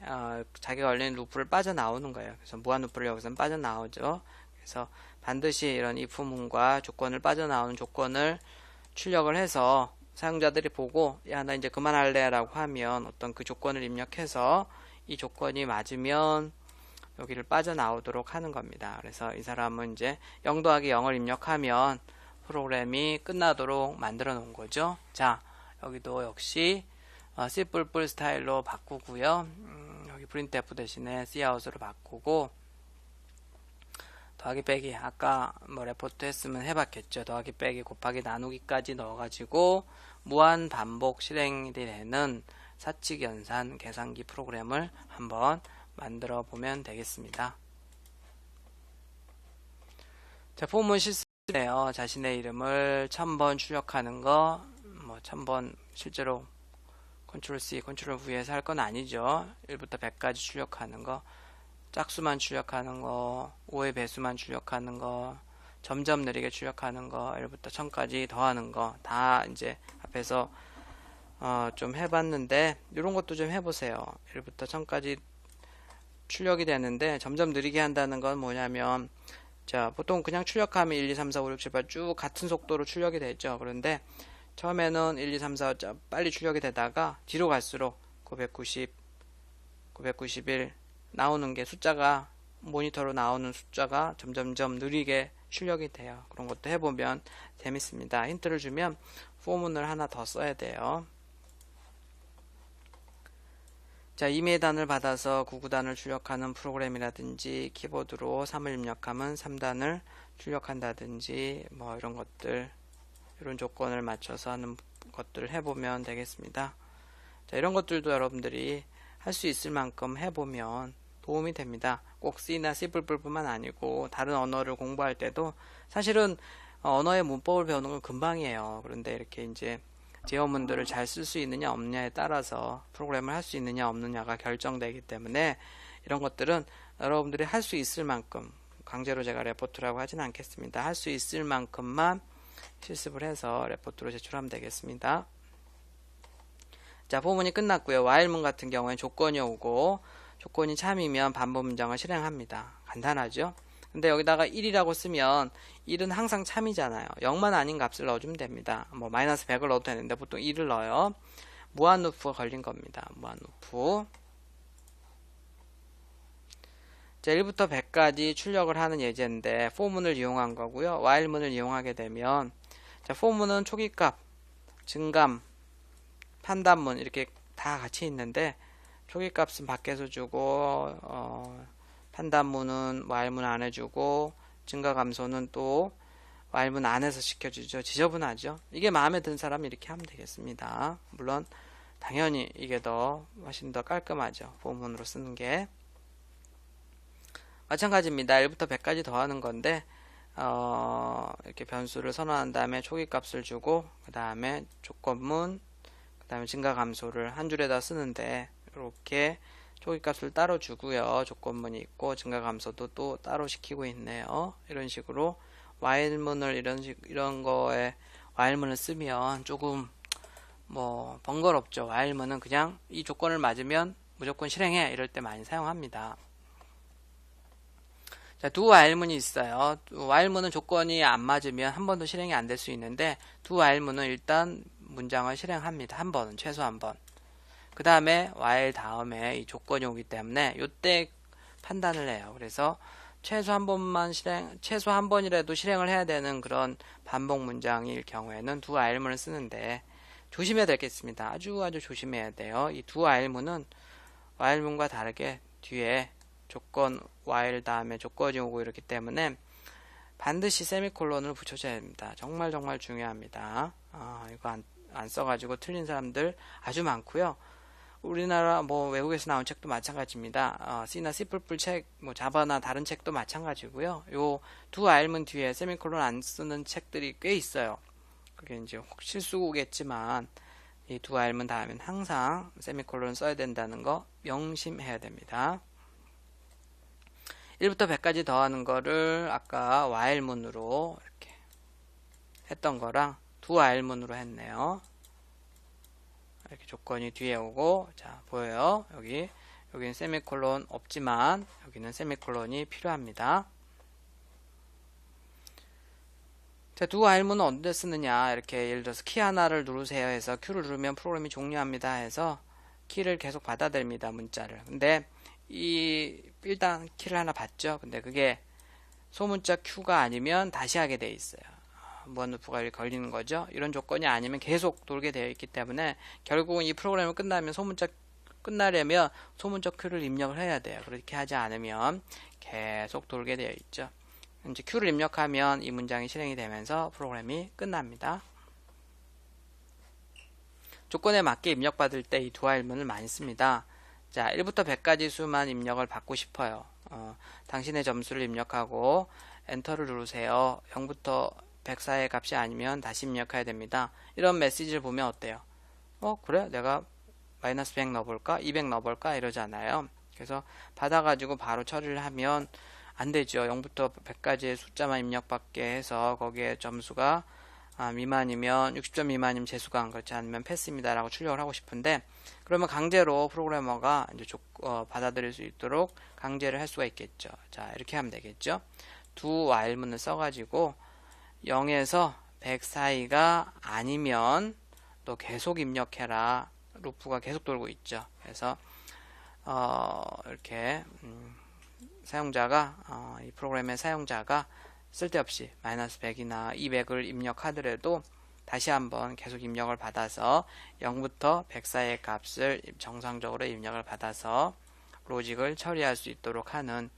자기가 걸린 루프를 빠져나오는 거예요. 그래서 무한 루프를 여기서 빠져나오죠. 그래서 반드시 이런 if 문과 조건을 빠져나오는 조건을 출력을 해서 사용자들이 보고 야, 나 이제 그만할래 라고 하면 어떤 그 조건을 입력해서 이 조건이 맞으면 여기를 빠져나오도록 하는 겁니다. 그래서 이 사람은 이제 0 더하기 0을 입력하면 프로그램이 끝나도록 만들어 놓은 거죠. 자, 여기도 역시 C++ 스타일로 바꾸고요. 여기 printf 대신에 cout으로 바꾸고 더하기 빼기 아까 뭐 레포트 했으면 해봤겠죠. 더하기 빼기 곱하기 나누기까지 넣어가지고 무한 반복 실행이 되는 사칙 연산 계산기 프로그램을 한번 만들어 보면 되겠습니다. 자, 포문 실습이에요. 자신의 이름을 1000번 출력하는 거, 뭐 1000번 실제로 컨트롤 C, 컨트롤 V에서 할 건 아니죠. 1부터 100까지 출력하는 거, 짝수만 출력하는 거, 5의 배수만 출력하는 거, 점점 느리게 출력하는 거, 1부터 1000까지 더하는 거, 다 이제 앞에서 좀 해봤는데, 이런 것도 좀 해보세요. 1부터 1000까지 출력이 되는데, 점점 느리게 한다는 건 뭐냐면, 자, 보통 그냥 출력하면 1, 2, 3, 4, 5, 6, 7, 8 쭉 같은 속도로 출력이 되죠. 그런데 처음에는 1, 2, 3, 4 빨리 출력이 되다가 뒤로 갈수록 990, 991 나오는 게 숫자가 모니터로 나오는 숫자가 점점점 느리게 출력이 돼요. 그런 것도 해보면 재밌습니다. 힌트를 주면 포문을 하나 더 써야 돼요. 자, 이메단을 받아서 99단을 출력하는 프로그램이라든지 키보드로 3을 입력하면 3단을 출력한다든지 뭐 이런 것들, 이런 조건을 맞춰서 하는 것들을 해보면 되겠습니다. 자, 이런 것들도 여러분들이 할 수 있을 만큼 해보면 도움이 됩니다. 꼭 C나 C++뿐만 아니고 다른 언어를 공부할 때도 사실은 언어의 문법을 배우는 건 금방이에요. 그런데 이렇게 이제 제어문들을 잘 쓸 수 있느냐 없느냐에 따라서 프로그램을 할 수 있느냐 없느냐가 결정되기 때문에 이런 것들은 여러분들이 할 수 있을 만큼, 강제로 제가 레포트라고 하진 않겠습니다. 할 수 있을 만큼만 실습을 해서 레포트로 제출하면 되겠습니다. 자, 포문이 끝났고요. while문 같은 경우에는 조건이 오고 조건이 참이면 반복 문장을 실행합니다. 간단하죠? 근데 여기다가 1이라고 쓰면 1은 항상 참이잖아요. 0만 아닌 값을 넣어주면 됩니다. 뭐 마이너스 100을 넣어도 되는데 보통 1을 넣어요. 무한 루프가 걸린 겁니다. 무한 루프. 자, 1부터 100까지 출력을 하는 예제인데 포문을 이용한 거고요. while문을 이용하게 되면 자, 포문은 초기값, 증감, 판단문 이렇게 다 같이 있는데 초기값은 밖에서 주고 판단문은 while문 안에 주고 증가감소는 또 while문 안에서 시켜주죠. 지저분하죠. 이게 마음에 드는 사람은 이렇게 하면 되겠습니다. 물론 당연히 이게 훨씬 더 깔끔하죠. 포문으로 쓰는 게. 마찬가지입니다. 1부터 100까지 더하는 건데 이렇게 변수를 선언한 다음에 초기값을 주고 그 다음에 조건문 그 다음에 증가감소를 한 줄에다 쓰는데 이렇게 초기값을 따로 주고요. 조건문이 있고 증가감소도 또 따로 시키고 있네요. 이런 식으로 while문을 이런 거에 while문을 쓰면 조금 뭐 번거롭죠. while문은 그냥 이 조건을 맞으면 무조건 실행해 이럴 때 많이 사용합니다. 자, do while문이 있어요. while문은 조건이 안 맞으면 한 번도 실행이 안 될 수 있는데 do while문은 일단 문장을 실행합니다. 한 번은 최소 한 번. 그 다음에 while 다음에 이 조건이 오기 때문에 이때 판단을 해요. 그래서 최소 한 번이라도 실행을 해야 되는 그런 반복 문장일 경우에는 do while문을 쓰는데 조심해야 되겠습니다. 아주 조심해야 돼요. 이 do while문은 while문과 다르게 뒤에 조건 while 다음에 조건이 오고 이렇기 때문에 반드시 세미콜론을 붙여줘야 됩니다. 정말 중요합니다. 이거 안 써가지고 틀린 사람들 아주 많고요. 우리나라 뭐 외국에서 나온 책도 마찬가지입니다. C나 C++ 책, 뭐 자바나 다른 책도 마찬가지고요. 요 do while문 뒤에 세미콜론 안 쓰는 책들이 꽤 있어요. 그게 이제 실수겠지만 이 do while문 다음엔 항상 세미콜론 써야 된다는 거 명심해야 됩니다. 1부터 100까지 더하는 거를 아까 while문으로 이렇게 했던 거랑 do while문으로 했네요. 이렇게 조건이 뒤에 오고, 자, 보여요? 여기는 세미콜론 없지만, 여기는 세미콜론이 필요합니다. 자, do while문은 언제 쓰느냐? 이렇게 예를 들어서 키 하나를 누르세요 해서 Q를 누르면 프로그램이 종료합니다 해서 키를 계속 받아들입니다, 문자를. 근데 일단 키를 하나 받죠. 근데 그게 소문자 Q가 아니면 다시 하게 돼 있어요. 무한 루프가 걸리는 거죠. 이런 조건이 아니면 계속 돌게 되어 있기 때문에 결국은 이 프로그램을 끝나려면 소문자 Q를 입력을 해야 돼요. 그렇게 하지 않으면 계속 돌게 되어 있죠. 이제 Q를 입력하면 이 문장이 실행이 되면서 프로그램이 끝납니다. 조건에 맞게 입력받을 때 이 두 while문을 많이 씁니다. 자, 1부터 100까지 수만 입력을 받고 싶어요. 당신의 점수를 입력하고 엔터를 누르세요. 0부터 100 사이의 값이 아니면 다시 입력해야 됩니다. 이런 메시지를 보면 어때요? 그래? 내가 마이너스 100 넣어볼까? 200 넣어볼까? 이러잖아요. 그래서 받아가지고 바로 처리를 하면 안 되죠. 0부터 100까지의 숫자만 입력받게 해서 거기에 점수가 미만이면 60점 미만이면 재수강, 그렇지 않으면 패스입니다 라고 출력을 하고 싶은데, 그러면 강제로 프로그래머가 이제 받아들일 수 있도록 강제를 할 수가 있겠죠. 자, 이렇게 하면 되겠죠. 두 while문을 써가지고 0에서 100 사이가 아니면 또 계속 입력해라. 루프가 계속 돌고 있죠. 그래서 이렇게 사용자가 이 프로그램의 사용자가 쓸데없이 마이너스 100이나 200을 입력하더라도 다시 한번 계속 입력을 받아서 0부터 100 사이의 값을 정상적으로 입력을 받아서 로직을 처리할 수 있도록 하는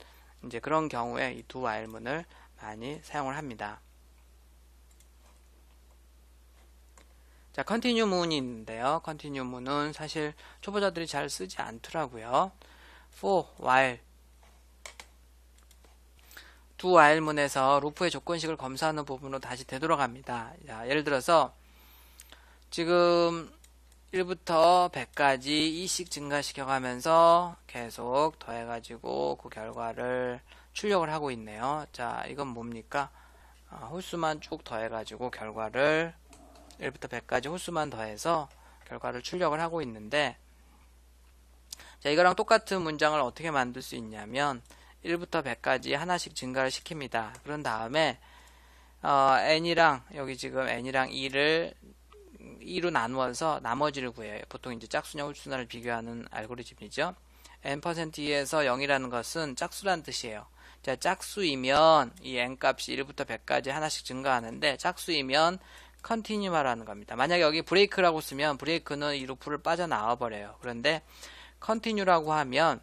이제 그런 경우에 이 두 while문을 많이 사용을 합니다. 자, continue 문이 있는데요. continue 문은 사실 초보자들이 잘 쓰지 않더라고요. for, while 두 while문에서 루프의 조건식을 검사하는 부분으로 다시 되돌아갑니다. 자, 예를 들어서 지금 1부터 100까지 2씩 증가시켜 가면서 계속 더해가지고 그 결과를 출력을 하고 있네요. 자, 이건 뭡니까? 홀수만 쭉 더해가지고 결과를 1부터 100까지 홀수만 더해서 결과를 출력을 하고 있는데, 자, 이거랑 똑같은 문장을 어떻게 만들 수 있냐면 1부터 100까지 하나씩 증가를 시킵니다. 그런 다음에 n이랑 여기 지금 n이랑 2를 2로 나누어서 나머지를 구해요. 보통 이제 짝수냐 홀수냐를 비교하는 알고리즘이죠. n%e에서 0이라는 것은 짝수란 뜻이에요. 자, 짝수이면 이 n 값이 1부터 100까지 하나씩 증가하는데, 짝수이면 continue라는 겁니다. 만약에 여기 브레이크라고 쓰면 브레이크는 이 루프를 빠져나와 버려요. 그런데 continue라고 하면,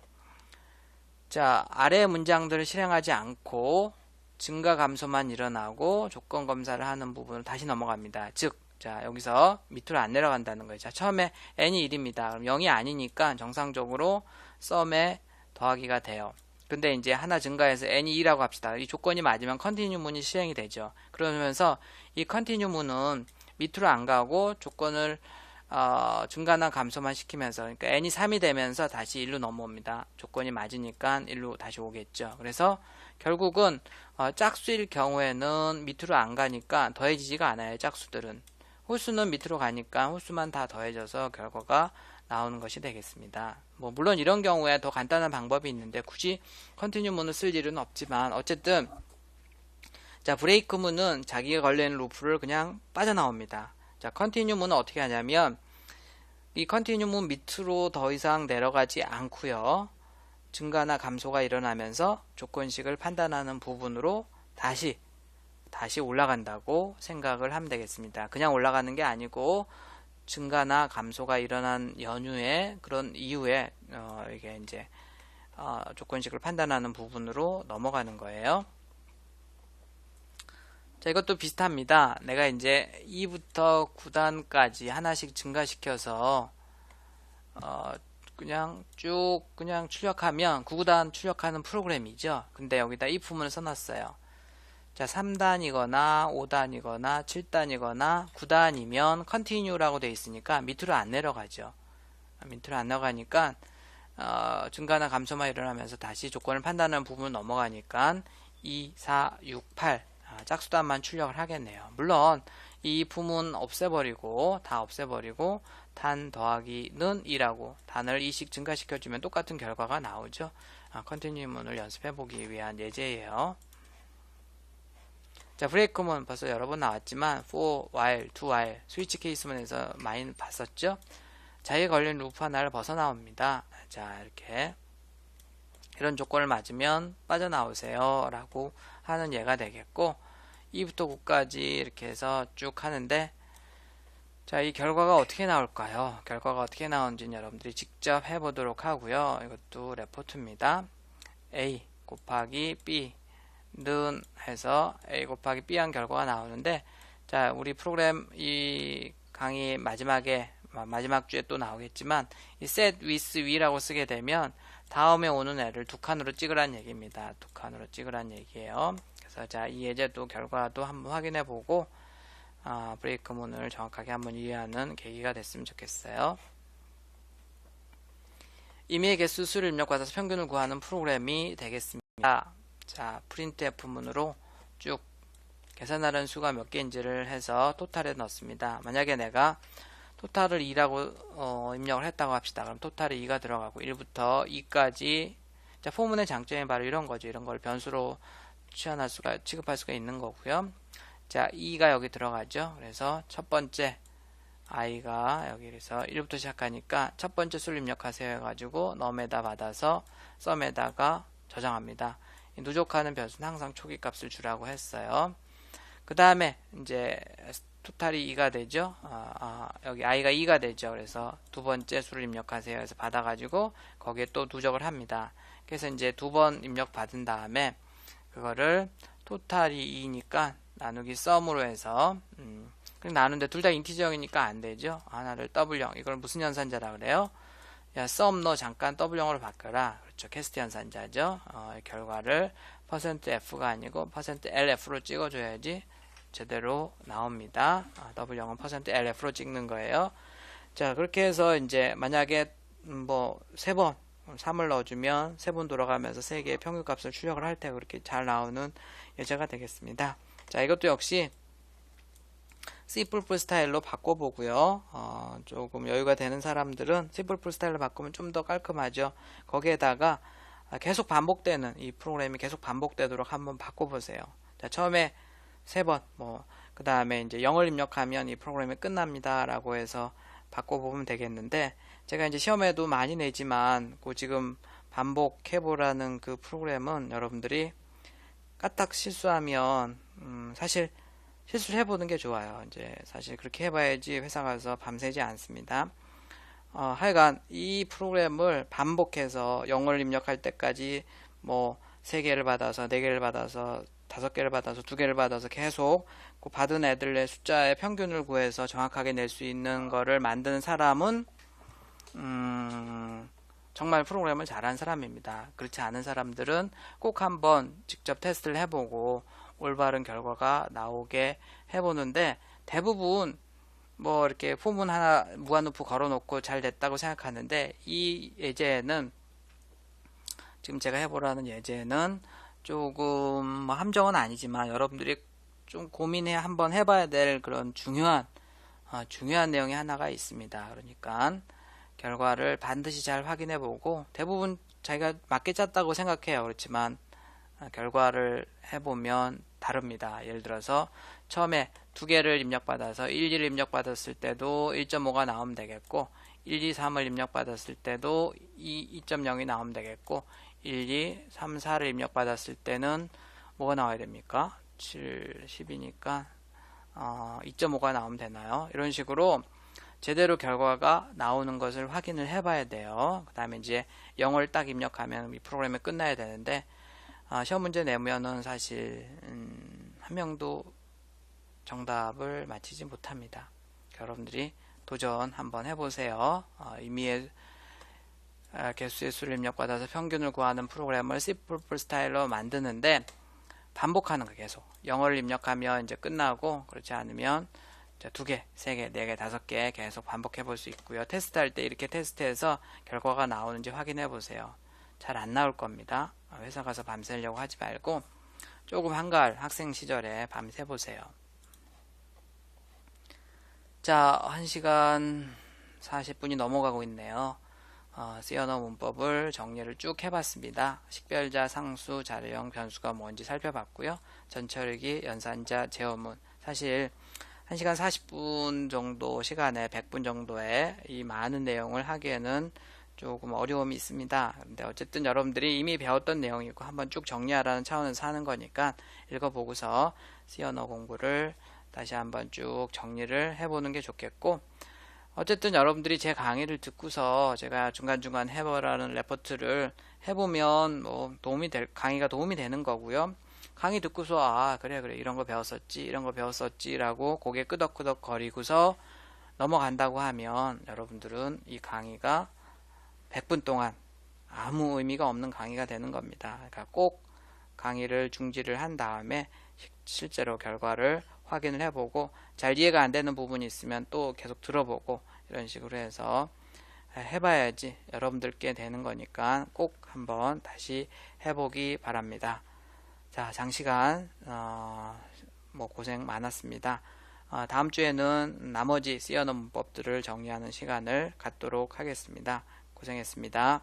자, 아래 문장들을 실행하지 않고 증가 감소만 일어나고 조건 검사를 하는 부분을 다시 넘어갑니다. 즉, 자, 여기서 밑으로 안 내려간다는 거예요. 자, 처음에 n이 1입니다. 그럼 0이 아니니까 정상적으로 썸에 더하기가 돼요. 근데 이제 하나 증가해서 n이 2라고 합시다. 이 조건이 맞으면 continue 문이 실행이 되죠. 그러면서 이 continue 문은 밑으로 안 가고 조건을 증가나 감소만 시키면서, 그러니까 n이 3이 되면서 다시 1로 넘어옵니다. 조건이 맞으니까 1로 다시 오겠죠. 그래서 결국은 짝수일 경우에는 밑으로 안 가니까 더해지지가 않아요. 짝수들은. 홀수는 밑으로 가니까 홀수만 다 더해져서 결과가 나오는 것이 되겠습니다. 물론 이런 경우에 더 간단한 방법이 있는데 굳이 컨티뉴 문을 쓸 일은 없지만, 어쨌든 자, 브레이크 문은 자기가 걸려있는 루프를 그냥 빠져나옵니다. 자, 컨티뉴 문은 어떻게 하냐면 이 컨티뉴 문 밑으로 더 이상 내려가지 않고요, 증가나 감소가 일어나면서 조건식을 판단하는 부분으로 다시 올라간다고 생각을 하면 되겠습니다. 그냥 올라가는 게 아니고 증가나 감소가 일어난 연후에, 그런 이후에 이게 이제 조건식을 판단하는 부분으로 넘어가는 거예요. 자, 이것도 비슷합니다. 내가 이제 2부터 9단까지 하나씩 증가시켜서 그냥 쭉 그냥 출력하면 9단 출력하는 프로그램이죠. 근데 여기다 if문을 써놨어요. 자, 3단이거나 5단이거나 7단이거나 9단이면 continue라고 되어 있으니까 밑으로 안 내려가죠. 밑으로 안 내려가니까 증가나 감소만 일어나면서 다시 조건을 판단하는 부분을 넘어가니까 2, 4, 6, 8 짝수단만 출력을 하겠네요. 물론 이 if문 없애버리고 단 더하기는 2라고 단을 2씩 증가시켜주면 똑같은 결과가 나오죠. continue문을 연습해보기 위한 예제예요. 자, 브레이크문 벌써 여러 번 나왔지만 for, while, do while, 스위치 케이스문에서 많이 봤었죠. 자기가 걸린 루프 하나를 벗어나옵니다. 자, 이렇게 이런 조건을 맞으면 빠져나오세요 라고 하는 예가 되겠고, 2부터 9까지 이렇게 해서 쭉 하는데, 자, 이 결과가 어떻게 나올까요? 결과가 어떻게 나오는지는 여러분들이 직접 해보도록 하고요. 이것도 레포트입니다. A 곱하기 B 는 해서 A 곱하기 B한 결과가 나오는데, 자, 우리 프로그램 이 강의 마지막 주에 또 나오겠지만, 이 set with w라고 쓰게 되면 다음에 오는 애를 두 칸으로 찍으란 얘기입니다. 두 칸으로 찍으란 얘기예요. 그래서 자, 이 예제도 결과도 한번 확인해 보고 브레이크문을 정확하게 한번 이해하는 계기가 됐으면 좋겠어요. 임의의 개수 수를 입력받아서 평균을 구하는 프로그램이 되겠습니다. 자, printf문으로 쭉 계산하는 수가 몇 개인지를 해서 토탈에 넣습니다. 만약에 내가 토탈을 2라고 입력을 했다고 합시다. 그럼 토탈이 2가 들어가고 1부터 2까지. 자, 포문의 장점이 바로 이런 거죠. 이런 걸 변수로 취급할 수가 있는 거고요. 자, 2가 여기 들어가죠. 그래서 첫 번째 i가 여기서 1부터 시작하니까 첫 번째 수를 입력하세요 해가지고 num에다 받아서 sum에다가 저장합니다. 이 누적하는 변수는 항상 초기 값을 주라고 했어요. 그 다음에 이제 토탈이 2가 되죠. 여기 i가 2가 되죠. 그래서 두 번째 수를 입력하세요 해서 받아가지고 거기에 또 누적을 합니다. 그래서 이제 두 번 입력 받은 다음에 그거를 토탈이 2니까 나누기 sum으로 해서 나누는데 둘 다 인티저형이니까 안 되죠. 하나를 W형, 이걸 무슨 연산자라 그래요? 야, sum 너 잠깐 W형으로 바꿔라. 그렇죠. 캐스트 연산자죠. 결과를 %F가 아니고 %LF로 찍어줘야지 제대로 나옵니다. W형은 %LF로 찍는 거예요. 자, 그렇게 해서 이제 만약에 뭐 3번 3을 넣어주면 3번 돌아가면서 3개의 평균값을 출력을 할 때 그렇게 잘 나오는 예제가 되겠습니다. 자, 이것도 역시 C++ 스타일로 바꿔보고요. 조금 여유가 되는 사람들은 C++ 스타일로 바꾸면 좀 더 깔끔하죠. 거기에다가 계속 반복되는, 이 프로그램이 계속 반복되도록 한번 바꿔보세요. 자, 처음에 3번, 그 다음에 이제 0을 입력하면 이 프로그램이 끝납니다. 라고 해서 바꿔보면 되겠는데, 제가 이제 시험에도 많이 내지만, 그 지금 반복해보라는 그 프로그램은 여러분들이 까딱 실수하면, 사실 실수를 해보는 게 좋아요. 이제 사실 그렇게 해봐야지 회사 가서 밤새지 않습니다. 하여간 이 프로그램을 반복해서 0을 입력할 때까지 뭐 3개를 받아서 4개를 받아서 5개를 받아서 2개를 받아서 계속 그 받은 애들의 숫자의 평균을 구해서 정확하게 낼 수 있는 거를 만드는 사람은 정말 프로그램을 잘하는 사람입니다. 그렇지 않은 사람들은 꼭 한번 직접 테스트를 해보고 올바른 결과가 나오게 해보는데, 대부분 뭐 이렇게 포문 하나 무한루프 걸어놓고 잘 됐다고 생각하는데, 이 예제는 지금 제가 해보라는 예제는 조금 뭐 함정은 아니지만 여러분들이 좀 고민해 한번 해봐야 될 그런 중요한 내용이 하나가 있습니다. 그러니까 결과를 반드시 잘 확인해보고, 대부분 자기가 맞게 짰다고 생각해요. 그렇지만 결과를 해보면 다릅니다. 예를 들어서 처음에 2개를 입력받아서 1, 2를 입력받았을 때도 1.5가 나오면 되겠고, 1, 2, 3을 입력받았을 때도 2.0이 나오면 되겠고, 1, 2, 3, 4를 입력받았을 때는 뭐가 나와야 됩니까? 7, 10이니까 2.5가 나오면 되나요? 이런 식으로 제대로 결과가 나오는 것을 확인을 해봐야 돼요. 그 다음에 이제 0을 딱 입력하면 이 프로그램이 끝나야 되는데, 시험 문제 내면은 사실 한 명도 정답을 맞히지 못합니다. 여러분들이 도전 한번 해보세요. 임의의 개수의 수를 입력받아서 평균을 구하는 프로그램을 C++ 스타일로 만드는데, 반복하는 거 계속 0을 입력하면 이제 끝나고, 그렇지 않으면 2개, 3개, 4개, 5개 계속 반복해 볼 수 있고요. 테스트할 때 이렇게 테스트해서 결과가 나오는지 확인해 보세요. 잘 안 나올 겁니다. 회사 가서 밤새려고 하지 말고 조금 한가할 학생 시절에 밤새 보세요. 자, 1시간 40분이 넘어가고 있네요. C 언어 문법을 정리를 쭉 해봤습니다. 식별자, 상수, 자료형, 변수가 뭔지 살펴봤고요. 전처리기, 연산자, 제어문. 사실 1시간 40분 정도 시간에 100분 정도의 이 많은 내용을 하기에는 조금 어려움이 있습니다. 근데 어쨌든 여러분들이 이미 배웠던 내용이고 한번 쭉 정리하라는 차원에서 하는 거니까 읽어보고서 C 언어 공부를 다시 한번 쭉 정리를 해보는 게 좋겠고, 어쨌든 여러분들이 제 강의를 듣고서 제가 중간중간 해보라는 레포트를 해보면 뭐 강의가 도움이 되는 거고요. 강의 듣고서 그래 이런 거 배웠었지 이런 거 배웠었지 라고 고개 끄덕끄덕 거리고서 넘어간다고 하면 여러분들은 이 강의가 100분 동안 아무 의미가 없는 강의가 되는 겁니다. 그러니까 꼭 강의를 중지를 한 다음에 실제로 결과를 확인을 해보고 잘 이해가 안 되는 부분이 있으면 또 계속 들어보고 이런 식으로 해서 해봐야지 여러분들께 되는 거니까 꼭 한번 다시 해보기 바랍니다. 자, 장시간 고생 많았습니다. 다음 주에는 나머지 C 언어 문법들을 정리하는 시간을 갖도록 하겠습니다. 고생했습니다.